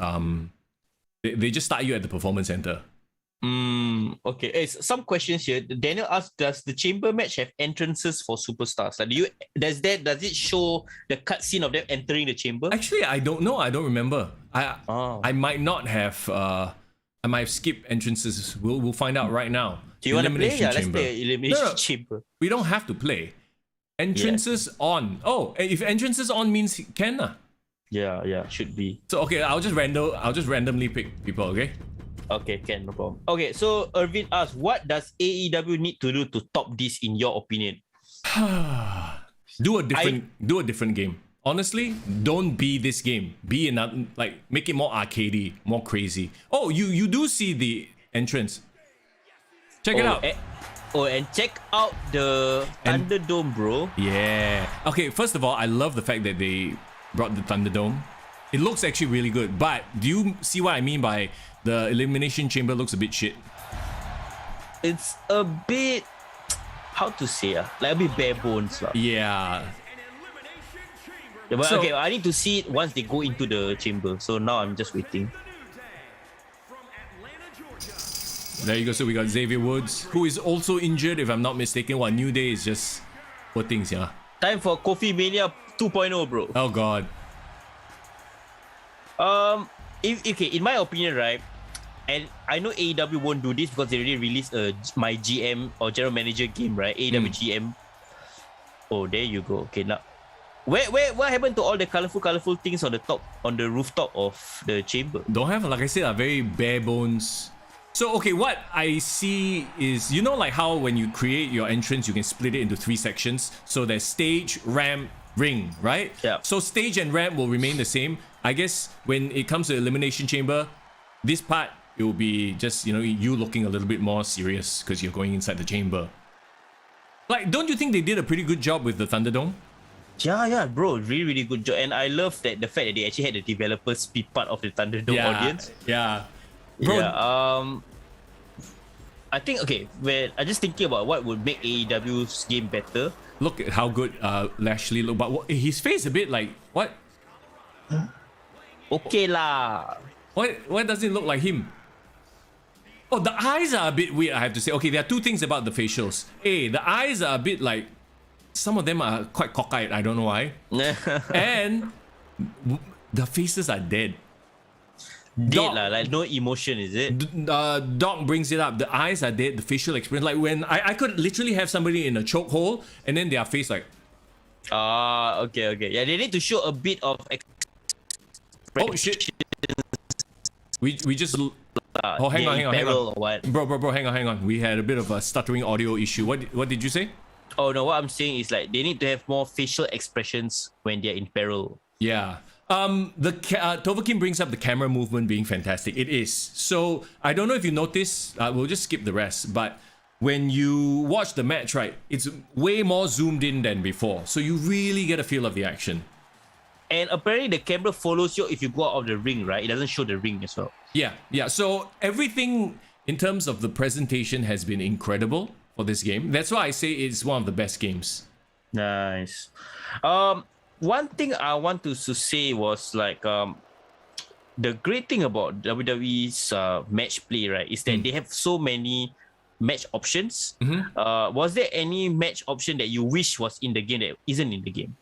S3: they just start you at the performance center.
S4: Okay. Hey, some questions here. Daniel asked, does the chamber match have entrances for superstars? Like, does it show the cutscene of them entering the chamber?
S3: Actually, I don't know. I don't remember. I might not have. I might have skipped entrances. We'll find out right now.
S4: Do you want to play? Yeah, let's
S3: Chamber.
S4: play Elimination
S3: No.
S4: Chamber.
S3: We don't have to play. Entrances on. Oh, if entrances on means can lah.
S4: Yeah, should be.
S3: So okay, I'll just randomly pick people. Okay.
S4: Okay, can, no problem. Okay, so Irvin asks, what does AEW need to do to top this in your opinion?
S3: Do a different game. Honestly, don't be this game. Be another, like, make it more arcadey, more crazy. Oh, you do see the entrance. Check it out.
S4: And check out the Thunderdome, bro.
S3: Yeah. Okay, first of all, I love the fact that they brought the Thunderdome. It looks actually really good, but do you see what I mean by the Elimination Chamber looks a bit shit?
S4: It's a bit, how to say, like a bit bare bones.
S3: Yeah.
S4: But
S3: So-
S4: okay, I need to see it once they go into the chamber. So now I'm just waiting.
S3: There you go. So we got Xavier Woods, who is also injured, if I'm not mistaken. What New Day is just poor things, yeah.
S4: Time for Kofi Mania 2.0, bro.
S3: Oh god.
S4: In my opinion, right, and I know AEW won't do this because they already released a my GM or general manager game, right? AEW GM. Oh, there you go. Okay, now, what happened to all the colorful things on the top, on the rooftop of the chamber?
S3: Don't have, like I said, a very bare bones. So okay, what I see is, you know, like how when you create your entrance, you can split it into 3 sections. So there's stage, ramp, ring, right?
S4: Yeah.
S3: So stage and ramp will remain the same. I guess when it comes to Elimination Chamber, this part, it will be just, you know, you looking a little bit more serious because you're going inside the chamber. Like, don't you think they did a pretty good job with the Thunderdome?
S4: Yeah, bro, really good job. And I love that the fact that they actually had the developers be part of the Thunderdome audience.
S3: Yeah. Bro,
S4: Yeah, I think, okay, when I'm just thinking about what would make AEW's game better.
S3: look at how good Lashley look. But his face a bit like, what?
S4: Okay lah.
S3: Why does it look like him? Oh, the eyes are a bit weird, I have to say. Okay, there are 2 things about the facials. The eyes are a bit like, some of them are quite cockeyed, I don't know why. And the faces are dead.
S4: Dead lah, like no emotion, is it?
S3: Doc brings it up. The eyes are dead, the facial expression. Like when I could literally have somebody in a chokehold and then their face like,
S4: Okay. Yeah, they need to show a bit of
S3: oh shit. We just hang on.
S4: Or what?
S3: Bro, hang on. We had a bit of a stuttering audio issue. What did you say?
S4: Oh no, what I'm saying is like they need to have more facial expressions when they're in peril.
S3: Yeah. Tova Kim brings up the camera movement being fantastic. It is. So I don't know if you notice. We'll just skip the rest. But when you watch the match, right, it's way more zoomed in than before. So you really get a feel of the action.
S4: And apparently the camera follows you if you go out of the ring, right? It doesn't show the ring as well.
S3: Yeah. So everything in terms of the presentation has been incredible for this game. That's why I say it's one of the best games.
S4: Nice. One thing I want to say was like the great thing about WWE's match play, right, is that they have so many match options. Was there any match option that you wish was in the game that isn't in the game?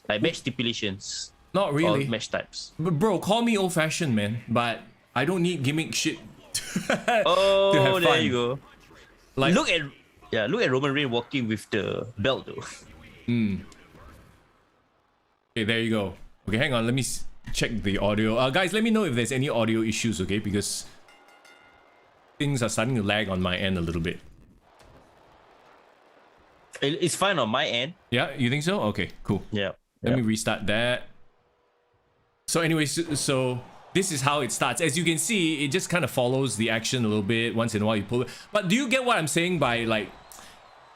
S4: Like match stipulations?
S3: Not really.
S4: Or match types?
S3: But bro, call me old-fashioned, man. But I don't need gimmick shit.
S4: Oh,
S3: to have
S4: there
S3: fun.
S4: you go.
S3: Like,
S4: Look at Roman Reigns walking with the belt though.
S3: Okay, there you go. Okay, hang on. Let me check the audio. Guys, let me know if there's any audio issues, okay? Because things are starting to lag on my end a little bit.
S4: It's fine on my end.
S3: Yeah, you think so? Okay, cool.
S4: Yeah.
S3: Let me restart that. So anyways, so this is how it starts. As you can see, it just kind of follows the action a little bit. Once in a while you pull it. But do you get what I'm saying by like,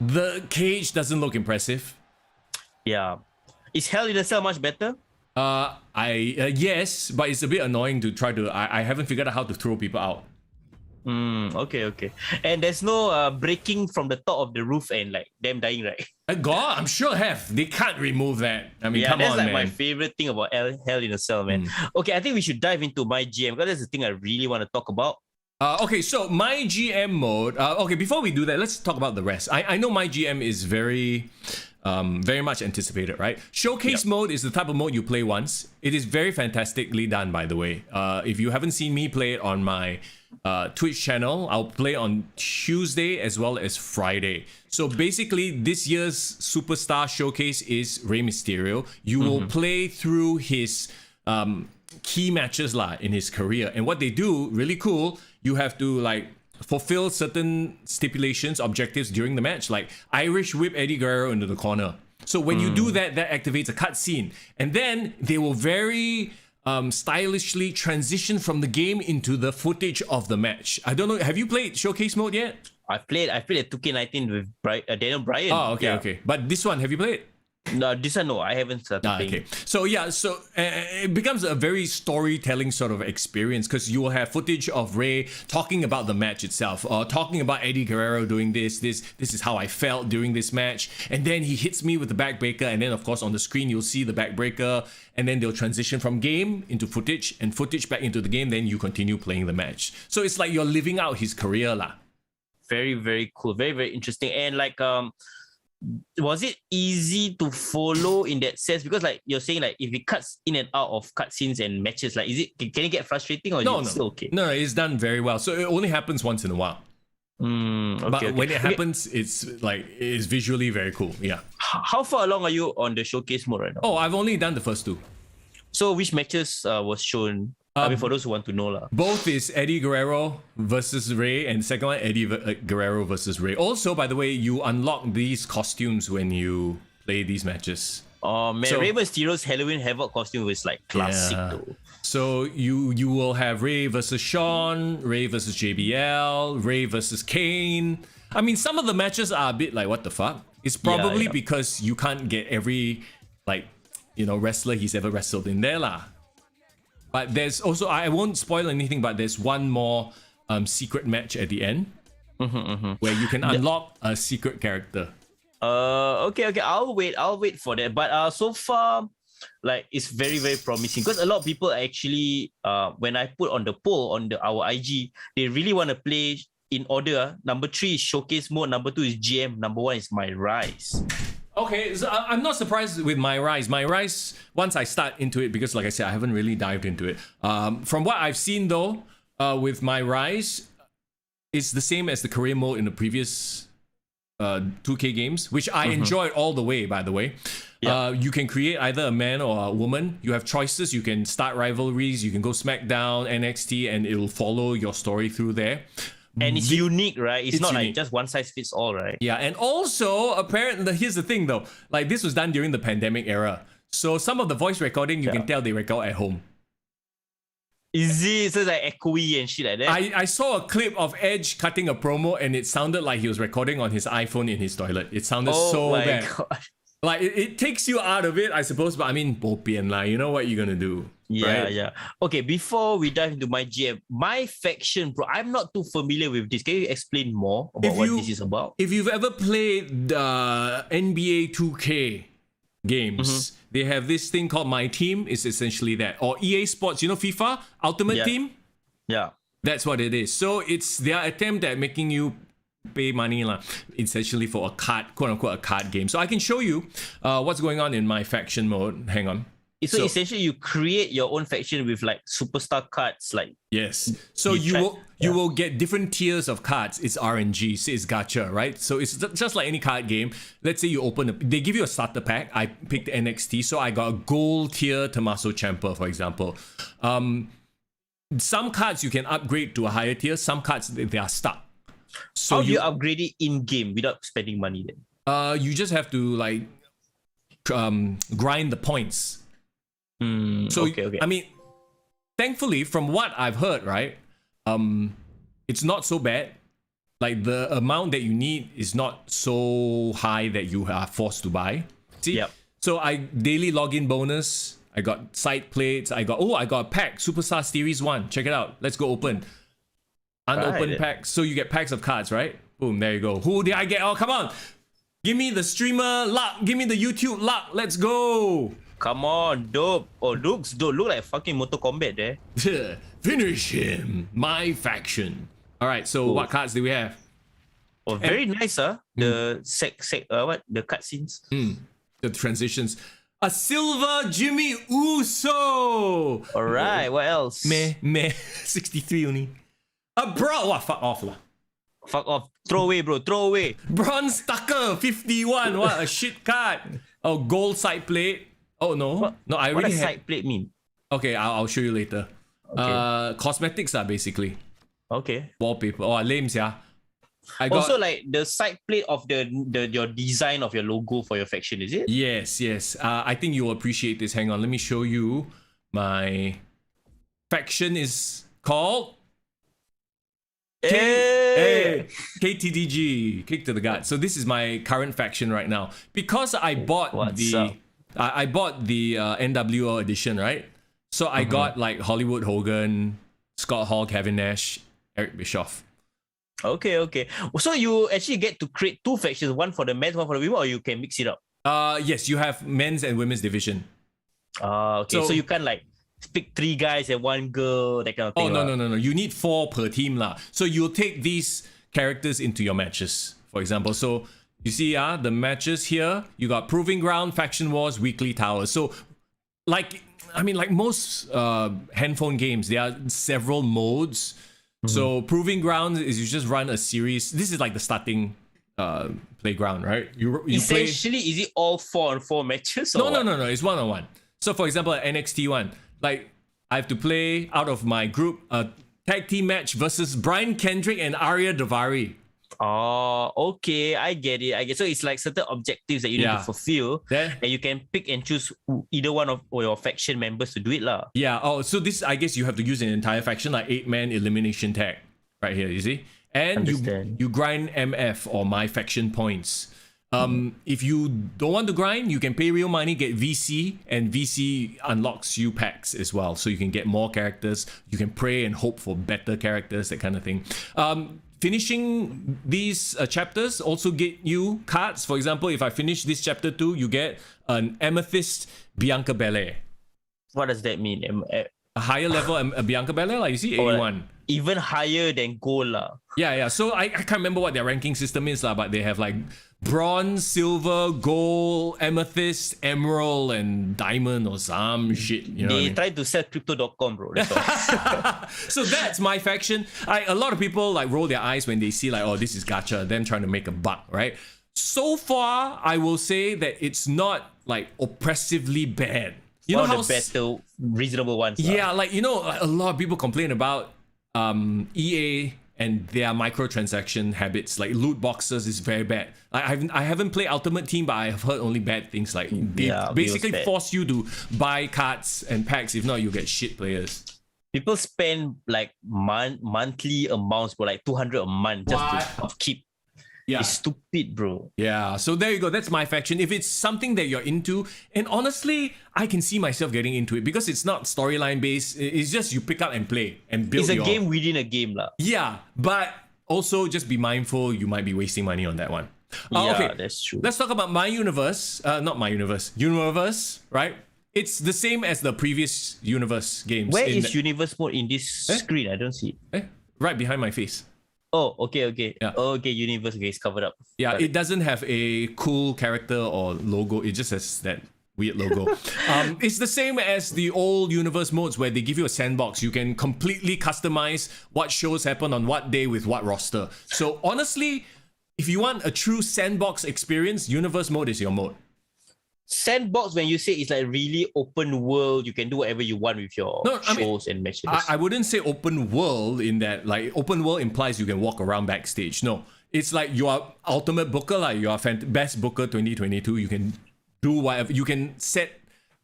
S3: the cage doesn't look impressive?
S4: Yeah. Is Hell in a Cell much better?
S3: Yes, but it's a bit annoying to try to, I haven't figured out how to throw people out.
S4: Okay. And there's no breaking from the top of the roof and like them dying, right?
S3: God, I'm sure have. They can't remove that. I mean,
S4: Yeah,
S3: come
S4: that's
S3: on,
S4: like
S3: man.
S4: my favorite thing about Hell in a Cell, man. Okay, I think we should dive into my GM because that's the thing I really want to talk about.
S3: Okay, so my GM mode. Okay, before we do that, let's talk about the rest. I know my GM is very much anticipated, right? Showcase mode is the type of mode you play once. It is very fantastically done, by the way. If you haven't seen me play it on my Twitch channel, I'll play on Tuesday as well as Friday. So basically, this year's Superstar Showcase is Rey Mysterio. You will play through his key matches in his career. And what they do, really cool, you have to like fulfill certain stipulations, objectives during the match, like Irish whip Eddie Guerrero into the corner. So when you do that, that activates a cutscene. And then they will very stylishly transition from the game into the footage of the match. I don't know, have you played Showcase Mode yet?
S4: I played at 2K19 with Daniel Bryan.
S3: Oh, okay. But this one, have you played?
S4: No, this one no, I haven't started playing.
S3: Okay. So yeah, it becomes a very storytelling sort of experience because you will have footage of Ray talking about the match itself, or talking about Eddie Guerrero doing this is how I felt during this match, and then he hits me with the backbreaker, and then of course on the screen you'll see the backbreaker, and then they'll transition from game into footage and footage back into the game, then you continue playing the match. So it's like you're living out his career lah.
S4: Very, very cool. Very, very interesting. And like was it easy to follow in that sense? Because like you're saying, like if it cuts in and out of cutscenes and matches, like can it get frustrating or is it still okay?
S3: No, it's done very well. So it only happens once in a while. But when it happens, it's visually very cool. Yeah.
S4: How far along are you on the showcase mode right now?
S3: Oh, I've only done the first two.
S4: So which matches was shown? I mean, for those who want to know lah.
S3: Both is Eddie Guerrero versus Ray, and second one Eddie Guerrero versus Ray. Also, by the way, you unlock these costumes when you play these matches.
S4: Oh man,
S3: So-
S4: Rey Mysterio's Halloween Havoc costume was like classic
S3: Yeah.
S4: though.
S3: So you will have Ray versus Shawn, Ray versus JBL, Ray versus Kane. I mean, some of the matches are a bit like, what the fuck? It's probably
S4: yeah.
S3: because you can't get every wrestler he's ever wrestled in there lah. But there's also, I won't spoil anything, but there's one more secret match at the end where you can unlock a secret character.
S4: Okay. I'll wait for that. But so far, like it's very, very promising because a lot of people actually, when I put on the poll on our IG, they really want to play in order. Number 3 is showcase mode. Number 2 is GM. Number 1 is My Rise.
S3: Okay, so I'm not surprised with My Rise. My Rise, once I start into it, because like I said, I haven't really dived into it. From what I've seen though, with My Rise, it's the same as the career mode in the previous 2K games, which I enjoyed all the way, by the way.
S4: Yep.
S3: You can create either a man or a woman. You have choices. You can start rivalries. You can go SmackDown, NXT, and it'll follow your story through there.
S4: And it's unique, right? It's not
S3: unique.
S4: like just one size fits all, right?
S3: Yeah, and also apparently, here's the thing though, like this was done during the pandemic era, so some of the voice recording you can tell they record at home.
S4: Is it so it's like echoey and shit like that?
S3: I saw a clip of Edge cutting a promo, and it sounded like he was recording on his iPhone in his toilet. It sounded so
S4: my
S3: bad.
S4: God.
S3: Like it takes you out of it, I suppose. But I mean, bo pian lah. You know what you're gonna do.
S4: Yeah,
S3: right?
S4: yeah. Okay, before we dive into my GM, my faction, bro, I'm not too familiar with this. Can you explain more about what this is about?
S3: If you've ever played the NBA 2K games, they have this thing called My Team. It's essentially that. Or EA Sports, you know, FIFA Ultimate Team?
S4: Yeah.
S3: That's what it is. So it's their attempt at making you pay money lah, essentially for a card, quote unquote, a card game. So I can show you what's going on in my faction mode. Hang on.
S4: So essentially, you create your own faction with like superstar cards, like
S3: yes. So you will get different tiers of cards. It's RNG, so it's gacha, right? So it's just like any card game. Let's say you open they give you a starter pack. I picked NXT, so I got a gold tier Tommaso Ciampa, for example. Some cards you can upgrade to a higher tier. Some cards they are stuck. So
S4: how do you upgrade it in game without spending money then?
S3: You just have to like grind the points.
S4: Okay.
S3: I mean, thankfully, from what I've heard, right, it's not so bad. Like the amount that you need is not so high that you are forced to buy. See?
S4: Yep.
S3: So I daily login bonus. I got side plates. I got a pack, Superstar Series 1. Check it out. Let's go open. Unopened
S4: Right.
S3: packs. So you get packs of cards, right? Boom, there you go. Who did I get? Oh, come on. Give me the streamer luck. Give me the YouTube luck. Let's go.
S4: Come on, dope. Oh, look like fucking Mortal Kombat there.
S3: Finish him. My faction. All right, so what cards do we have?
S4: Oh, very nice, huh? The the cutscenes.
S3: The transitions. A silver Jimmy Uso.
S4: All right, what else?
S3: Meh. 63 only. A bro. What? Fuck off lah.
S4: Fuck off. Throw away, bro. Throw away.
S3: Bronze Tucker 51. What a shit card. Oh, gold side plate. Oh no. No, I
S4: What
S3: already
S4: does
S3: had.
S4: side plate mean?
S3: Okay, I'll show you later.
S4: Okay.
S3: Cosmetics are basically
S4: Okay.
S3: wallpaper. Oh, lame, yeah. I got
S4: Also, like the side plate of the your design of your logo for your faction, is it?
S3: yes. I think you'll appreciate this. Hang on, let me show you. My faction is called KTDG, Kick to the Gut. So this is my current faction right now because I bought I bought the NWO edition, right? So I got like Hollywood Hogan, Scott Hall, Kevin Nash, Eric Bischoff.
S4: Okay. So you actually get to create two factions, one for the men, one for the women, or you can mix it up?
S3: Yes, you have men's and women's division.
S4: Okay. So you can't like pick 3 guys and 1 girl, that kind of thing.
S3: Oh, no. You need 4 per team lah. So you'll take these characters into your matches, for example. So you see the matches here, you got Proving Ground, Faction Wars, Weekly Towers. So like most handphone games, there are several modes. So Proving Ground is you just run a series. This is like the starting playground, right? You
S4: essentially play... is it all 4-on-4 matches?
S3: No. It's 1-on-1. So for example, NXT 1, like I have to play out of my group a tag team match versus Brian Kendrick and Arya Davari.
S4: Oh, okay. I get it. So it's like certain objectives that you need to fulfill, and you can pick and choose either one of your faction members to do it lah.
S3: Yeah. Oh, so this, I guess you have to use an entire faction, like 8-man elimination tag right here, you see? And you grind MF or my faction points. If you don't want to grind, you can pay real money, get VC, and VC unlocks you packs as well. So you can get more characters. You can pray and hope for better characters, that kind of thing. Finishing these chapters also get you cards. For example, if I finish this chapter 2, you get an Amethyst Bianca Belair.
S4: What does that mean?
S3: A higher level Bianca Belair, like you see, 81.
S4: Even higher than gold lah.
S3: Yeah. So I can't remember what their ranking system is lah, but they have like bronze, silver, gold, amethyst, emerald, and diamond or some shit. You know
S4: they try to sell crypto.com, bro. That's all.
S3: So that's my faction. A lot of people like roll their eyes when they see like, oh, this is gacha, them trying to make a buck, right? So far, I will say that it's not like oppressively bad. You know how
S4: the better, reasonable ones.
S3: Yeah, like a lot of people complain about EA and their microtransaction habits, like loot boxes is very bad. I haven't played Ultimate Team, but I have heard only bad things. Like they basically force you to buy cards and packs. If not, you get shit players.
S4: People spend like monthly amounts for like 200 a month just to keep. Yeah. It's stupid, bro.
S3: Yeah, so there you go. That's my faction. If it's something that you're into, and honestly, I can see myself getting into it because it's not storyline based. It's just you pick up and play and build.
S4: It's a game within a game lah.
S3: Yeah, but also just be mindful. You might be wasting money on that one.
S4: Okay, that's true.
S3: Let's talk about my universe. Not my universe. Universe, right? It's the same as the previous universe games.
S4: Where is universe mode in this screen? I don't see
S3: it. Right behind my face.
S4: Oh, okay.
S3: Yeah.
S4: Okay, universe. Okay, it's covered up.
S3: Yeah, it doesn't have a cool character or logo. It just has that weird logo. It's the same as the old universe modes where they give you a sandbox. You can completely customize what shows happen on what day with what roster. So honestly, if you want a true sandbox experience, universe mode is your mode.
S4: Sandbox, when you say it's like really open world, you can do whatever you want with your shows and matches.
S3: I wouldn't say open world in that, like open world implies you can walk around backstage. No, it's like you are ultimate booker, like you are best booker 2022. You can do whatever. You can set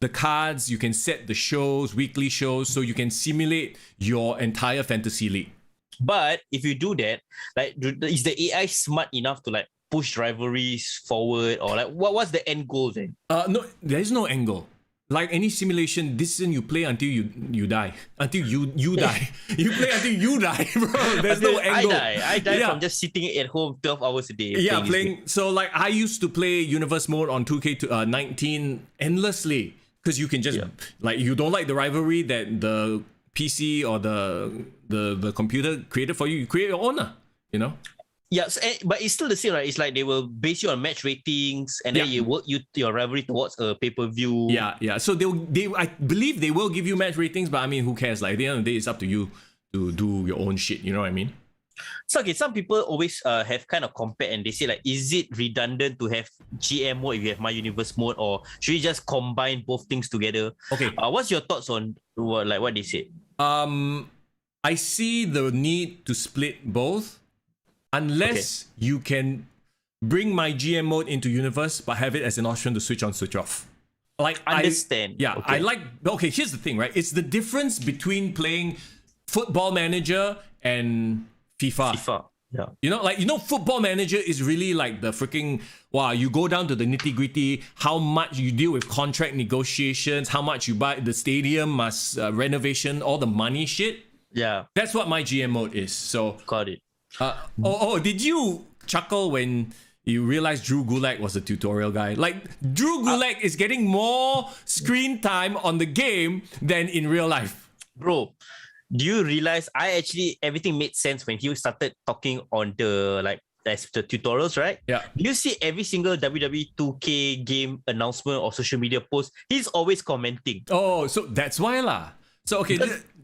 S3: the cards, you can set the shows, weekly shows, so you can simulate your entire fantasy league.
S4: But if you do that, like, is the AI smart enough to like push rivalries forward, or like what's the end goal then?
S3: No, there is no end goal. Like any simulation, this season you play until you die. Until you die. You play until you die, bro. There's no end goal.
S4: I die from just sitting at home 12 hours a day.
S3: Yeah, playing. So like I used to play universe mode on 2k19 endlessly because you can just like, you don't like the rivalry that the PC or the computer created for you. You create your own, you know.
S4: Yeah, but it's still the same, right? It's like they will base you on match ratings, and then you work your rivalry towards a pay-per-view.
S3: Yeah. So I believe they will give you match ratings, but I mean, who cares? Like at the end of the day, it's up to you to do your own shit. You know what I mean?
S4: So okay, some people always have kind of compared, and they say like, is it redundant to have GM mode if you have My Universe mode, or should you just combine both things together? Okay. What's your thoughts on what they said?
S3: I see the need to split both. unless you can bring my GM mode into Universe, but have it as an option to switch on, switch off. Like
S4: Understand.
S3: I like. Okay, here's the thing, right? It's the difference between playing Football Manager and FIFA.
S4: Yeah.
S3: You know, Football Manager is really like the freaking, wow, you go down to the nitty gritty, how much you deal with contract negotiations, how much you buy, the stadium must renovation, all the money shit.
S4: Yeah.
S3: That's what my GM mode is. So,
S4: Got it.
S3: did you chuckle when you realized Drew Gulak was a tutorial guy? Like, Drew Gulak is getting more screen time on the game than in real life.
S4: Bro, do you realize everything made sense when he started talking on the as the tutorials, right?
S3: Yeah.
S4: You see every single WWE 2k game announcement or social media post, he's always commenting.
S3: Oh, so that's why lah. So okay,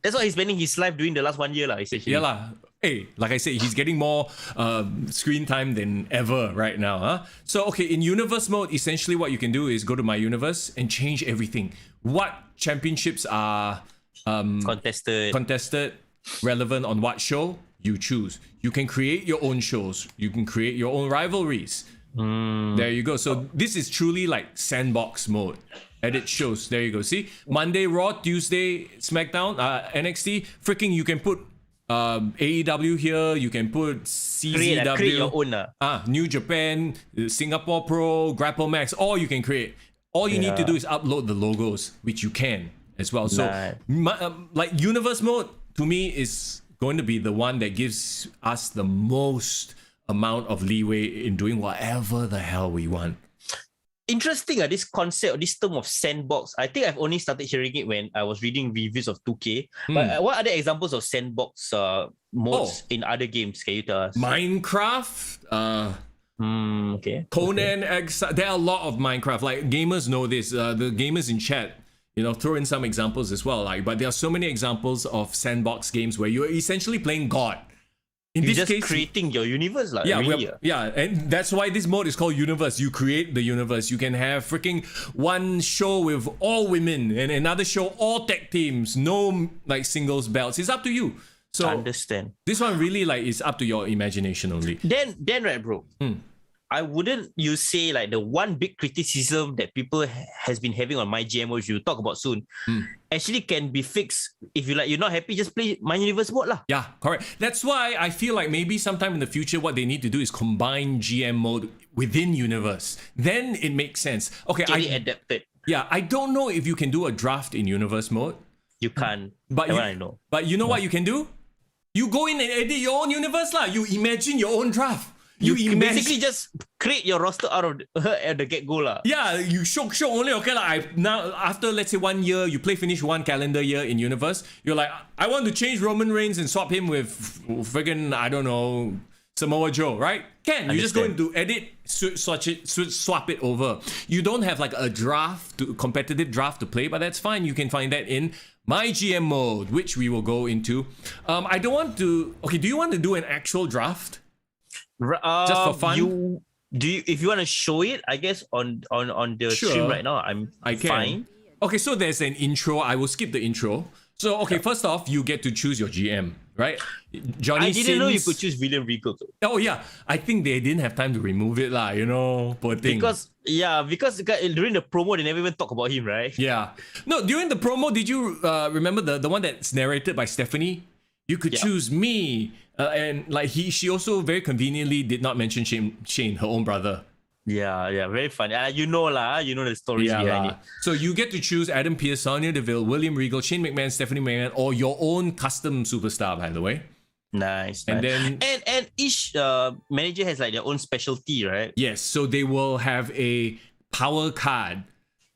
S4: That's why he's spending his life doing the last 1 year lah, essentially.
S3: yeah lah. Hey, like I said, he's getting more screen time than ever right now. Huh? So okay, in Universe mode, essentially what you can do is go to My Universe and change everything. What championships are contested, relevant on what show, you choose. You can create your own shows. You can create your own rivalries. There you go. So this is truly like sandbox mode. Edit shows. There you go. See? Monday Raw, Tuesday SmackDown, NXT. Freaking you can put AEW here. You can put CZW.
S4: Create your own.
S3: New Japan, Singapore Pro, Grapple Max. All you can create. All you need to do is upload the logos, which you can as well. So like Universe mode to me is going to be the one that gives us the most amount of leeway in doing whatever the hell we want.
S4: Interesting, this concept, this term of sandbox. I think I've only started hearing it when I was reading reviews of 2K. But what are the examples of sandbox modes in other games? Can you tell us?
S3: Minecraft,
S4: Okay.
S3: Conan X. There are a lot of Minecraft. Like gamers know this. The gamers in chat, throw in some examples as well. Like, but there are so many examples of sandbox games where you're essentially playing God. In
S4: You're
S3: this
S4: just
S3: case,
S4: creating your universe, like
S3: and that's why this mode is called Universe. You create the universe. You can have freaking one show with all women and another show all tag teams, no like singles belts. It's up to you. So
S4: I understand.
S3: This one really like is up to your imagination only.
S4: Then right, bro. I wouldn't you say like the one big criticism that people has been having on my GM, which we'll talk about soon, actually can be fixed. If you're not happy, just play My Universe mode lah.
S3: Yeah, correct. That's why I feel like maybe sometime in the future, what they need to do is combine GM mode within Universe. Then it makes sense. Okay,
S4: Get it adapted.
S3: Yeah, I don't know if you can do a draft in Universe mode.
S4: You can't.
S3: But
S4: I know.
S3: But you know what you can do? You go in and edit your own universe lah. You imagine your own draft.
S4: You basically just create your roster out of at the get-go lah.
S3: Yeah, you show only okay lah. Now after let's say 1 year, you finish one calendar year in Universe. You're like, I want to change Roman Reigns and swap him with friggin' I don't know Samoa Joe, right? You just go into edit, swap it over. You don't have like a competitive draft to play, but that's fine. You can find that in My GM mode, which we will go into. I don't want to. Okay, do you want to do an actual draft? Just for fun?
S4: If you want to show it, I guess on the stream right now, I can. Fine.
S3: Okay, so there's an intro. I will skip the intro. So okay, first off, you get to choose your GM, right? Johnny
S4: I didn't know you could choose William Regal.
S3: Oh yeah, I think they didn't have time to remove it lah. Poor thing.
S4: Because during the promo they never even talk about him, right?
S3: Yeah. No, during the promo, did you remember the one that's narrated by Stephanie? You could choose me. And like she also very conveniently did not mention Shane, her own brother.
S4: Yeah, very funny. You know the stories behind it.
S3: So you get to choose Adam Pearce, Sonya Deville, William Regal, Shane McMahon, Stephanie McMahon, or your own custom superstar, by the way.
S4: Nice.
S3: And then
S4: and each manager has like their own specialty, right?
S3: Yes. So they will have a power card,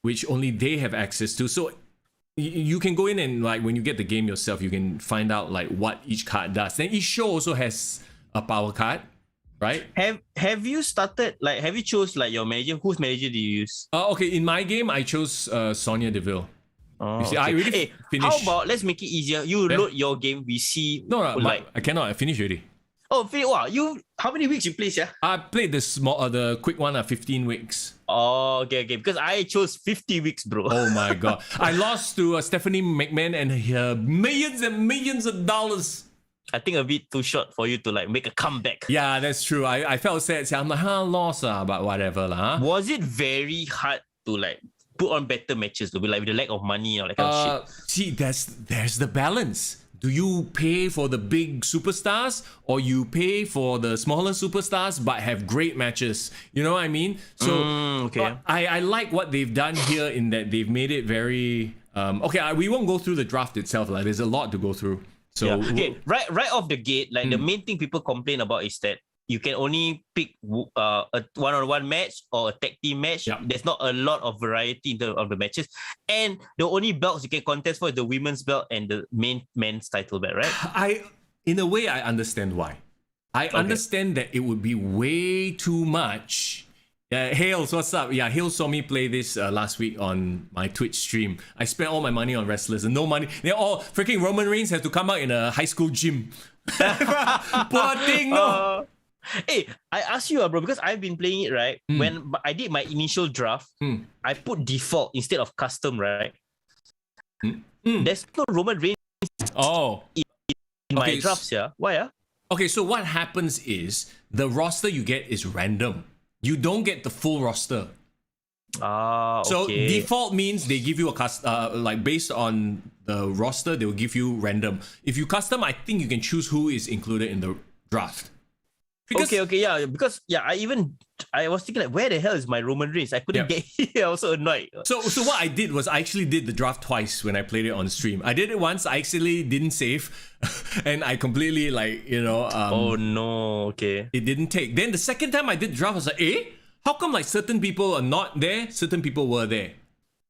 S3: which only they have access to. So you can go in and like when you get the game yourself, you can find out like what each card does. Then each show also has a power card, right?
S4: Have you started like have you chose like your manager? Whose manager do you use?
S3: Okay, in my game I chose Sonya Deville. You see, I really finished.
S4: How about let's make it easier? You load your game. We see.
S3: No, I cannot. I finished already.
S4: Oh, wow! How many weeks you played? Yeah,
S3: I played the quick one. 15 weeks.
S4: Oh, okay. Because I chose 50 weeks, bro.
S3: Oh my god! I lost to Stephanie McMahon and her millions and millions of dollars.
S4: I think a bit too short for you to like make a comeback.
S3: Yeah, that's true. I felt sad. So I'm like, lost but whatever lah.
S4: Was it very hard to like put on better matches to be like with the lack of money or like kind of shit?
S3: See, there's the balance. Do you pay for the big superstars or you pay for the smaller superstars but have great matches? You know what I mean? So
S4: okay.
S3: I like what they've done here in that they've made it very we won't go through the draft itself. Like there's a lot to go through. So
S4: yeah. Okay, right off the gate, like the main thing people complain about is that you can only pick a one-on-one match or a tag team match.
S3: Yep.
S4: There's not a lot of variety in terms of the matches. And the only belts you can contest for is the women's belt and the main men's title belt, right?
S3: In a way, I understand why. I understand that it would be way too much. Hales, what's up? Yeah, Hales saw me play this last week on my Twitch stream. I spent all my money on wrestlers and no money. They're all freaking Roman Reigns has to come out in a high school gym. Poor thing, no.
S4: Hey, I asked you, bro, because I've been playing it, right? When I did my initial draft, I put default instead of custom, right? There's no Roman Reigns in my drafts, yeah. Why,
S3: Okay, so what happens is the roster you get is random. You don't get the full roster. So default means they give you a like based on the roster, they will give you random. If you custom, I think you can choose who is included in the draft. Because, I was thinking like, where the hell is my Roman Reigns? I couldn't get here. I was so annoyed. So what I did was I actually did the draft twice when I played it on stream. I did it once. I actually didn't save, and I completely
S4: oh no, okay.
S3: It didn't take. Then the second time I did the draft, I was like, how come like certain people are not there? Certain people were there.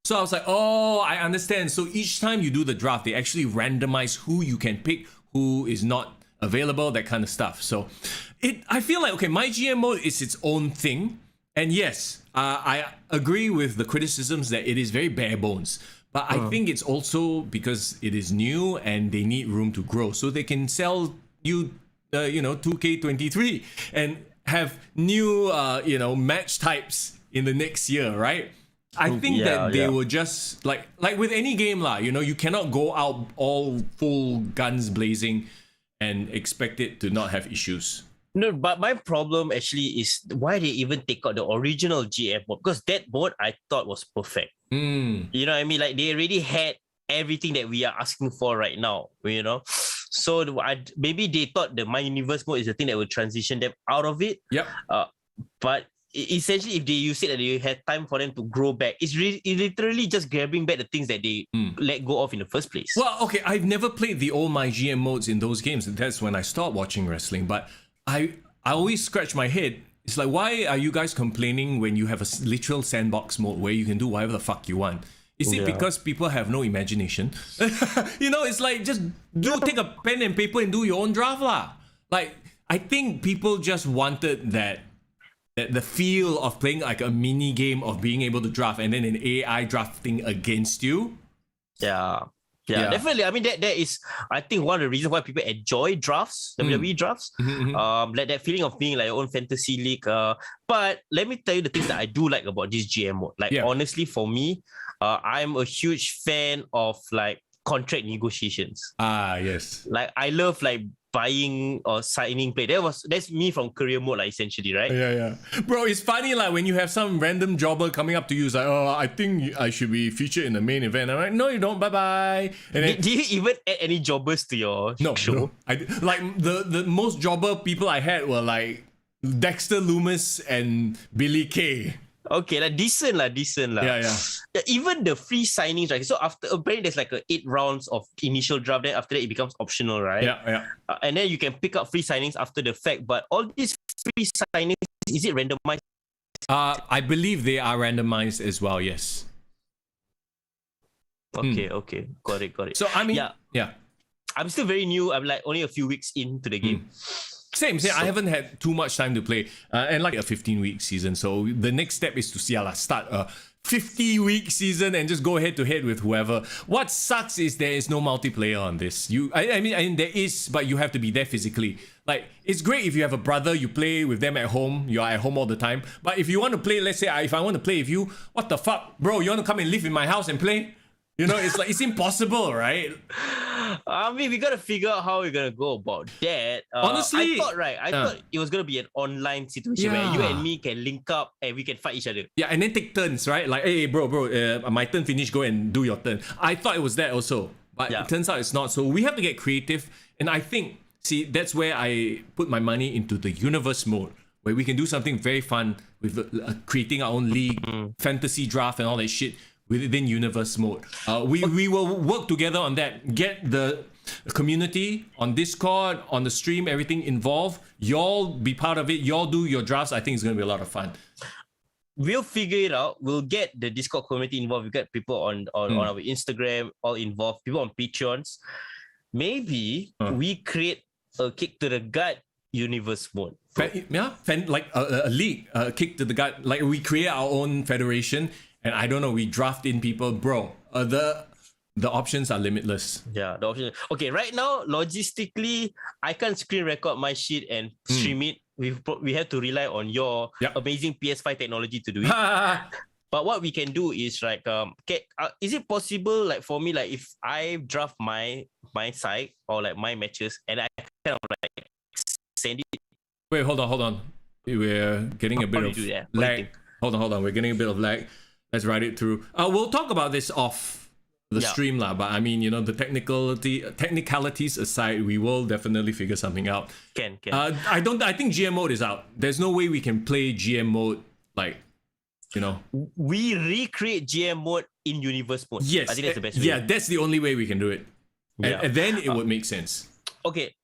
S3: So I was like, oh, I understand. So each time you do the draft, they actually randomize who you can pick, who is not available, that kind of stuff. So I feel like, okay, my GM mode is its own thing. And yes, I agree with the criticisms that it is very bare bones. But I think it's also because it is new and they need room to grow. So they can sell you, 2k23 and have new, match types in the next year, right? I think that they will just, like with any game lah, you cannot go out all full guns blazing and expect it to not have issues.
S4: No, but my problem actually is why they even take out the original GM mode, because that mode I thought was perfect. You know what I mean? Like they already had everything that we are asking for right now, So maybe they thought the My Universe mode is the thing that will transition them out of it.
S3: Yep.
S4: But essentially, if you said that they had time for them to grow back, it's literally just grabbing back the things that they let go of in the first place.
S3: Well, okay, I've never played the old My GM modes in those games. That's when I stopped watching wrestling. But I always scratch my head. It's like, why are you guys complaining when you have a literal sandbox mode where you can do whatever the fuck you want? Is it because people have no imagination? It's like, just take a pen and paper and do your own draft lah. Like, I think people just wanted that the feel of playing like a mini game of being able to draft and then an AI drafting against you.
S4: Yeah, definitely. I mean, that is, I think, one of the reasons why people enjoy drafts, WWE drafts. Like that feeling of being like your own fantasy league. But let me tell you the things that I do like about this GM mode. Like, honestly, for me, I'm a huge fan of like contract negotiations.
S3: Yes.
S4: Like, I love like buying or signing play. That's me from career mode, like, essentially, right?
S3: Yeah. Bro, it's funny like when you have some random jobber coming up to you, it's like, oh, I think I should be featured in the main event. I'm like, no, you don't. Bye-bye. And then,
S4: do you even add any jobbers to your show?
S3: No. Like the most jobber people I had were like Dexter Loomis and Billy Kay.
S4: Okay, like decent lah.
S3: Yeah.
S4: Even the free signings, right? So after, apparently there's like 8 rounds of initial draft. Then after that it becomes optional, right?
S3: Yeah.
S4: And then you can pick up free signings after the fact. But all these free signings, is it randomized?
S3: I believe they are randomized as well. Yes.
S4: Okay. Got it.
S3: So I mean, yeah.
S4: I'm still very new. I'm like only a few weeks into the game.
S3: Same. I haven't had too much time to play, and like a 15-week season. So the next step is to start a 50-week season and just go head to head with whoever. What sucks is there is no multiplayer on this. I mean there is, but you have to be there physically. Like, it's great if you have a brother, you play with them at home, you're at home all the time. But if you want to play, let's say if I want to play with you, what the fuck, bro? You want to come and live in my house and play? It's like, it's impossible, right?
S4: I mean, we gotta figure out how we're gonna go about that.
S3: Honestly,
S4: I thought it was gonna be an online situation where you and me can link up and we can fight each other.
S3: Yeah, and then take turns, right? Like, hey, bro, my turn finished, go and do your turn. I thought it was that also, but it turns out it's not. So we have to get creative, and I think, see, that's where I put my money into the universe mode, where we can do something very fun with creating our own league, fantasy draft, and all that shit within universe mode. We will work together on that. Get the community on Discord, on the stream, everything involved. Y'all be part of it. Y'all do your drafts. I think it's going to be a lot of fun.
S4: We'll figure it out. We'll get the Discord community involved. We get people on our Instagram all involved. People on Patreons. Maybe we create a kick to the gut universe mode.
S3: Like a league, kick to the gut. Like we create our own federation, and I don't know, we draft in people, bro. The options are limitless.
S4: Yeah, the option. Okay, right now, logistically, I can't screen record my shit and stream it. We have to rely on your amazing PS5 technology to do it. But what we can do is like, is it possible, like for me, like if I draft my side or like my matches and I kind of like send it.
S3: Wait, hold on. We're getting a bit of lag. Hold on. We're getting a bit of lag. Let's ride it through. We'll talk about this off the stream lah. But I mean, you know, the technicalities aside, we will definitely figure something out.
S4: Can.
S3: I think GM mode is out. There's no way we can play GM mode like, you know.
S4: We recreate GM mode in universe mode.
S3: Yes.
S4: I think that's the best way.
S3: Yeah, that's the only way we can do it. And then it would make sense.
S4: Okay.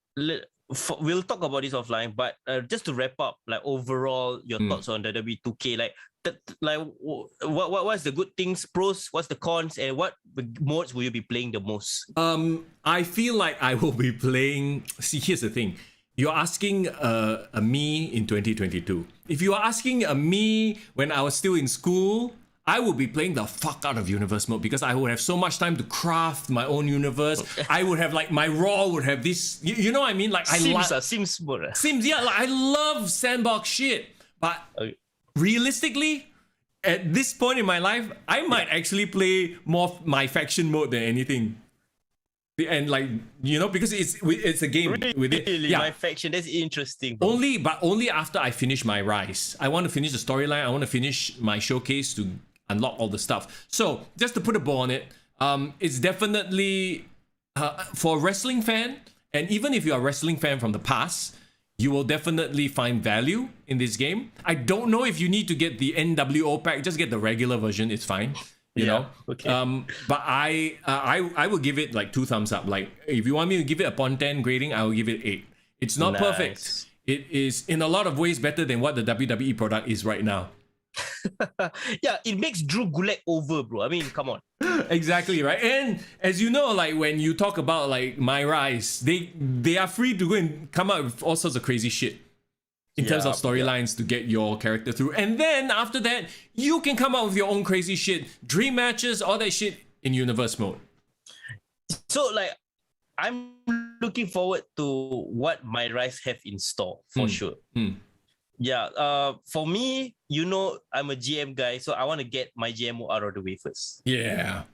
S4: We'll talk about this offline, but just to wrap up, like overall, your thoughts on the WWE 2K, what's the good things, pros, what's the cons, and what modes will you be playing the most?
S3: I feel like I will be playing. See, here's the thing. You're asking a me in 2022. If you are asking a me when I was still in school, I would be playing the fuck out of universe mode because I would have so much time to craft my own universe. I would have like my Raw would have this. You know what I mean? Like
S4: Sims mode.
S3: Sims, yeah. Like I love sandbox shit, but realistically, at this point in my life, I might actually play more my faction mode than anything. And like, you know, because it's a game with it.
S4: Really, my faction, that's interesting. Bro.
S3: Only after I finish my Rise. I want to finish the storyline. I want to finish my showcase to unlock all the stuff. So just to put a bow on it, it's definitely for a wrestling fan, and even if you're a wrestling fan from the past, you will definitely find value in this game. I don't know if you need to get the NWO pack. Just get the regular version. It's fine. You know,
S4: okay.
S3: But I will give it like 2 thumbs up. Like if you want me to give it upon 10 grading, I will give it 8. It's not perfect. It is in a lot of ways better than what the WWE product is right now.
S4: Yeah, it makes Drew Gulak over, bro. I mean, come on.
S3: Exactly, right? And as you know, like when you talk about like My Rise, they are free to go and come up with all sorts of crazy shit in terms of storylines to get your character through. And then after that, you can come up with your own crazy shit, dream matches, all that shit in universe mode.
S4: So like, I'm looking forward to what My Rise have in store for sure. Yeah, for me, you know, I'm a GM guy, so I want to get my GMO out of the way first. Yeah.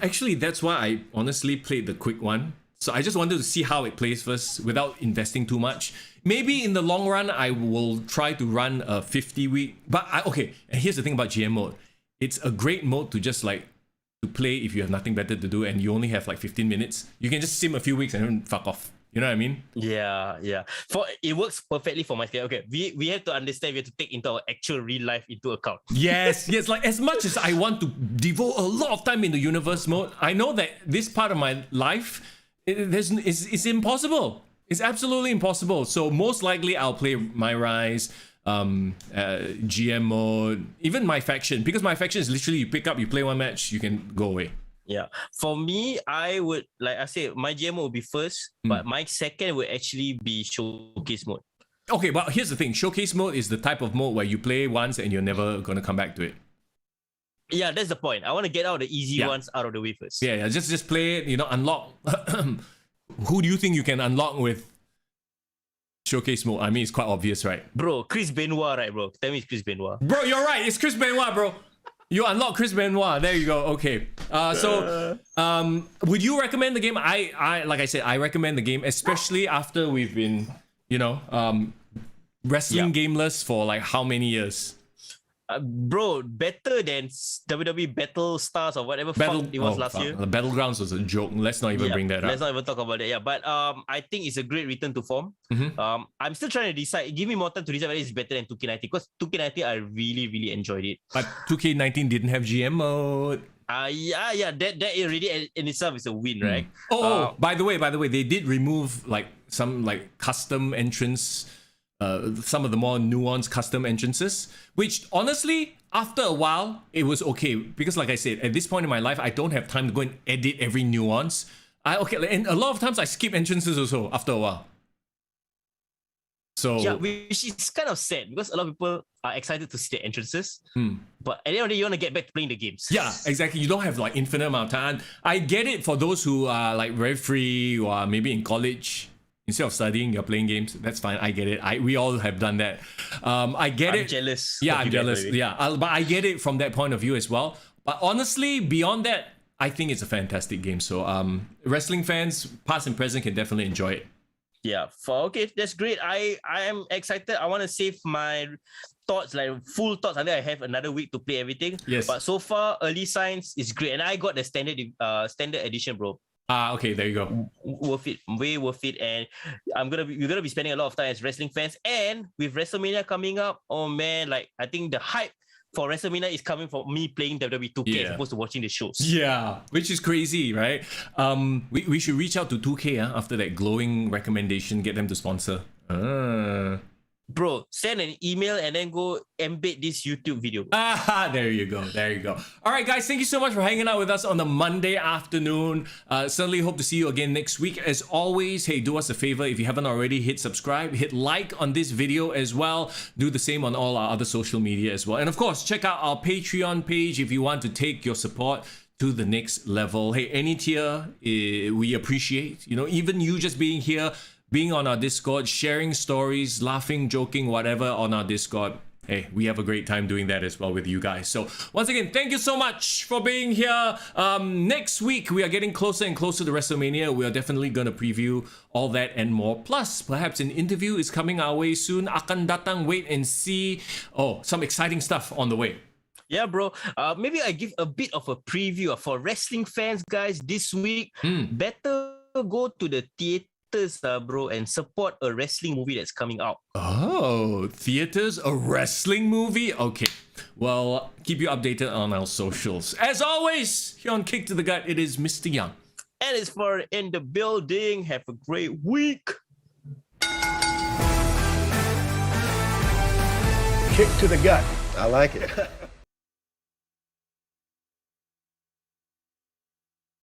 S3: Actually, that's why I honestly played the quick one. So I just wanted to see how it plays first without investing too much. Maybe in the long run, I will try to run a 50-week. But okay, and here's the thing about GM mode. It's a great mode to just like to play if you have nothing better to do and you only have like 15 minutes. You can just sim a few weeks and then fuck off. You know what I mean?
S4: Yeah. It works perfectly for my schedule. Okay, we have to understand, we have to take into our actual real life into account.
S3: Yes. Like as much as I want to devote a lot of time in the universe mode, I know that this part of my life, it's impossible. It's absolutely impossible. So most likely I'll play My Rise, GM mode, even my faction, because my faction is literally you pick up, you play one match, you can go away.
S4: Yeah. For me, I would, like I said, my GM mode will be first, but my second would actually be showcase mode.
S3: Okay, but here's the thing. Showcase mode is the type of mode where you play once and you're never going to come back to it.
S4: Yeah, that's the point. I want to get out the easy ones out of the way first.
S3: Yeah, just play it, you know, unlock. Who do you think you can unlock with showcase mode? I mean, it's quite obvious, right?
S4: Bro, Chris Benoit, right, bro? Tell me it's Chris Benoit.
S3: Bro, you're right. It's Chris Benoit, bro. You unlock Chris Benoit. There you go. Okay. Would you recommend the game? I like I said, I recommend the game, especially after we've been, wrestling gameless for like how many years?
S4: Bro, better than WWE Battle Stars or whatever fuck it was last year.
S3: The Battlegrounds was a joke. Let's not even bring that up.
S4: Let's not even talk about that. Yeah, but I think it's a great return to form. I'm still trying to decide. Give me more time to decide whether it's better than 2K19 because 2K19 I really, really enjoyed it.
S3: But 2K19 didn't have GM mode.
S4: That already in itself is a win, right?
S3: By the way, they did remove like some like custom entrance. Some of the more nuanced custom entrances, which honestly, after a while, it was okay. Because like I said, at this point in my life, I don't have time to go and edit every nuance. And a lot of times I skip entrances also after a while. So
S4: yeah, which is kind of sad because a lot of people are excited to see the entrances. But at the end of the day, you want to get back to playing the games.
S3: Yeah, exactly. You don't have like infinite amount of time. I get it for those who are like very free or are maybe in college. Instead of studying, you're playing games. That's fine. I get it. We all have done that. I get it.
S4: I'm jealous.
S3: Yeah, I'm jealous. Yeah, but I get it from that point of view as well. But honestly, beyond that, I think it's a fantastic game. So, wrestling fans, past and present, can definitely enjoy it.
S4: Yeah. Okay, that's great. I am excited. I want to save my thoughts, like full thoughts, until I have another week to play everything.
S3: Yes.
S4: But so far, early signs is great, and I got the standard edition, bro.
S3: Okay, there you go.
S4: Worth it, way worth it, and we're gonna be spending a lot of time as wrestling fans, and with WrestleMania coming up, oh man, like I think the hype for WrestleMania is coming from me playing WWE 2K as opposed to watching the shows. Yeah,
S3: which is crazy, right? We should reach out to 2K after that glowing recommendation, get them to sponsor.
S4: Bro, send an email and then go embed this YouTube video.
S3: There you go. All right, guys, thank you so much for hanging out with us on the Monday afternoon. Certainly hope to see you again next week. As always, hey, do us a favor. If you haven't already, hit subscribe, hit like on this video as well. Do the same on all our other social media as well. And of course, check out our Patreon page if you want to take your support to the next level. Hey, any tier we appreciate. Even you just being here, being on our Discord, sharing stories, laughing, joking, whatever on our Discord. Hey, we have a great time doing that as well with you guys. So once again, thank you so much for being here. Next week, we are getting closer and closer to WrestleMania. We are definitely going to preview all that and more. Plus, perhaps an interview is coming our way soon. Akan datang, wait and see. Oh, some exciting stuff on the way.
S4: Yeah, bro. Maybe I give a bit of a preview for wrestling fans, guys. This week, better go to the theater, bro, and support a wrestling movie that's coming out.
S3: Oh, theaters, a wrestling movie? Okay. Well, keep you updated on our socials. As always, here on Kick to the Gut, it is Mr. Young.
S4: And it's for in the building. Have a great week.
S2: Kick to the gut. I like it.